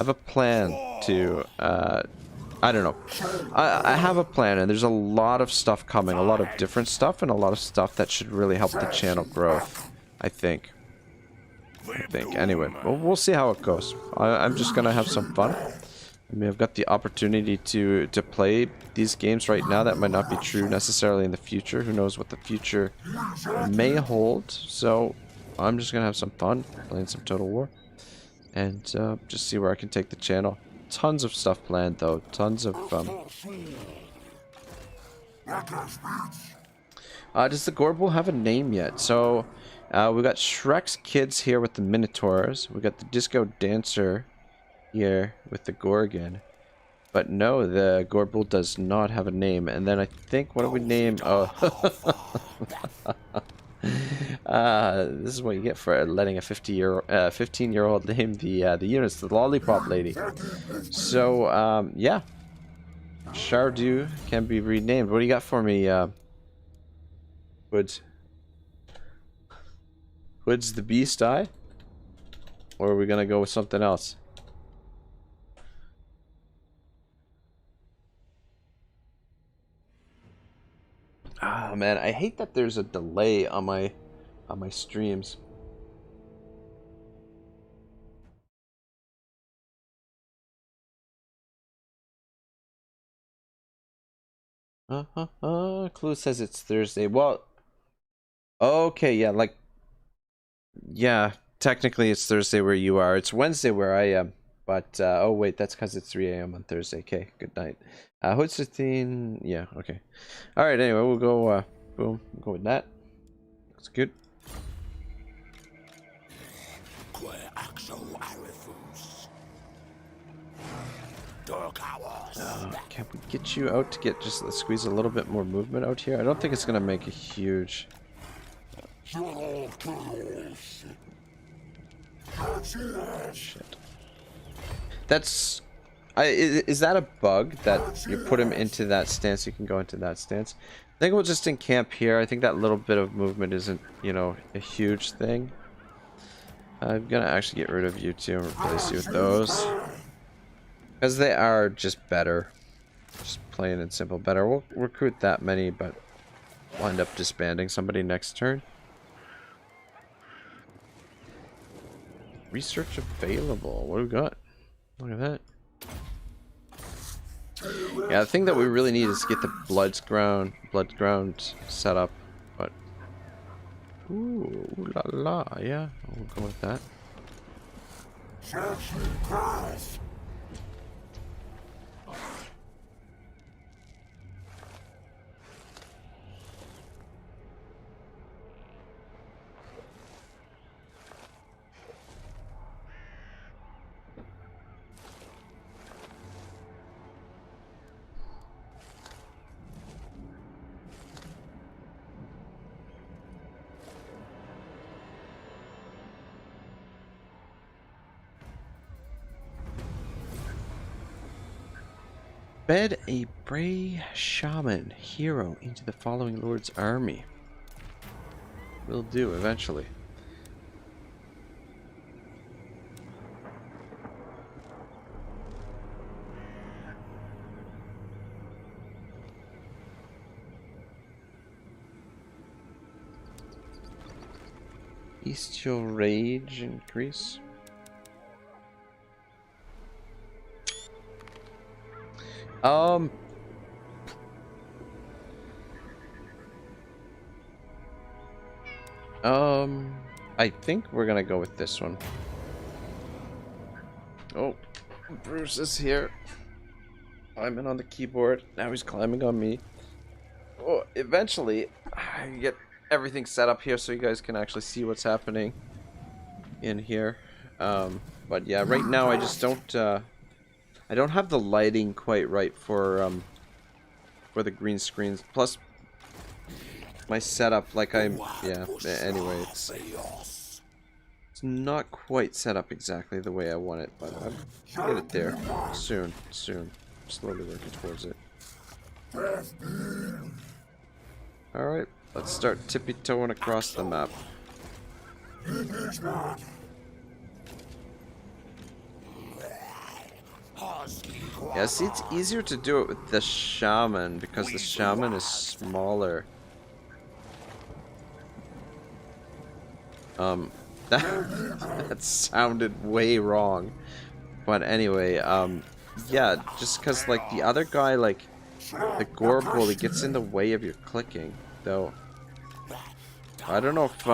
[SPEAKER 1] a plan to I don't know. I have a plan, and there's a lot of stuff coming, a lot of different stuff, and a lot of stuff that should really help the channel grow, I think. Anyway, we'll see how it goes. I'm just gonna have some fun. I mean, I've got the opportunity to play these games right now. That might not be true necessarily in the future. Who knows what the future may hold. So I'm just gonna have some fun playing some Total War, and just see where I can take the channel. Tons of stuff planned, though. Tons of does the Gorbel have a name yet? So we got Shrek's kids here with the Minotaurs. We got the Disco Dancer here with the Gorgon. But no, the Gorbel does not have a name. And then I think, what do we name? Oh, this is what you get for letting a 15-year-old name the units, the Lollipop Lady. So yeah, Shardu can be renamed. What do you got for me, Woods? Woods the Beast Eye? Or are we gonna go with something else? Ah, man, I hate that there's a delay on my streams. Clue says it's Thursday. Well, okay, yeah, like, yeah, technically it's Thursday where you are. It's Wednesday where I am. But, oh wait, that's because it's 3 a.m. on Thursday. Okay, good night. Hood 16, yeah, okay. Alright, anyway, we'll go, boom, we'll go with that. Looks good. Can we get you out to get just squeeze a little bit more movement out here? I don't think it's gonna make a huge. Shit. That's Is that a bug that you put him into that stance, you can go into that stance? I think we'll just encamp here. I think that little bit of movement isn't, you know, a huge thing. I'm gonna actually get rid of you two and replace you with those. Because they are just better. Just plain and simple better. We'll recruit that many, but we'll end up disbanding somebody next turn. Research available. What do we got? Look at that. Yeah, the thing that we really need is to get the blood ground set up. But ooh la la, yeah, we'll go with that. Bed a Bray Shaman hero into the following Lord's army. Will do eventually. Bestial Rage increase. I think we're gonna go with this one. Oh, Bruce is here. Climbing on the keyboard. Now he's climbing on me. Oh, eventually, I get everything set up here so you guys can actually see what's happening in here. But yeah, right now I just don't. I don't have the lighting quite right for the green screens. Plus, my setup, like yeah. Anyway, it's not quite set up exactly the way I want it, but I'll get it there soon. Slowly working towards it. All right, let's start tippy-toeing across the map. Yeah, see, it's easier to do it with the shaman because the shaman is smaller. That sounded way wrong. But anyway, yeah, just because, like, the other guy, like, the gore bully gets in the way of your clicking, though. I don't know if,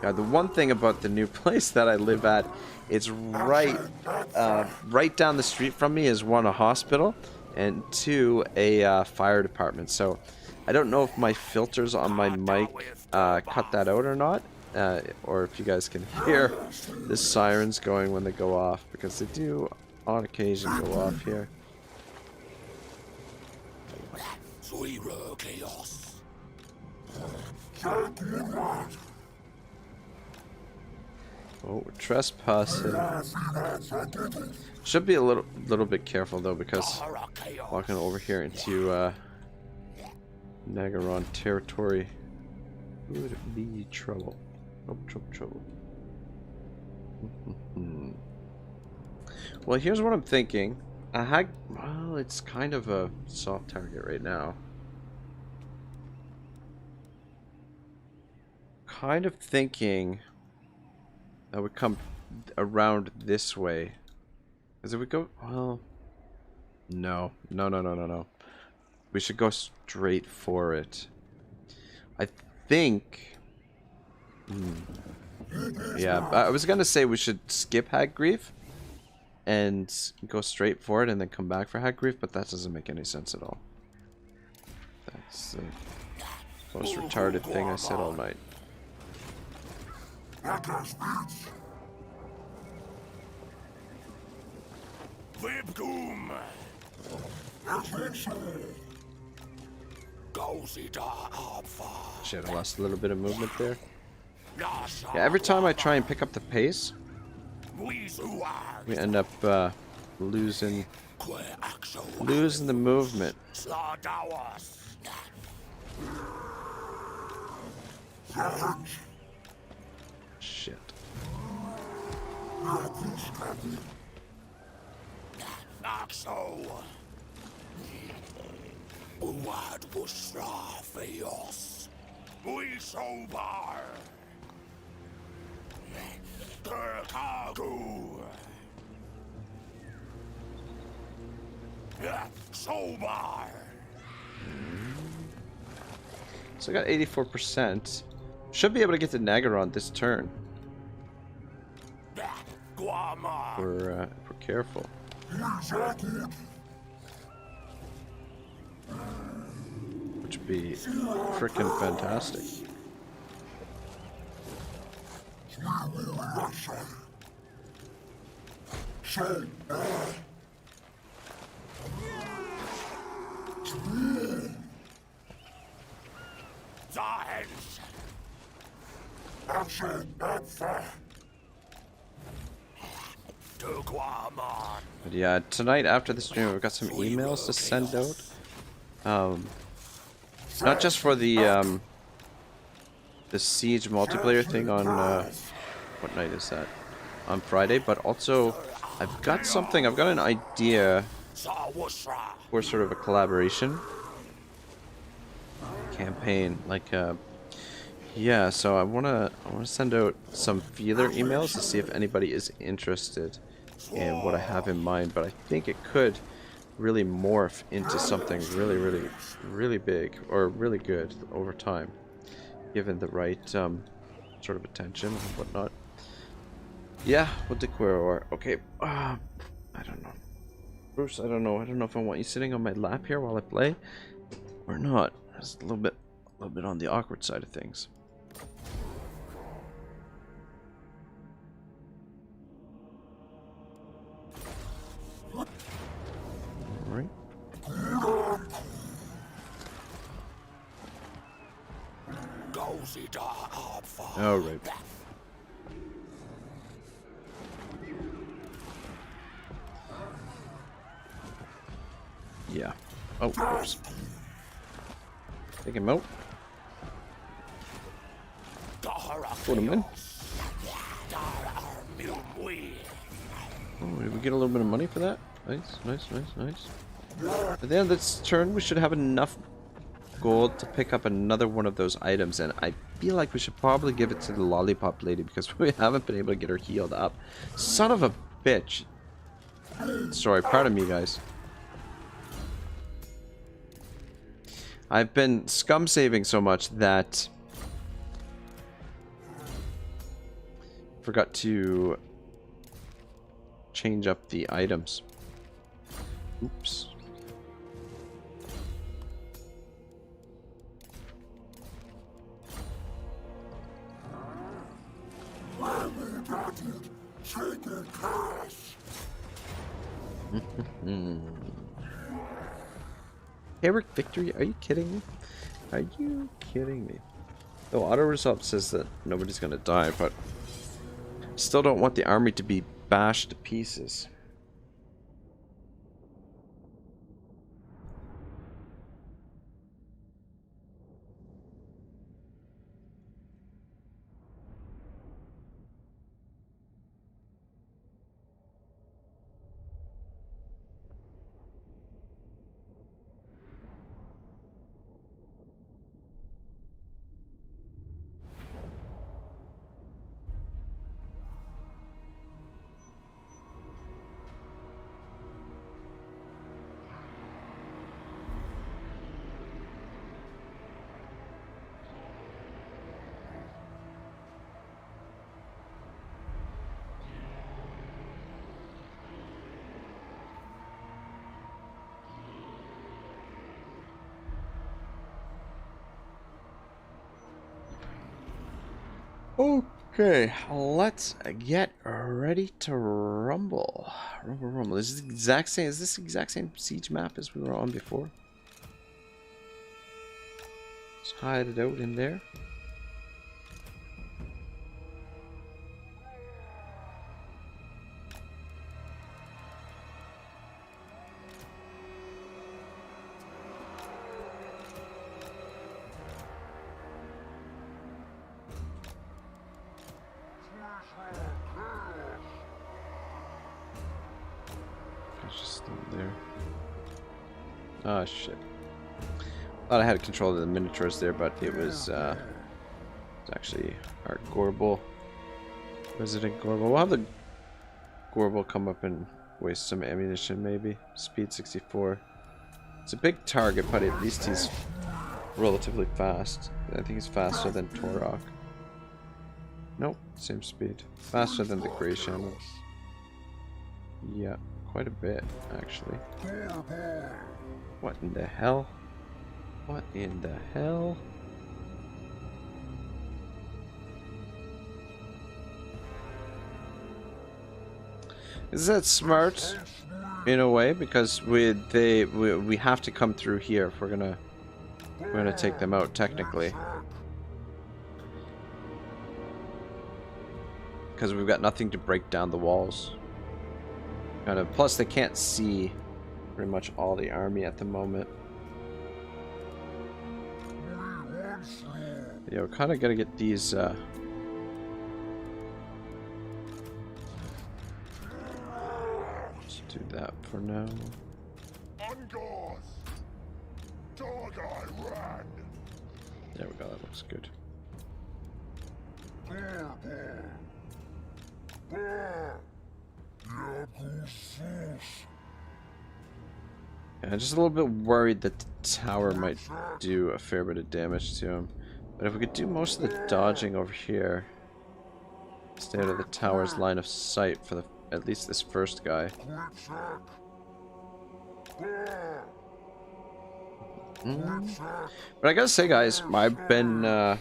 [SPEAKER 1] yeah, the one thing about the new place that I live at, it's right down the street from me is one, a hospital, and two, a fire department. So I don't know if my filters on my mic cut that out or not, or if you guys can hear the sirens going when they go off, because they do on occasion go off here. Oh, we're trespassing. Should be a little bit careful though, because walking over here into Nagaron territory would be trouble. Trouble. Well, here's what I'm thinking. Well, it's kind of a soft target right now. Kind of thinking that would come around this way. Because if we go, well, no. We should go straight for it. I think. Yeah, I was gonna say we should skip Hagrief and go straight for it and then come back for Hagrief, but that doesn't make any sense at all. That's the most retarded thing I said all night. Shit, I lost a little bit of movement there. Yeah, every time I try and pick up the pace, we end up losing the movement. Shit. So I got 84%. Should be able to get to Nagaron this turn. If we're careful. Which would be frickin' fantastic. But yeah, tonight after the stream, I've got some emails to send out. Not just for the Siege multiplayer thing on what night is that? On Friday, but also I've got an idea for sort of a collaboration campaign, like yeah, so I wanna send out some feeler emails to see if anybody is interested in what I have in mind, but I think it could really morph into something really big or really good over time, given the right sort of attention and whatnot. Yeah, we'll declare war. Okay, I don't know, Bruce. I don't know if I want you sitting on my lap here while I play or not. It's a little bit on the awkward side of things. Alright. Alright. Yeah. Oh, oops. Take him out. Put him in. Oh, did we get a little bit of money for that? Nice. At the end of this turn, we should have enough gold to pick up another one of those items, and I feel like we should probably give it to the lollipop lady because we haven't been able to get her healed up. Son of a bitch. Sorry, pardon me, guys. I've been scum saving so much that forgot to change up the items. Oops. Eric victory? Are you kidding me? Are you kidding me? The auto result says that nobody's gonna die, but still don't want the army to be bashed to pieces. Okay, let's get ready to rumble. Rumble. Is this the exact same siege map as we were on before? Let's hide it out in there. there. Oh shit. Thought I had control of the miniatures there, but it was it's actually our Gorbel. Resident Gorbel. We'll have the Gorbel come up and waste some ammunition maybe. Speed 64. It's a big target, but at least he's relatively fast. I think he's faster than Taurox. Nope, same speed. Faster than the Grey Shamans. Yeah, quite a bit, actually. What in the hell? What in the hell? Is that smart? In a way, because we have to come through here if we're gonna take them out technically. Because we've got nothing to break down the walls. Kind of. Plus, they can't see pretty much all the army at the moment. Yeah, we're kind of gonna get these. Let's do that for now. There we go. That looks good. Yeah, just a little bit worried that the tower might do a fair bit of damage to him. But if we could do most of the dodging over here, stay out of the tower's line of sight for at least this first guy. But I gotta say, guys, I've been I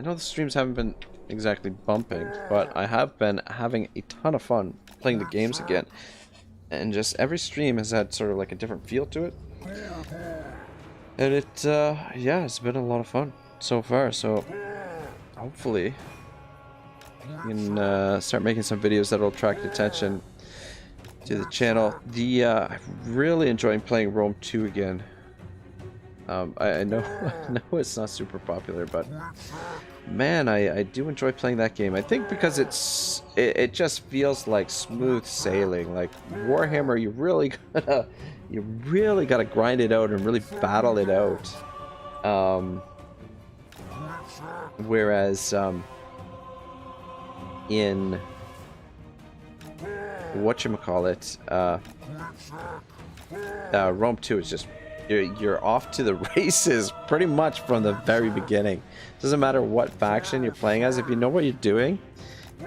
[SPEAKER 1] know the streams haven't been exactly bumping, but I have been having a ton of fun playing the games again. And just every stream has had sort of like a different feel to it. And it, yeah, it's been a lot of fun so far. So hopefully we can start making some videos that will attract attention to the channel. I'm really enjoying playing Rome 2 again. I know I know it's not super popular, but man, I do enjoy playing that game. I think because it just feels like smooth sailing. Like Warhammer, you really gotta grind it out and really battle it out. Whereas in whatchamacallit, Rome 2 is just you're off to the races pretty much from the very beginning. Doesn't matter what faction you're playing as, if you know what you're doing,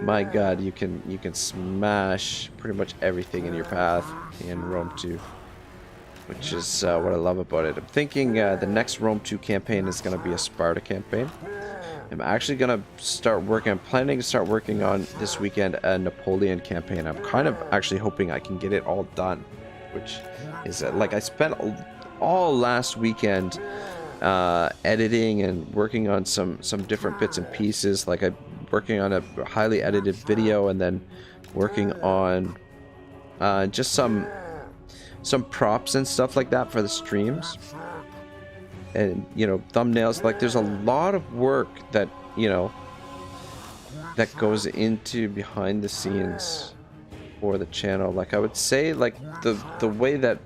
[SPEAKER 1] my god, you can smash pretty much everything in your path in Rome 2, which is what I love about it. I'm thinking the next Rome 2 campaign is going to be a Sparta campaign. I'm actually going to I'm planning to start working on this weekend a Napoleon campaign. I'm kind of actually hoping I can get it all done, which is like I spent all last weekend editing and working on some different bits and pieces. Like I'm working on a highly edited video, and then working on just some props and stuff like that for the streams, and thumbnails. Like there's a lot of work that that goes into behind the scenes for the channel. Like I would say, like the way that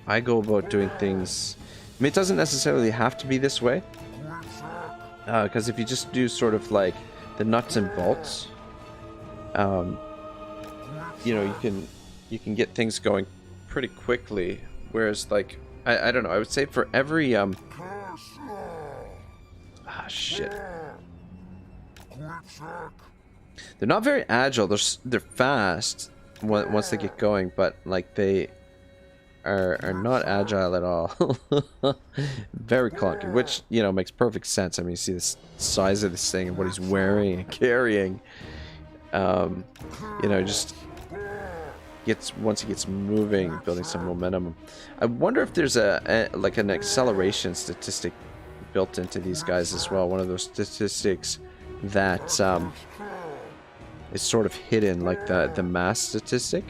[SPEAKER 1] I go about doing things, I mean, it doesn't necessarily have to be this way, because if you just do sort of like the nuts and bolts, you can get things going pretty quickly. Whereas like I don't know, I would say for every shit, they're not very agile. They're fast once they get going, but like they are not agile at all. Very clunky, which makes perfect sense. I mean, you see the size of this thing and what he's wearing and carrying. Just once he gets moving, building some momentum. I wonder if there's like an acceleration statistic built into these guys as well. One of those statistics that is sort of hidden, like the mass statistic.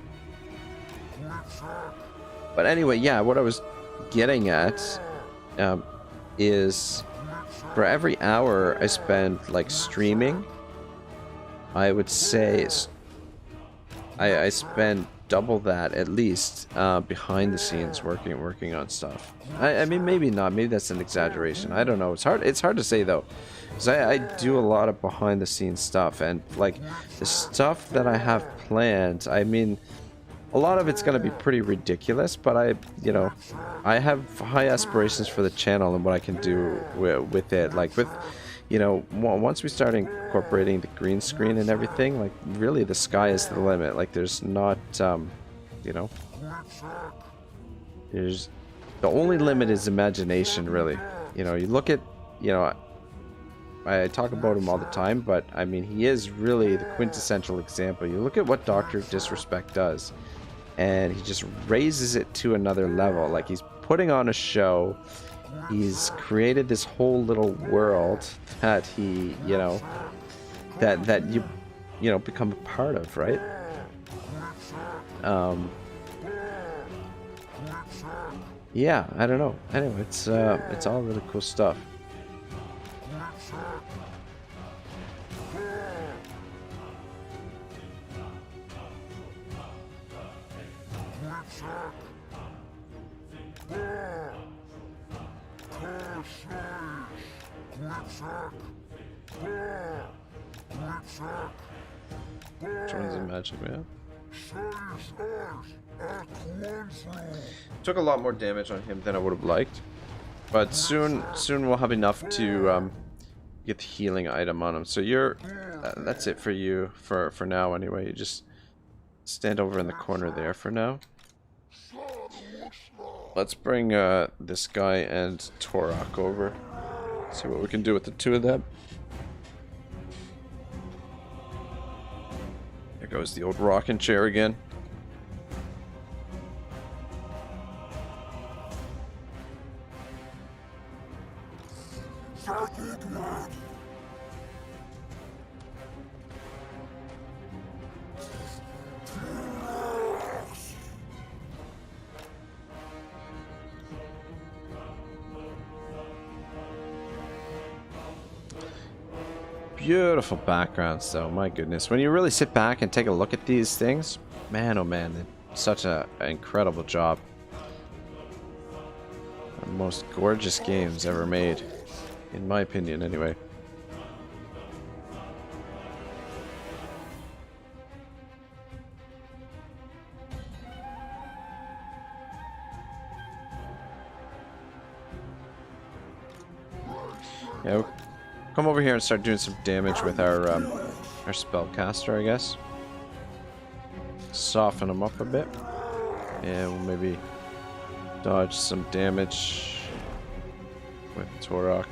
[SPEAKER 1] But anyway, yeah, what I was getting at is for every hour I spend like streaming, I would say I spend double that at least behind the scenes working on stuff. I mean, maybe not. Maybe that's an exaggeration. I don't know. It's hard to say though, because I do a lot of behind the scenes stuff, and like the stuff that I have planned. I mean, a lot of it's going to be pretty ridiculous, but I have high aspirations for the channel and what I can do with it. Like with, once we start incorporating the green screen and everything, like really the sky is the limit. Like there's not, there's the only limit is imagination, really. You look at, I talk about him all the time, but I mean, he is really the quintessential example. You look at what Dr. Disrespect does, and he just raises it to another level. Like he's putting on a show. He's created this whole little world that he, that you become a part of, right? Yeah, I don't know. Anyway, it's all really cool stuff. Which one's the magic man? Took a lot more damage on him than I would have liked, but soon we'll have enough to get the healing item on him. So that's it for you for now anyway. You just stand over in the corner there for now. Let's bring this guy and Taurox over. See what we can do with the two of them. There goes the old rocking chair again. Beautiful backgrounds though, my goodness. When you really sit back and take a look at these things, man oh man, they're such an incredible job. The most gorgeous games ever made, in my opinion anyway. Yeah, we'll come over here and start doing some damage with our spellcaster, I guess. Soften him up a bit, and we'll maybe dodge some damage with Taurox.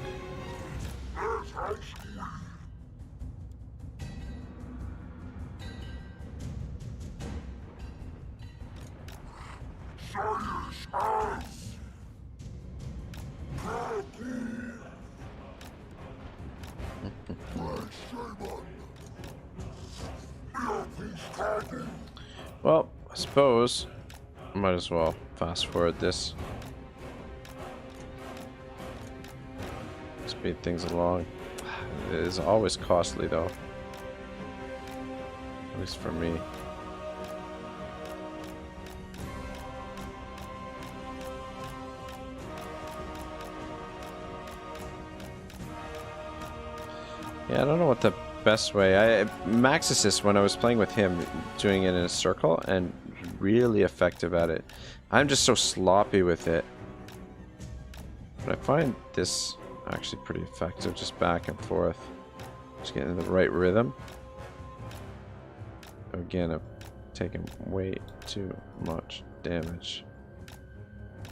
[SPEAKER 1] Well, I suppose I might as well fast forward this. Speed things along. It is always costly though. At least for me. Yeah, I don't know what the best way. Maxis, when I was playing with him, doing it in a circle, and really effective at it. I'm just so sloppy with it. But I find this actually pretty effective, just back and forth. Just getting the right rhythm. Again, I'm taking way too much damage.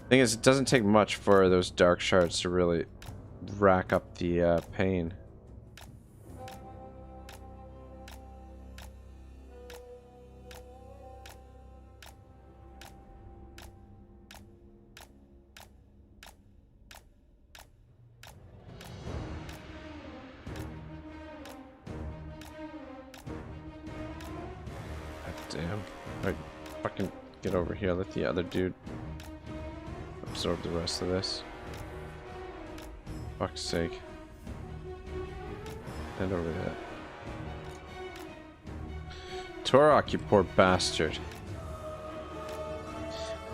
[SPEAKER 1] Thing is, it doesn't take much for those dark shards to really rack up the pain. Damn. Alright, fucking get over here. Let the other dude absorb the rest of this. Fuck's sake. And over there. Taurox, you poor bastard.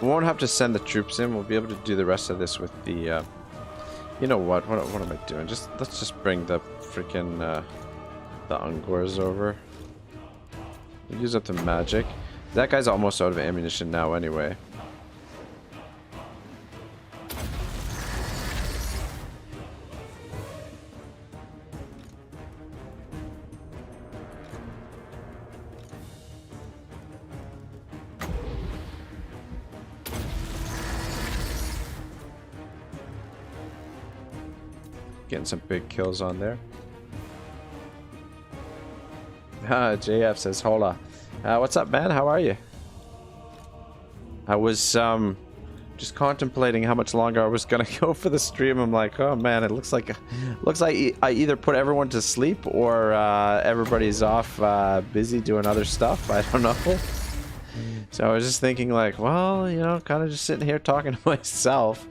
[SPEAKER 1] We won't have to send the troops in. We'll be able to do the rest of this with the, you know what? What am I doing? Let's just bring the freaking, the Ungors over. We'll use up the magic. That guy's almost out of ammunition now anyway. Getting some big kills on there. JF says, hola. What's up, man? How are you? I was just contemplating how much longer I was gonna go for the stream. I'm like, oh man, it looks like I either put everyone to sleep or everybody's off busy doing other stuff. I don't know. So I was just thinking like, well, you know, kind of just sitting here talking to myself.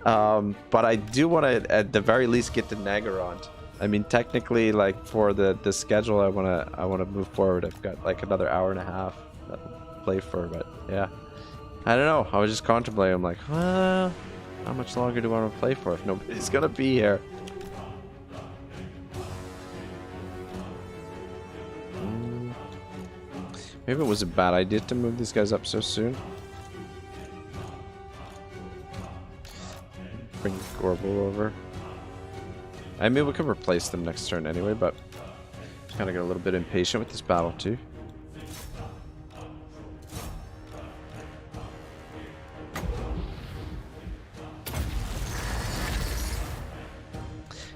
[SPEAKER 1] But I do want to, at the very least, get to Nagarond. I mean, technically, like for the schedule, I wanna move forward. I've got like another hour and a half to play for, but yeah, I don't know. I was just contemplating. I'm like, well, how much longer do I want to play for if nobody's gonna be here? Maybe it was a bad idea to move these guys up so soon. Bring Gorbel over. I mean, we could replace them next turn anyway, but kind of get a little bit impatient with this battle too.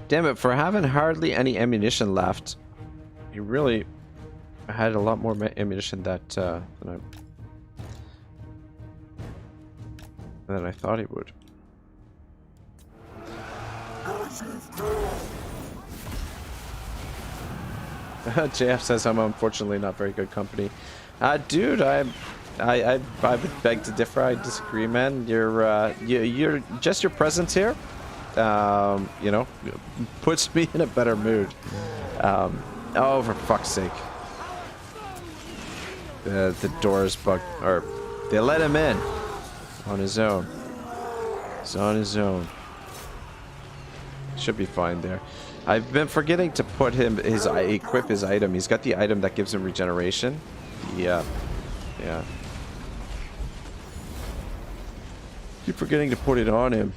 [SPEAKER 1] Damn it, for having hardly any ammunition left, he really had a lot more ammunition that than I thought he would. JF says I'm unfortunately not very good company. Dude, I would beg to differ. I disagree, man. You're just your presence here, you know, puts me in a better mood. Oh, for fuck's sake. The door's bugged, or they let him in on his own. He's on his own. Should be fine there. I've been forgetting to put him equip his item. He's got the item that gives him regeneration. Yeah. Keep forgetting to put it on him.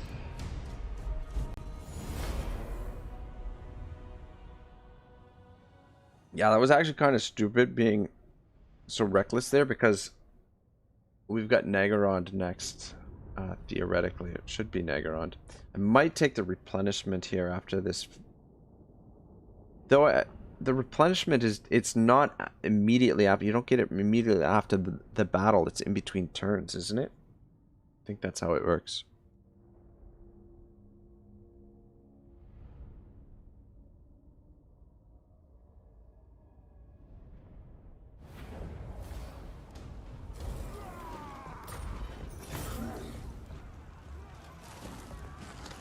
[SPEAKER 1] Yeah, that was actually kind of stupid being so reckless there, because we've got Nagarond next. Theoretically, it should be Nagarond. I might take the replenishment here after this. Though the replenishment it's not immediately after. You don't get it immediately after the battle. It's in between turns, isn't it? I think that's how it works.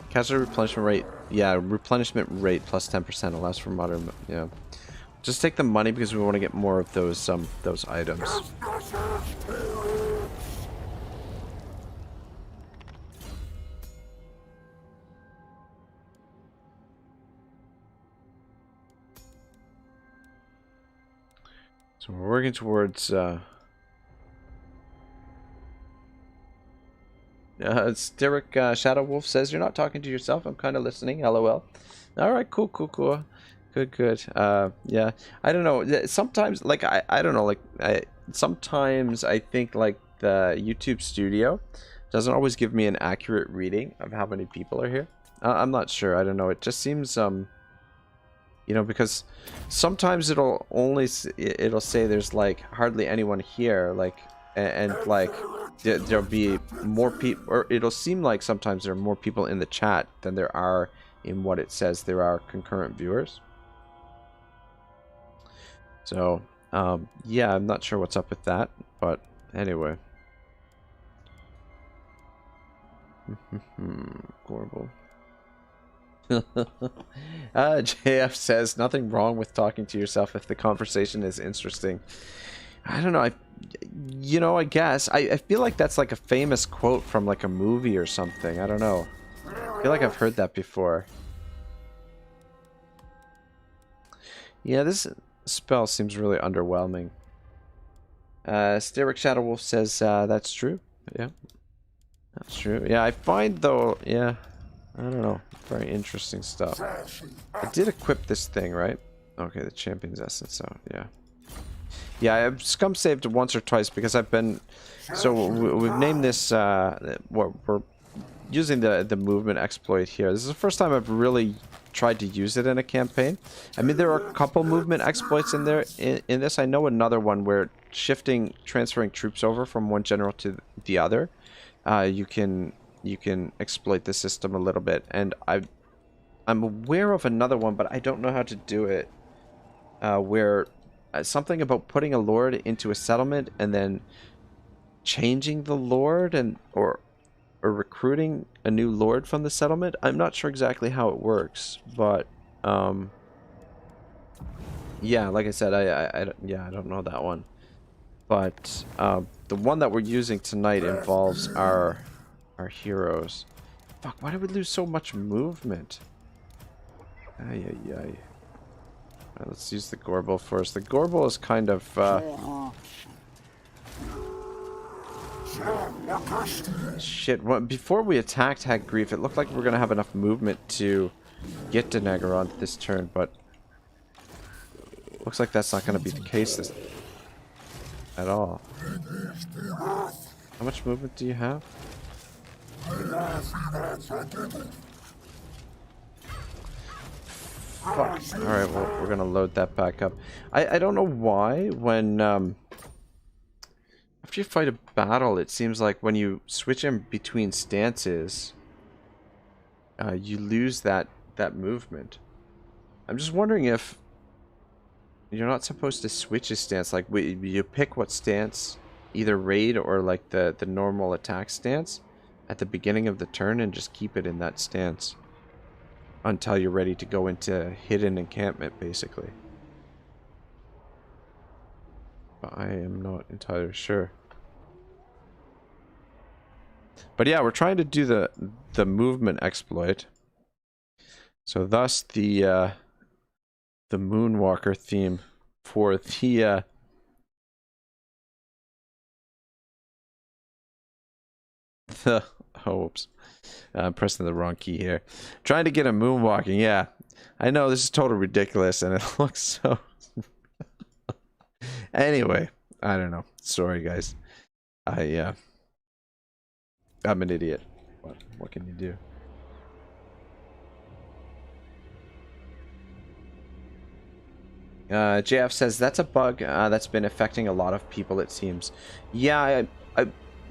[SPEAKER 1] Casual replenishment rate. Yeah, replenishment rate plus 10% allows for modern. Yeah. Just take the money because we want to get more of those items. So we're working towards Styric Shadow Wolf says you're not talking to yourself. I'm kind of listening. LOL. All right, cool. Good. Yeah. I don't know. Sometimes, like, I don't know. Like, sometimes I think like the YouTube studio doesn't always give me an accurate reading of how many people are here. I'm not sure. I don't know. It just seems you know, because sometimes it'll say there's like hardly anyone here, like, and like there'll be more people, or it'll seem like sometimes there are more people in the chat than there are in what it says there are concurrent viewers. So yeah, I'm not sure what's up with that, but anyway. Horrible. JF says nothing wrong with talking to yourself if the conversation is interesting. I don't know. I guess. I feel like that's like a famous quote from like a movie or something. I don't know. I feel like I've heard that before. Yeah, this spell seems really underwhelming. Styric Shadow Wolf says that's true. Yeah. That's true. Yeah, I find though, yeah, I don't know. Very interesting stuff. I did equip this thing, right? Okay, the Champion's Essence, so yeah. Yeah, I've scum saved once or twice because I've been... So we've named this... we're using the movement exploit here. This is the first time I've really tried to use it in a campaign. I mean, there are a couple movement exploits in there. In this, I know another one where transferring troops over from one general to the other. You can exploit the system a little bit. And I'm aware of another one, but I don't know how to do it. Where... something about putting a lord into a settlement and then changing the lord or recruiting a new lord from the settlement. I'm not sure exactly how it works, but yeah, like I said, I don't know that one. But the one that we're using tonight involves our heroes. Fuck, why did we lose so much movement? Ay, ay, ay. Right, let's use the Gorbel first. The Gorbel is kind of... Shit, before we attacked Hagrief, it looked like we were going to have enough movement to get to Nagaron this turn, but... looks like that's not going to be the case at all. How much movement do you have? Fuck. Alright, well, we're gonna load that back up. I don't know why, when, after you fight a battle, it seems like when you switch in between stances, you lose that movement. I'm just wondering if you're not supposed to switch a stance, like, you pick what stance, either raid or, like, the normal attack stance, at the beginning of the turn, and just keep it in that stance. Until you're ready to go into hidden encampment, basically. But I am not entirely sure. But yeah, we're trying to do the movement exploit. So thus the Moonwalker theme for the oh, whoops. I'm pressing the wrong key here. Trying to get a moonwalking, yeah. I know, this is totally ridiculous, and it looks so... Anyway, I don't know. Sorry, guys. I'm an idiot. What can you do? JF says, that's a bug that's been affecting a lot of people, it seems. Yeah,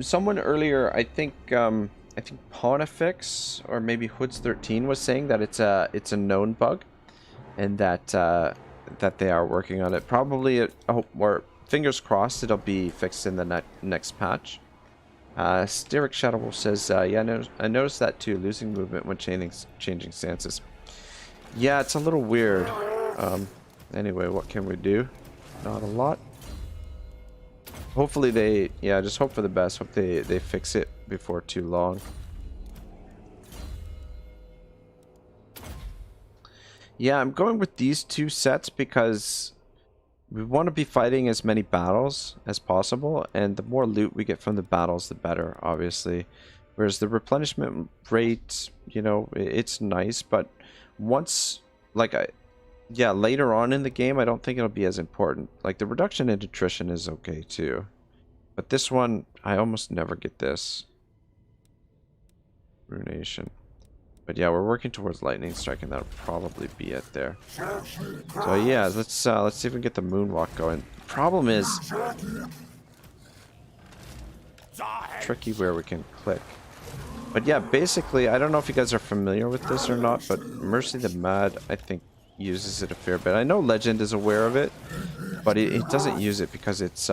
[SPEAKER 1] someone earlier, I think Pontifex or maybe Hoods13 was saying that it's a known bug, and that they are working on it. Probably, or fingers crossed, it'll be fixed in the next patch. Styric Shadow Wolf says, yeah, I noticed that too, losing movement when changing stances. Yeah, it's a little weird. Anyway, what can we do? Not a lot. Hopefully just hope for the best. Hope they fix it before too long. Yeah, I'm going with these two sets because we want to be fighting as many battles as possible, and the more loot we get from the battles, the better, obviously. Whereas the replenishment rate, you know, it's nice, but once, like, later on in the game, I don't think it'll be as important. Like, the reduction in attrition is okay, too. But this one, I almost never get this. Runation. But yeah, we're working towards Lightning Strike, and that'll probably be it there. So yeah, let's see if we can get the Moonwalk going. Problem is... tricky where we can click. But yeah, basically, I don't know if you guys are familiar with this or not, but Mercy the Mad, I think, uses it a fair bit. I know Legend is aware of it, but it doesn't use it because it's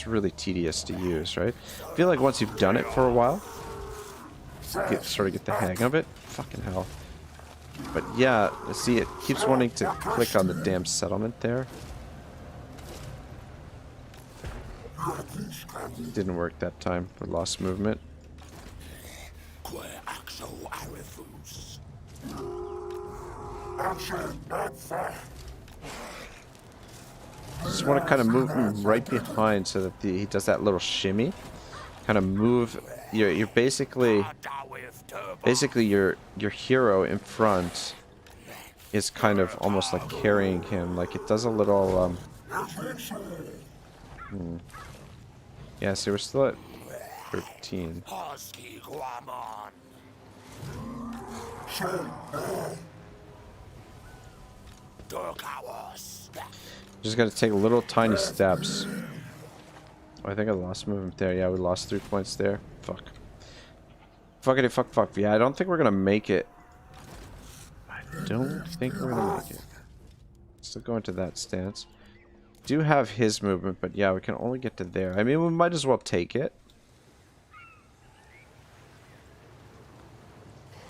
[SPEAKER 1] really tedious to use, right? I feel like once you've done it for a while, sort of get the hang of it. Fucking hell. But yeah, see, it keeps wanting to click on the damn settlement there. Didn't work that time. We lost movement. Just want to kind of move him right behind so that he does that little shimmy. Kind of move. You're basically your hero in front is kind of almost like carrying him. Like it does a little Yeah, so we're still at 13. Just gotta take little tiny steps. Oh, I think I lost movement there. Yeah, we lost 3 points there. Fuck. Fuckity fuck fuck. Yeah, I don't think we're gonna make it. I don't think we're gonna make it. Still going to that stance. Do have his movement, but yeah, we can only get to there. I mean, we might as well take it.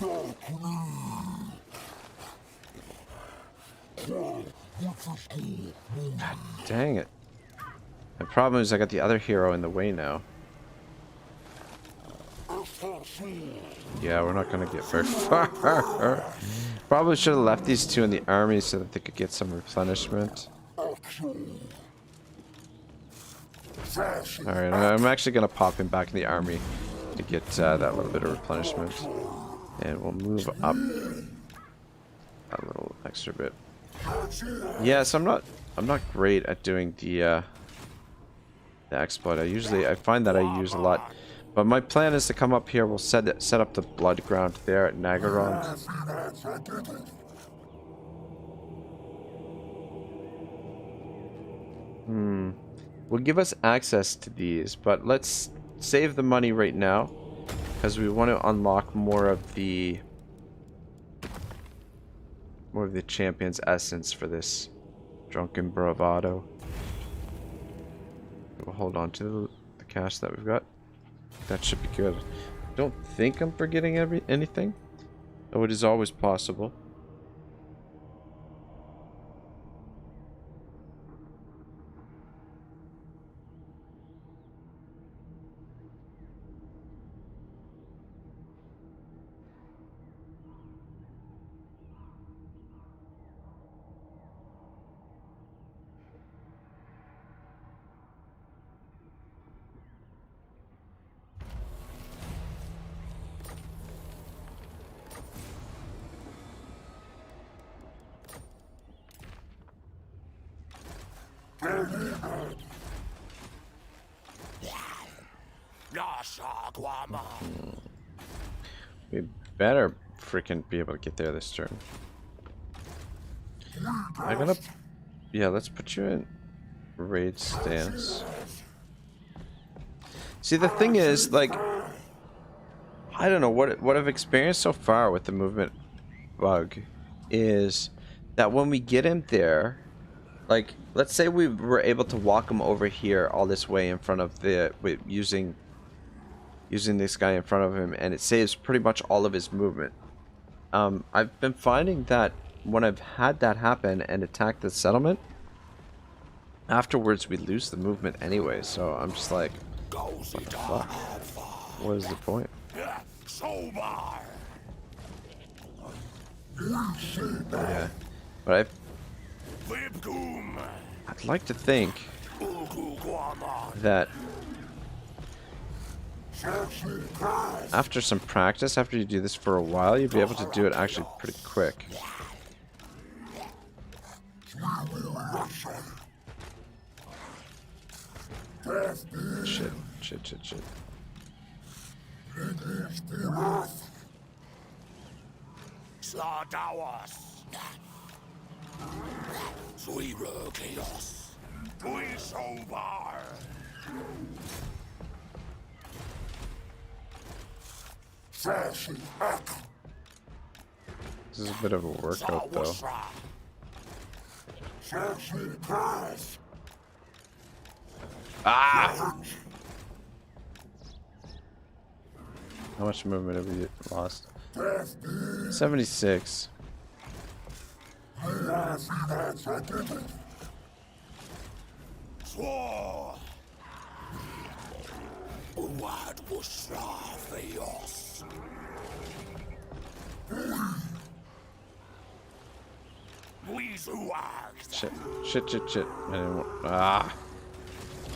[SPEAKER 1] God dang it. The problem is I got the other hero in the way now. Yeah, we're not gonna get very far. Probably should have left these two in the army so that they could get some replenishment. Alright, I'm actually gonna pop him back in the army to get that little bit of replenishment. And we'll move up a little extra bit. Yes, I'm not great at doing the exploit. I find that I use a lot. But my plan is to come up here. We'll set up the blood ground there at Nagaron. Will give us access to these, but let's save the money right now because we want to unlock more of the champion's essence for this drunken bravado. We'll hold on to the cash that we've got. That should be good. I don't think I'm forgetting anything, though it is always possible. We better freaking be able to get there this turn. Yeah, let's put you in raid stance. See, the thing is, like, I don't know what I've experienced so far with the movement bug is that when we get him there, like, let's say we were able to walk him over here all this way in front of using this guy in front of him, and it saves pretty much all of his movement. I've been finding that when I've had that happen and attacked the settlement, afterwards we lose the movement anyway, so I'm just like, what the fuck? What is the point? Yeah, but I'd like to think that after some practice, after you do this for a while, you'll be able to do it actually pretty quick. Shit. This is a bit of a workout, though. Ah! How much movement have we lost? 76. Shit, shit, shit, shit. I didn't want,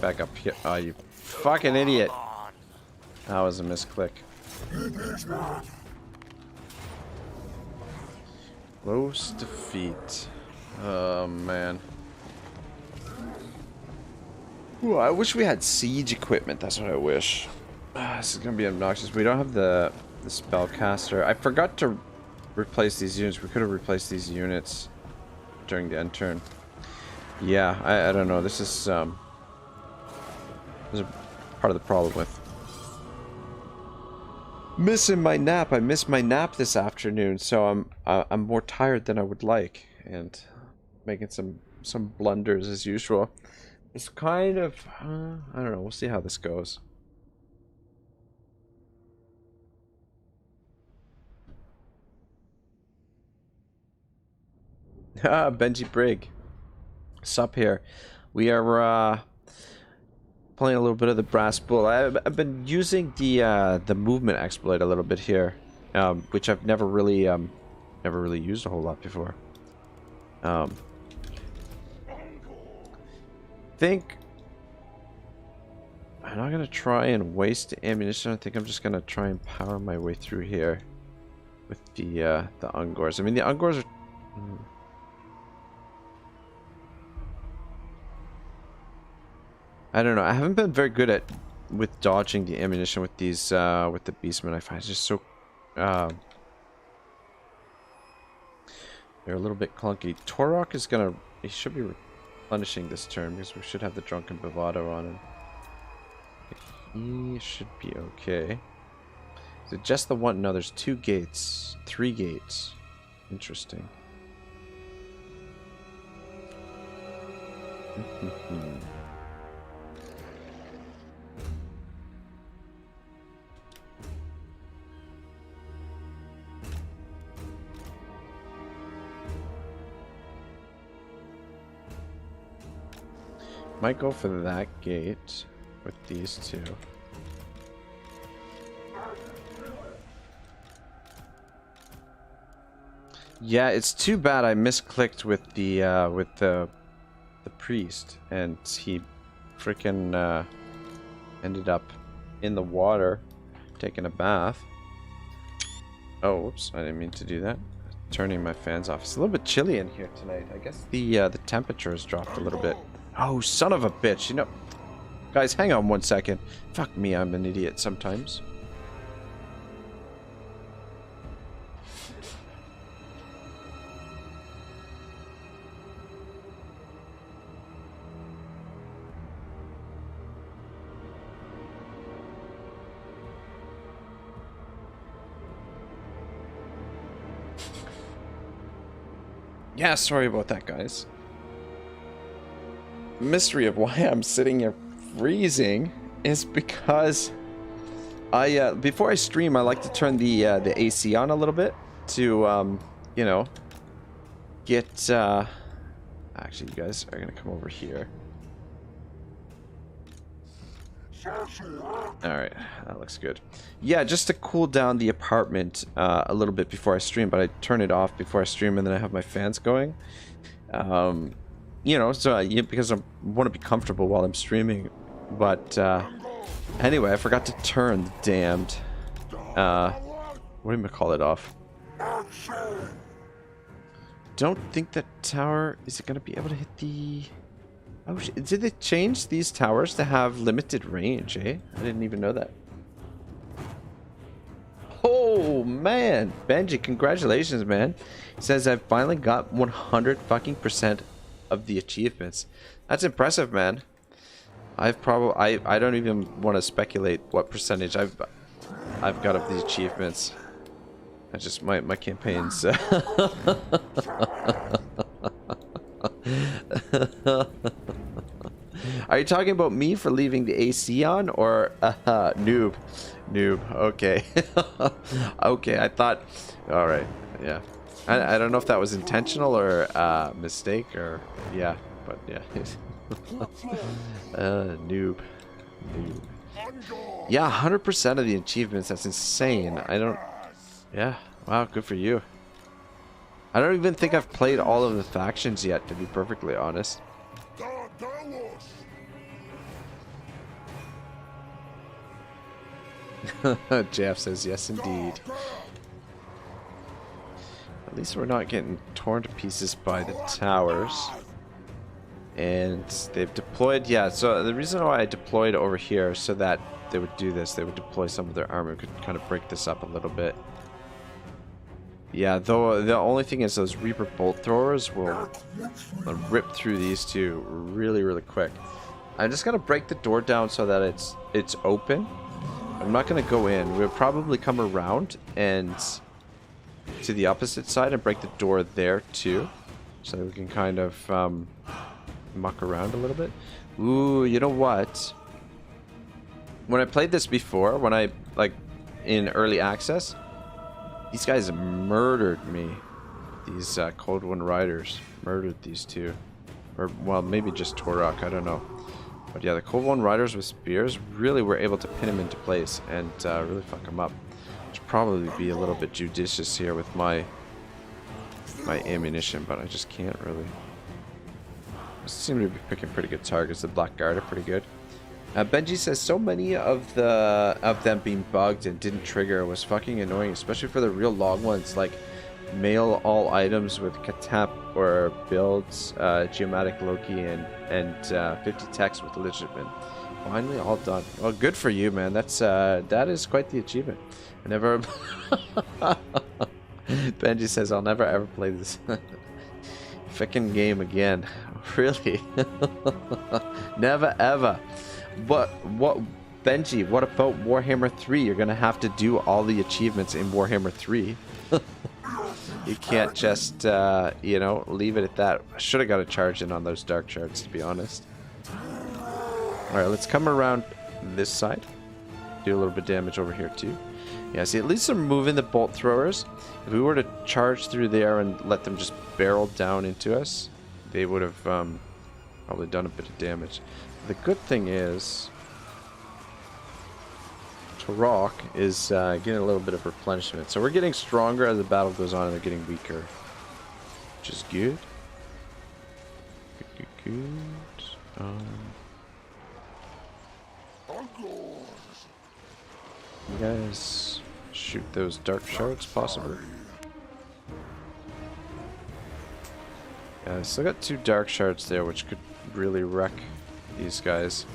[SPEAKER 1] back up here. Oh, you fucking idiot. That was a misclick. Close defeat. Oh, man. Ooh, I wish we had siege equipment. That's what I wish. This is gonna be obnoxious. We don't have the spellcaster. I forgot to replace these units. We could have replaced these units during the end turn. Yeah, I don't know. This is a part of the problem with missing my nap. I missed my nap this afternoon, so I'm more tired than I would like, and making some blunders as usual. It's kind of I don't know. We'll see how this goes. Benji Brig. Sup here. We are playing a little bit of the Brass Bull. I've been using the movement exploit a little bit here, which I've never really used a whole lot before. Think I'm not gonna try and waste ammunition. I think I'm just gonna try and power my way through here with the Ungors. I mean, the Ungors are I don't know. I haven't been very good with dodging the ammunition with these with the Beastmen. I find it's just so they're a little bit clunky. Taurox is gonna he should be replenishing this turn because we should have the Drunken Bravado on him. He should be okay. Is it just the one? No, there's 2 gates, 3 gates. Interesting. Might go for that gate with these 2. Yeah, it's too bad I misclicked with the priest, and he freaking ended up in the water taking a bath. Oh, whoops! I didn't mean to do that. Turning my fans off. It's a little bit chilly in here tonight. I guess the temperature has dropped a little bit. Oh, son of a bitch! You know, guys, hang on one second. Fuck me, I'm an idiot sometimes. Yeah, sorry about that, guys. Mystery of why I'm sitting here freezing is because I before I stream I like to turn the AC on a little bit to you know, get actually you guys are gonna come over here. Alright, that looks good. Yeah, just to cool down the apartment a little bit before I stream, but I turn it off before I stream and then I have my fans going. You know, so because I want to be comfortable while I'm streaming. But anyway, I forgot to turn the damned what do you call it off? Don't think that tower is it gonna be able to hit the oh did they change these towers to have limited range, eh? I didn't even know that. Oh man, Benji, congratulations, man. He says I finally got 100 fucking % of the achievements. That's impressive, man. I've probably I don't even want to speculate what percentage I've got of the achievements. I just my campaigns. Are you talking about me for leaving the AC on, or noob? Okay. Okay, I thought. All right, yeah. I don't know if that was intentional or mistake or yeah, but yeah. Noob. Yeah, 100% of the achievements. That's insane. I don't... Yeah, wow, good for you. I don't even think I've played all of the factions yet, to be perfectly honest. Jeff says, yes, indeed. At least we're not getting torn to pieces by the towers. And they've deployed, yeah, so the reason why I deployed over here is so that they would do this. They would deploy some of their armor, could kind of break this up a little bit. Yeah, though the only thing is those Reaper bolt throwers will rip through these two really, really quick. I'm just gonna break the door down so that it's open. I'm not gonna go in. We'll probably come around and to the opposite side and break the door there too, so that we can kind of muck around a little bit. Ooh, you know what? When I played this before, when I like in early access, these guys murdered me. These Cold One Riders murdered these two. Or, well, maybe just Taurox, I don't know. But yeah, the Cold One Riders with spears really were able to pin him into place and really fuck him up. Should probably be a little bit judicious here with my ammunition, but I just can't really. I seem to be picking pretty good targets. The Black Guard are pretty good. Benji says so many of them being bugged and didn't trigger was fucking annoying, especially for the real long ones like mail all items with Katap or builds, Geomatic Loki and 50 techs with Legitman. Finally all done. Well, good for you, man. That is quite the achievement. I never. Benji says I'll never ever play this fucking game again. Really? Never ever. But what, Benji, what about Warhammer 3? You're gonna have to do all the achievements in Warhammer 3. You can't just, you know, leave it at that. I should have got a charge in on those dark shards, to be honest. Alright, let's come around this side. Do a little bit of damage over here, too. Yeah, see, at least they're moving the bolt throwers. If we were to charge through there and let them just barrel down into us, they would have probably done a bit of damage. The good thing is, Taurox is getting a little bit of replenishment. So we're getting stronger as the battle goes on, and they're getting weaker. Which is good. Good. You guys shoot those dark shards, possibly. Yeah, I still got 2 dark shards there, which could really wreck these guys.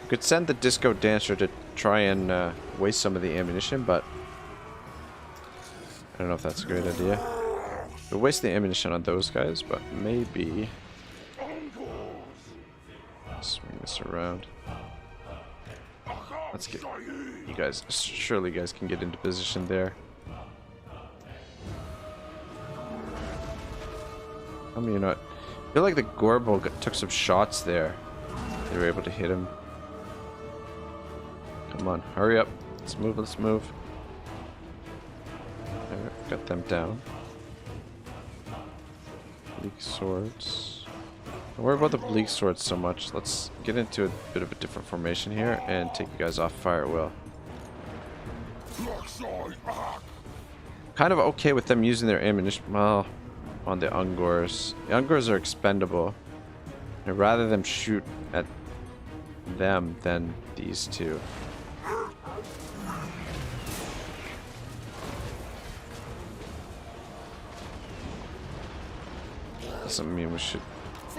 [SPEAKER 1] We could send the Disco Dancer to try and waste some of the ammunition, but I don't know if that's a great idea. We'll waste the ammunition on those guys, but maybe swing this around. Let's get you guys. Surely you guys can get into position there. I mean, you know what? I feel like the Gorbo took some shots there. They were able to hit him. Come on, hurry up. Let's move, let's move. There, got them down. Bleak swords. Don't worry about the bleak swords so much. Let's get into a bit of a different formation here and take you guys off fire will. Kind of okay with them using their ammunition. Well, on the Ungors. The Ungors are expendable. I'd rather them shoot at them than these two. Doesn't mean we should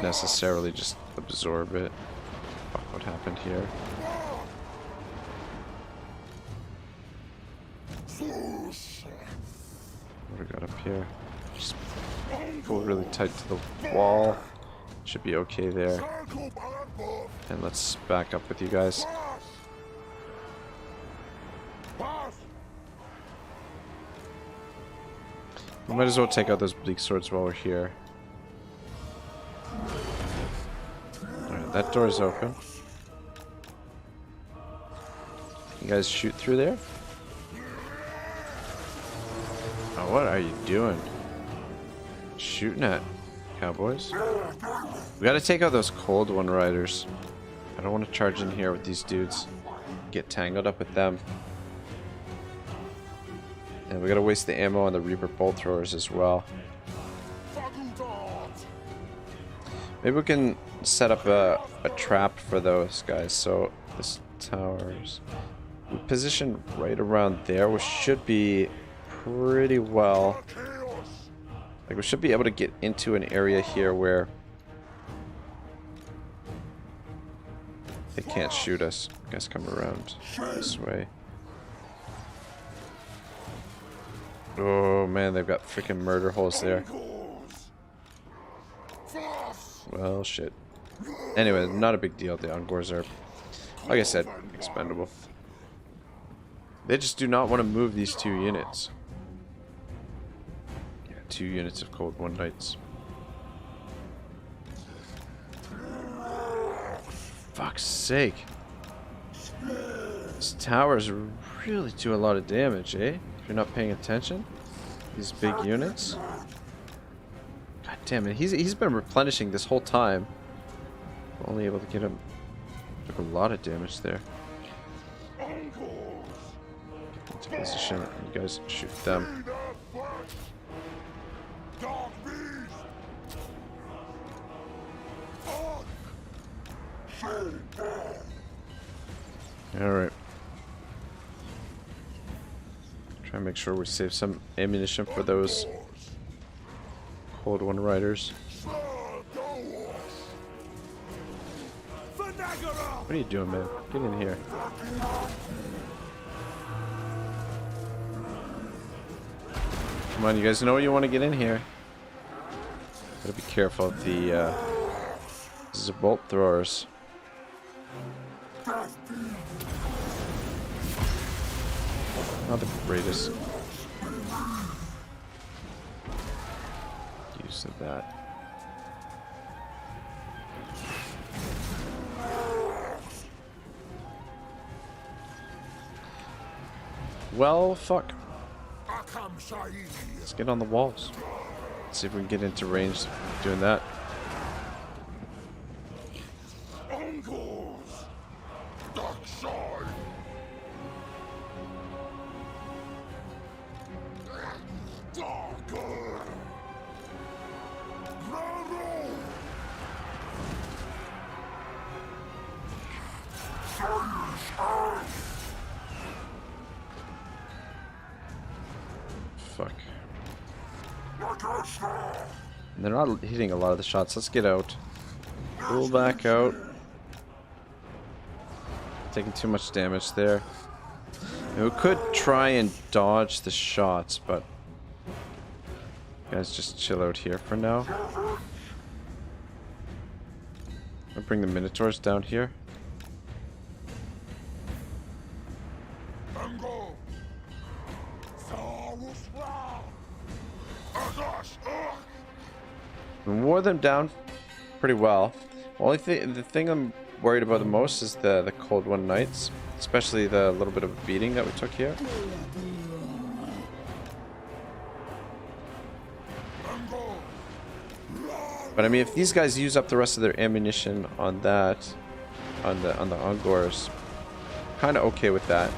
[SPEAKER 1] necessarily just absorb it. Fuck, what happened here? What do we got up here? Just pull really tight to the wall. Should be okay there. And let's back up with you guys. We might as well take out those bleak swords while we're here. Alright, that door's open. You guys shoot through there? Oh, what are you doing? Shooting at cowboys? We gotta take out those Cold One Riders. I don't want to charge in here with these dudes. get tangled up with them. And we gotta waste the ammo on the Reaper bolt throwers as well. Maybe we can set up a trap for those guys. So this towers, we position right around there, which should be pretty well. Like, we should be able to get into an area here where they can't shoot us. I guess come around this way. Oh man, they've got freaking murder holes there. Well, shit. Anyway, not a big deal. The Ungors are, like I said, expendable. They just do not want to move these 2 units. Yeah, 2 units of Cold One Knights. Fuck's sake. These towers really do a lot of damage, eh? If you're not paying attention. These big units. God damn it, he's been replenishing this whole time. I'm only able to get him. Took a lot of damage there. Get into position. You guys shoot them. Alright. Try and make sure we save some ammunition for those Cold One Riders. What are you doing, man? Get in here. Come on, you guys know you want to get in here. Gotta be careful of the bolt throwers. Not the greatest use of that. Well, fuck. Let's get on the walls. Let's see if we can get into range doing that. Fuck. They're not hitting a lot of the shots. Let's get out. Pull back out. Taking too much damage there. And we could try and dodge the shots, but guys, just chill out here for now. I'll bring the Minotaurs down here. We wore them down pretty well. The thing I'm worried about the most is the Cold One Knights, especially the little bit of a beating that we took here. But I mean, if these guys use up the rest of their ammunition on that, on the Ungors, kind of okay with that.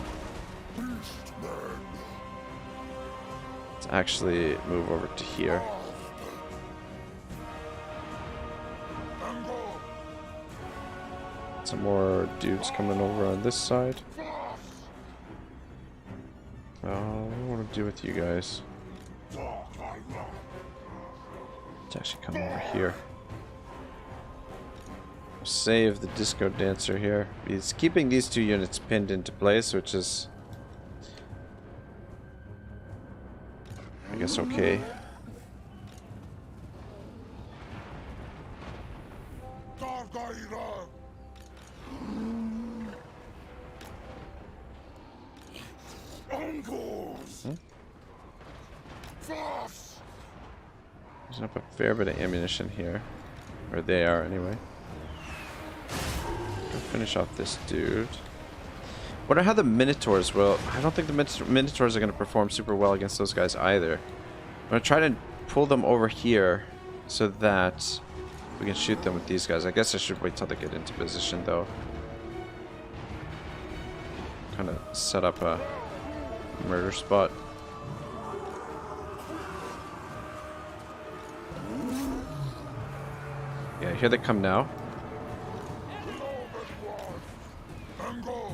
[SPEAKER 1] Let's actually move over to here. Some more dudes coming over on this side. What do I want to do with you guys? Let's actually come over here. Save the disco dancer here. He's keeping these 2 units pinned into place, which is, I guess, okay. There's up a fair bit of ammunition here. Or they are, anyway. Go finish off this dude. Wonder how the Minotaurs will... I don't think the Minotaurs are going to perform super well against those guys either. I'm going to try to pull them over here so that we can shoot them with these guys. I guess I should wait till they get into position, though. set up a murder spot. Yeah, here they come now.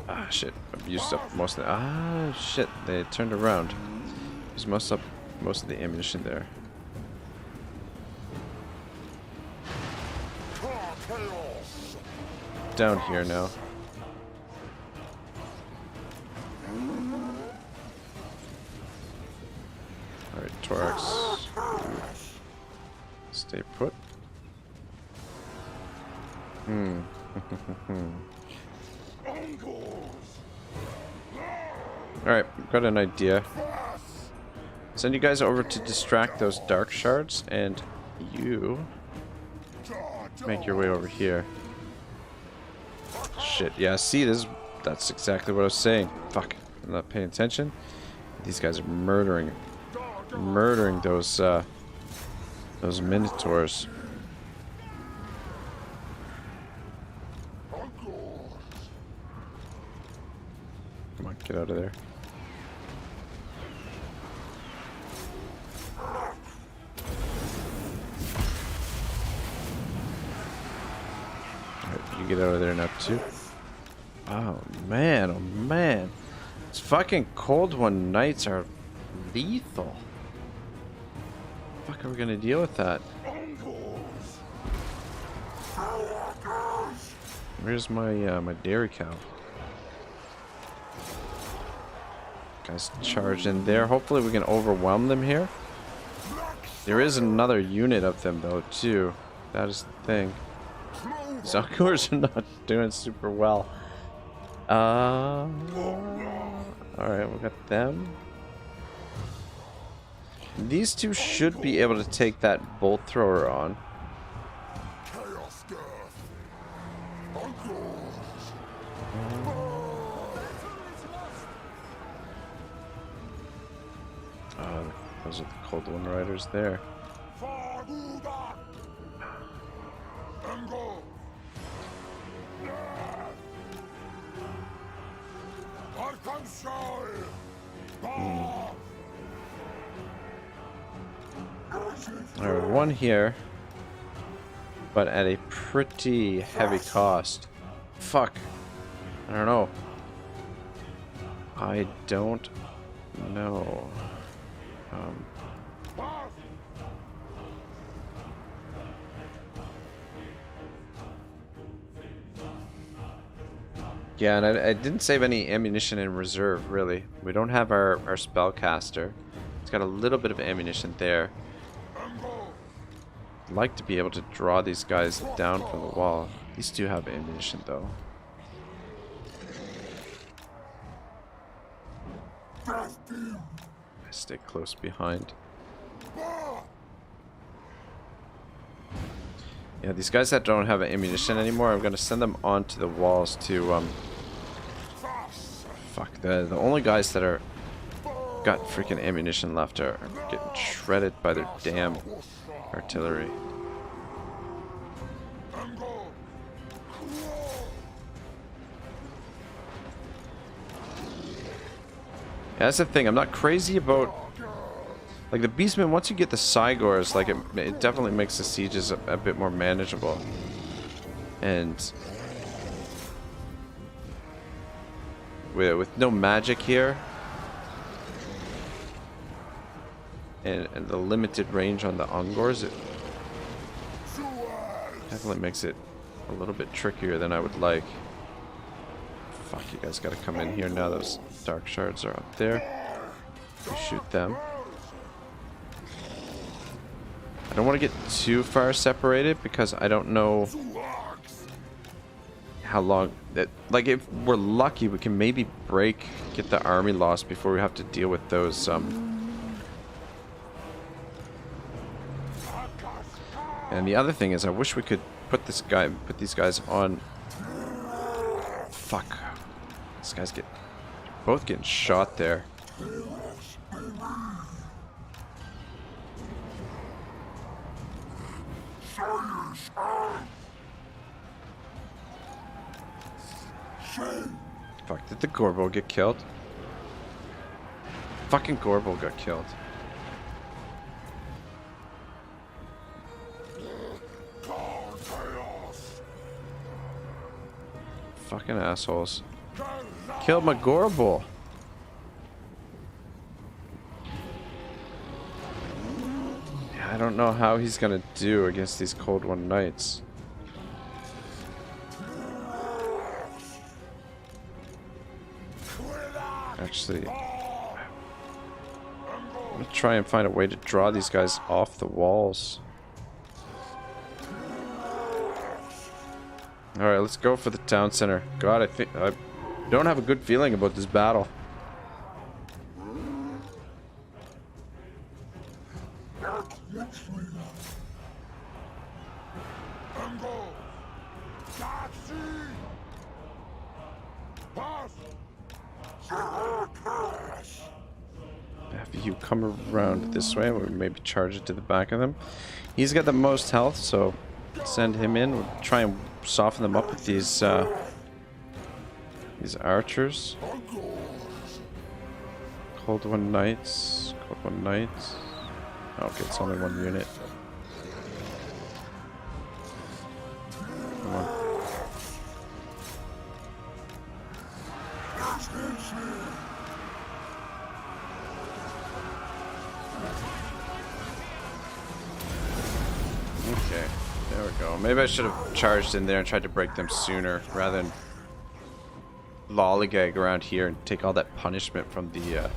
[SPEAKER 1] Ah, shit. I've used up most of the... Ah, shit. They turned around. Used most of the ammunition there. Down here now. Alright, Taurox. Stay put. Alright, got an idea. Send you guys over to distract those dark shards, and you make your way over here. Shit, yeah, see, that's exactly what I was saying. Fuck, I'm not paying attention. These guys are murdering those minotaurs. Come on, get out of there. Alright, you get out of there now too. Oh man, these fucking cold one nights are lethal. Fuck, are we gonna deal with that? Where's my my dairy cow? Guys, charge in there. Hopefully we can overwhelm them here. There is another unit of them though too. That is the thing. Zalkors are not doing super well. Alright, we got them. These two should be able to take that bolt thrower on. Those are the cold one riders there. Alright, one here, but at a pretty heavy cost. Fuck. I don't know. I don't know. Yeah, and I didn't save any ammunition in reserve, really. We don't have our spellcaster. It's got a little bit of ammunition there. I'd like to be able to draw these guys down from the wall. These two have ammunition, though. I stay close behind. Yeah, these guys that don't have ammunition anymore, I'm going to send them onto the walls to, fuck, the only guys that are got freaking ammunition left are getting shredded by their damn artillery. Yeah, that's the thing, I'm not crazy about... Like, the Beastmen, once you get the Cygors, like, it definitely makes the sieges a bit more manageable. And... with no magic here, and the limited range on the Ungors, it definitely makes it a little bit trickier than I would like. Fuck, you guys gotta come in here now. Those dark shards are up there. We shoot them. I don't want to get too far separated because I don't know how long that, like, if we're lucky we can maybe get the army lost before we have to deal with those and the other thing is I wish we could put these guys on. Fuck, these guys both getting shot there. Fuck, did the Gorbo get killed? Fucking Gorbo got killed. Fucking assholes. Killed my Gorbo. Yeah, I don't know how he's gonna do against these Cold One Knights. Actually, I'm gonna try and find a way to draw these guys off the walls. Alright, let's go for the town center. God, I don't have a good feeling about this battle. If you come around this way, we'll maybe charge it to the back of them. He's got the most health, so send him in. We'll try and soften them up with these archers. Cold One Knights. Cold One Knights. Okay, it's only one unit. Come on. Okay, there we go. Maybe I should have charged in there and tried to break them sooner rather than lollygag around here and take all that punishment from the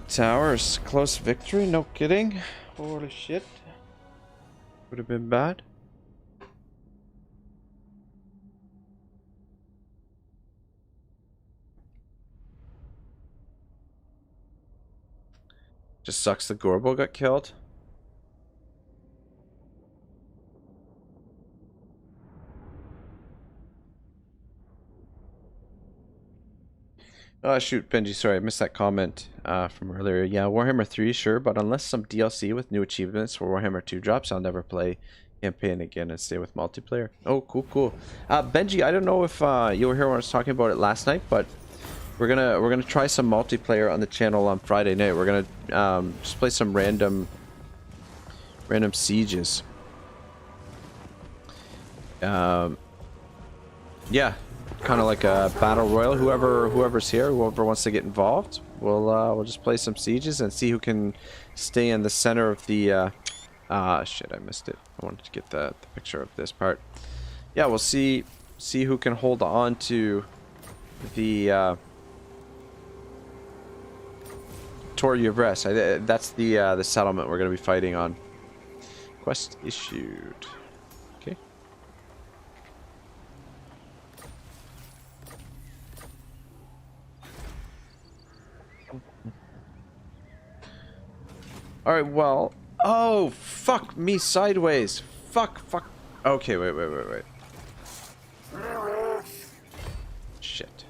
[SPEAKER 1] towers. Close victory? No kidding. Holy shit. Would have been bad. Just sucks the Gorbo got killed. Oh shoot, Benji, sorry, I missed that comment from earlier. Yeah, Warhammer 3, sure, but unless some DLC with new achievements for Warhammer 2 drops, I'll never play campaign again and stay with multiplayer. Oh, cool, cool. Benji, I don't know if you were here when I was talking about it last night, but we're gonna try some multiplayer on the channel on Friday night. We're gonna just play some random sieges. Yeah. Kind of like a battle royal. Whoever's here, whoever wants to get involved, we'll just play some sieges and see who can stay in the center of the shit, I missed it. I wanted to get the picture of this part. Yeah, we'll see who can hold on to the Taurox the Brass. That's the settlement we're going to be fighting on. Quest issued. Okay. Alright, well... Oh, fuck me sideways. Fuck. Okay, wait. Shit.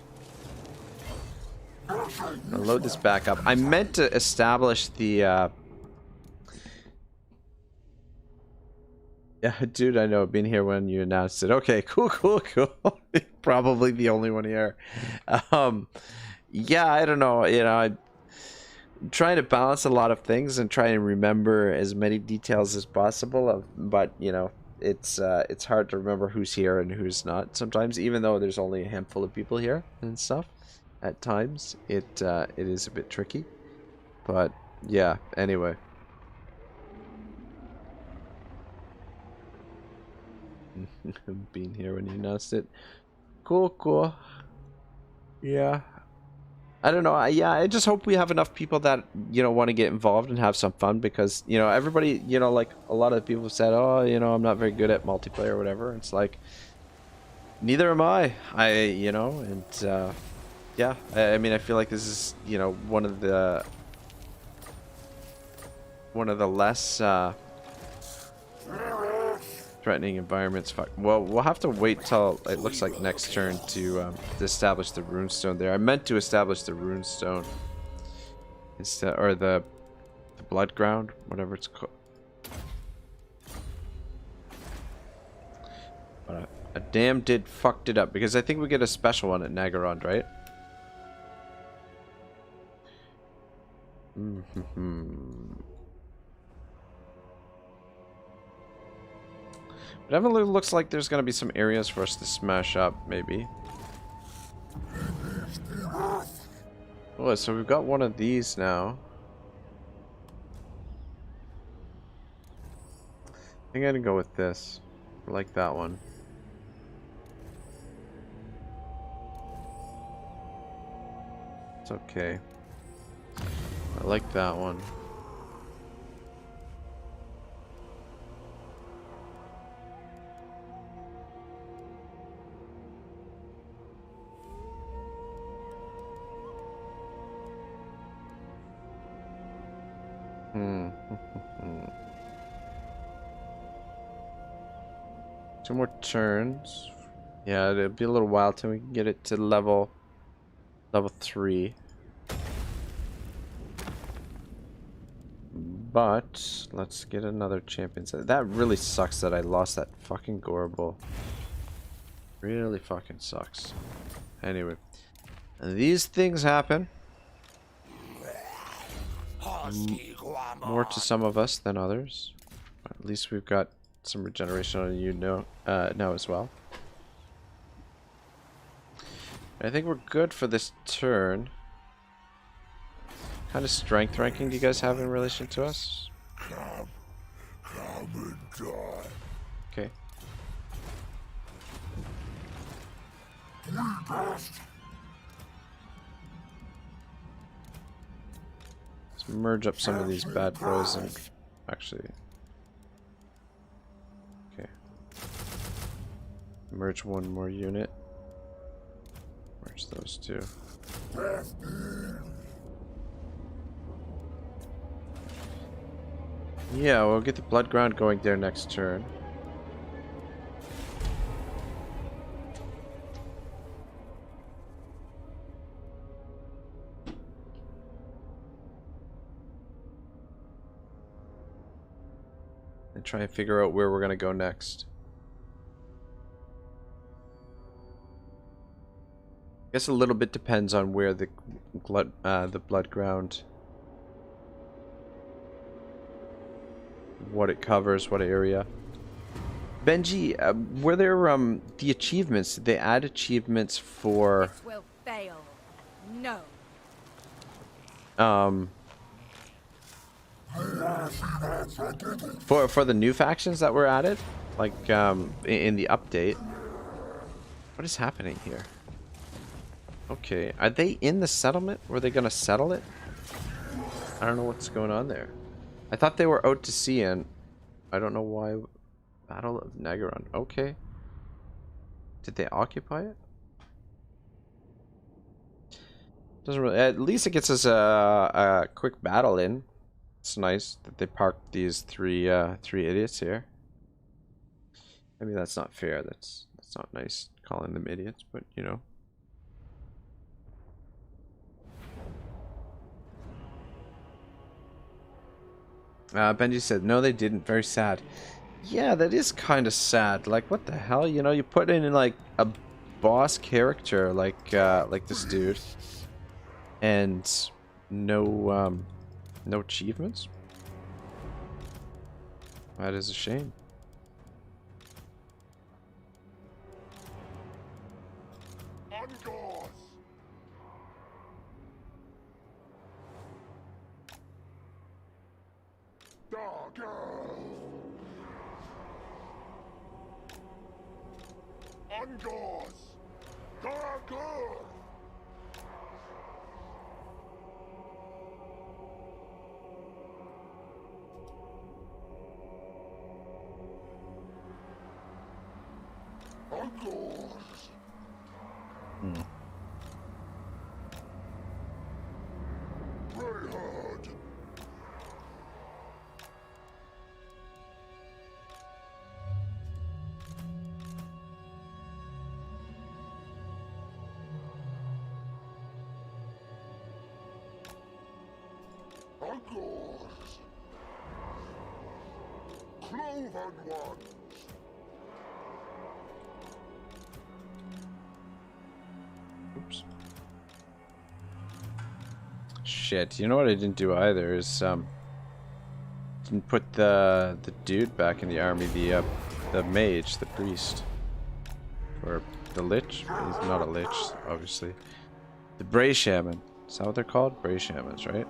[SPEAKER 1] I'm gonna load this back up. I meant to establish the, Yeah, dude, I know. Been here when you announced it. Okay, cool. Probably the only one here. Yeah, I don't know. You know, I'm trying to balance a lot of things and try and remember as many details as possible. But you know, it's hard to remember who's here and who's not sometimes, even though there's only a handful of people here and stuff. At times, it is a bit tricky. But yeah. Anyway. Being here when you announced it. Cool. Yeah. I don't know. I just hope we have enough people that, you know, want to get involved and have some fun, because, you know, everybody, you know, like a lot of people have said, oh, you know, I'm not very good at multiplayer or whatever. It's like, neither am I. You know, and yeah, I mean, I feel like this is, you know, one of the less threatening environments. Fuck. Well, we'll have to wait till it looks like next turn to establish the runestone there. I meant to establish the runestone instead, or the blood ground, whatever it's called. But A damn did fucked it up because I think we get a special one at Nagaron, right? It definitely looks like there's gonna be some areas for us to smash up, maybe. Oh, so we've got one of these now. I think I'm gonna go with this. I like that one. It's okay. I like that one. Two more turns. Yeah, it'll be a little while till we can get it to level 3. But let's get another champion set. That really sucks that I lost that fucking Gorble. Really fucking sucks. Anyway, these things happen. More to some of us than others. At least we've got some regeneration on you now as well. I think we're good for this turn. What kind of strength ranking do you guys have in relation to us?
[SPEAKER 4] Come and die.
[SPEAKER 1] Okay. Let's merge up some of these bad boys and actually. Okay. Merge one more unit. Merge those two. Yeah, we'll get the blood ground going there next turn. And try and figure out where we're gonna go next. I guess a little bit depends on where the blood ground, what it covers, what area. Benji, were there the achievements? Did they add achievements for?
[SPEAKER 3] This will fail. No.
[SPEAKER 1] For the new factions that were added, like in the update. What is happening here? Okay, are they in the settlement? Were they gonna settle it? I don't know what's going on there. I thought they were out to sea, and I don't know why. Battle of Nagaron. Okay. Did they occupy it? Doesn't really. At least it gets us a quick battle in. It's nice that they parked these three idiots here. I mean, that's not fair. That's not nice calling them idiots, but you know. Benji said, no, they didn't. Very sad. Yeah, that is kind of sad. Like, what the hell? You know, you put in like a boss character like this dude, and no achievements. That is a shame. shit. You know what I didn't do either is didn't put the dude back in the army, the mage, the priest. Or the lich? He's not a lich, obviously. The Bray Shaman. Is that what they're called? Bray Shamans, right?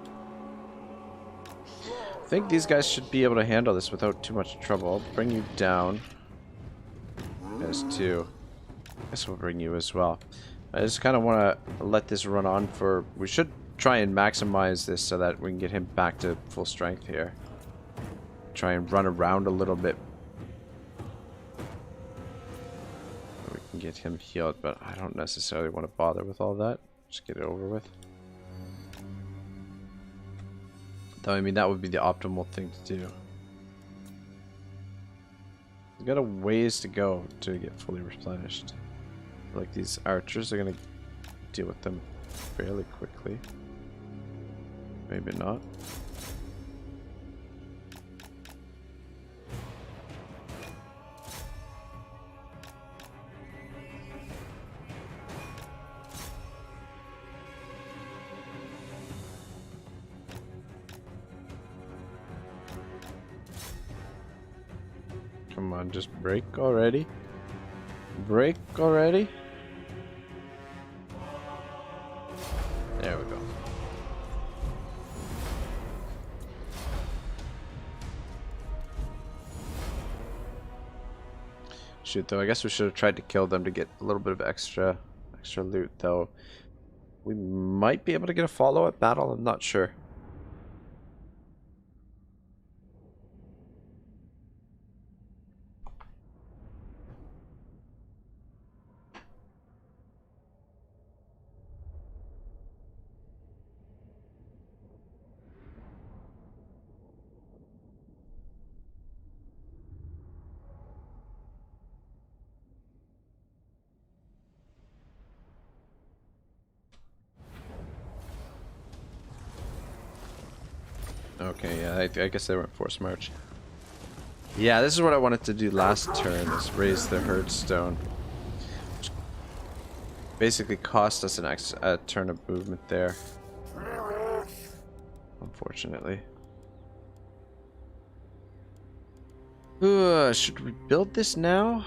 [SPEAKER 1] I think these guys should be able to handle this without too much trouble. I'll bring you down. As two. I guess we'll bring you as well. I just kind of want to let this run on for... We should try and maximize this so that we can get him back to full strength here. Try and run around a little bit. We can get him healed, but I don't necessarily want to bother with all that. Just get it over with. Though, I mean, that would be the optimal thing to do. We've got a ways to go to get fully replenished. Like, these archers are going to deal with them fairly quickly. Maybe not. Come on, just break already. Break already. There we go. Shoot, though, I guess we should have tried to kill them to get a little bit of extra loot, though. We might be able to get a follow-up battle, I'm not sure. Okay, yeah, I guess they were in forced march. Yeah, this is what I wanted to do last turn, is raise the herd stone. Which basically cost us a turn of movement there. Unfortunately. Should we build this now?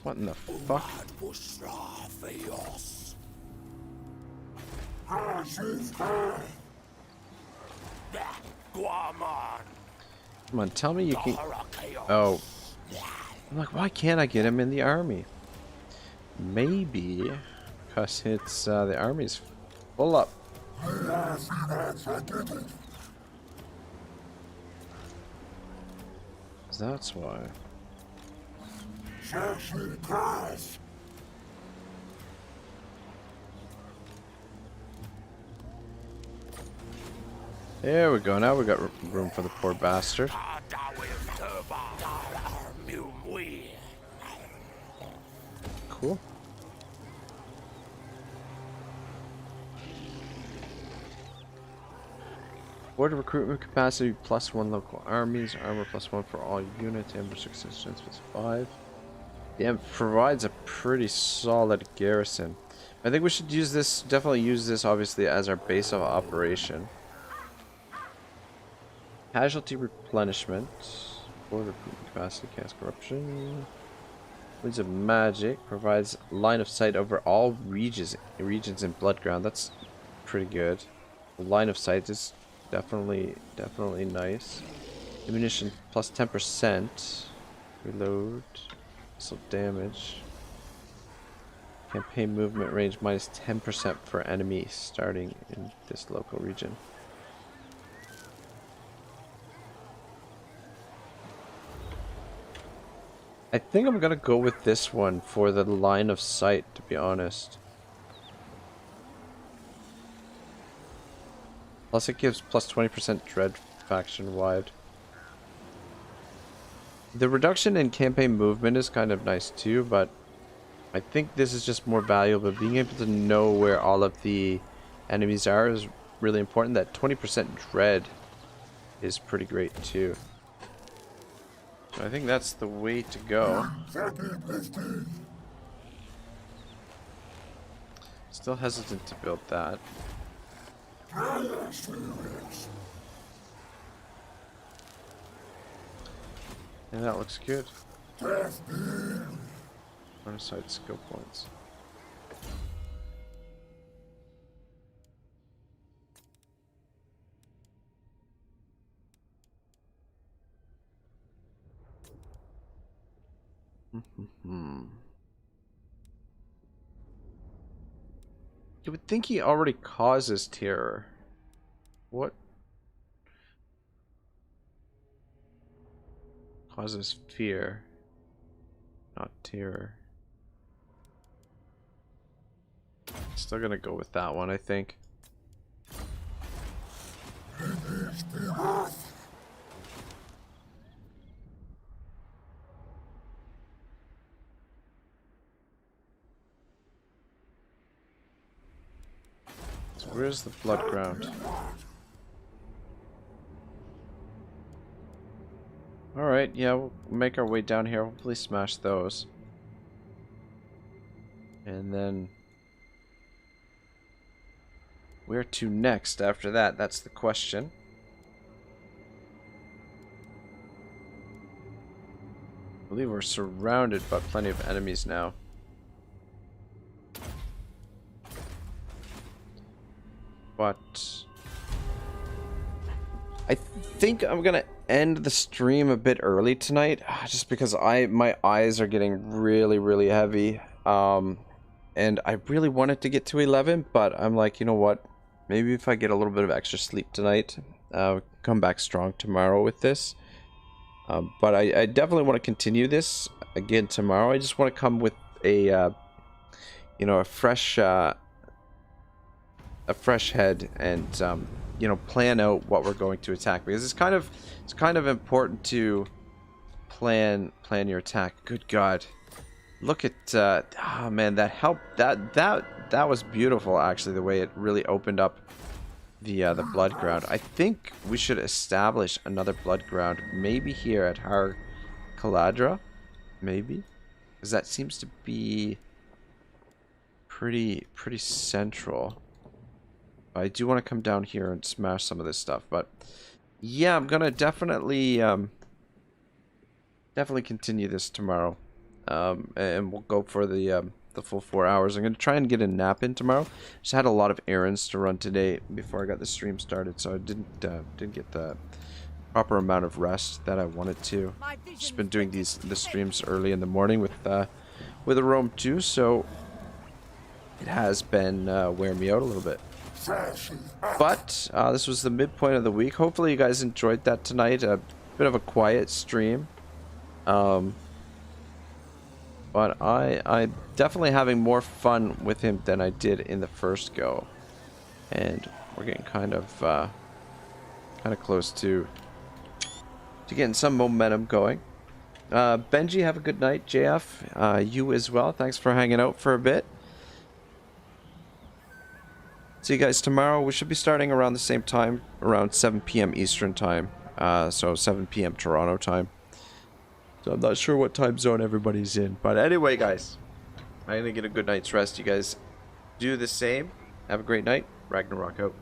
[SPEAKER 1] What in the fuck? Come on, tell me you can... Oh. I'm like, why can't I get him in the army? Maybe because it's the army's full up. That's why. There we go. Now we got room for the poor bastard. Cool. Border recruitment capacity +1 local armies, armor +1 for all units, ambush resistance +5. Yeah, it provides a pretty solid garrison. I think we should use this, definitely use this obviously as our base of operation. Casualty replenishment, border recruitment capacity, cast corruption. Winds of Magic provides line of sight over all regions in Bloodground. That's pretty good. The line of sight is definitely nice. Ammunition plus 10%. Reload. Missile damage. Campaign movement range minus 10% for enemies starting in this local region. I think I'm gonna go with this one for the line of sight, to be honest. Plus it gives plus 20% dread faction wide. The reduction in campaign movement is kind of nice too, but I think this is just more valuable. Being able to know where all of the enemies are is really important. That 20% dread is pretty great too. So I think that's the way to go. Still hesitant to build that. And that looks good. Side skill points. You would think he already causes terror. What? Causes fear, not terror. Still gonna go with that one, I think. So where's the blood ground? Alright, yeah, we'll make our way down here. Hopefully smash those. And then where to next after that? That's the question. I believe we're surrounded by plenty of enemies now. But I think I'm gonna end the stream a bit early tonight, just because my eyes are getting really heavy. And I really wanted to get to 11, but I'm like, you know what? Maybe if I get a little bit of extra sleep tonight, come back strong tomorrow with this. But I definitely want to continue this again tomorrow. I just want to come with a, you know, a fresh head and you know, plan out what we're going to attack, because it's kind of important to plan your attack. Good God, look at oh man, that helped. That was beautiful, actually, the way it really opened up the blood ground. I think we should establish another blood ground, maybe here at Har Caladra, maybe, because that seems to be pretty central. I do want to come down here and smash some of this stuff, but yeah, I'm gonna definitely continue this tomorrow, and we'll go for the full 4 hours. I'm gonna try and get a nap in tomorrow. Just had a lot of errands to run today before I got the stream started, so I didn't get the proper amount of rest that I wanted to. Just been doing the streams early in the morning with a Rome 2, so it has been wearing me out a little bit. But this was the midpoint of the week. Hopefully you guys enjoyed that tonight. A bit of a quiet stream. But I'm definitely having more fun with him than I did in the first go. And we're getting kind of close to getting some momentum going. Benji, have a good night. JF, you as well. Thanks for hanging out for a bit. See you guys tomorrow. We should be starting around the same time, around 7 p.m. Eastern time. So 7 p.m. Toronto time. So I'm not sure what time zone everybody's in. But anyway, guys, I'm going to get a good night's rest. You guys do the same. Have a great night. Ragnarok out.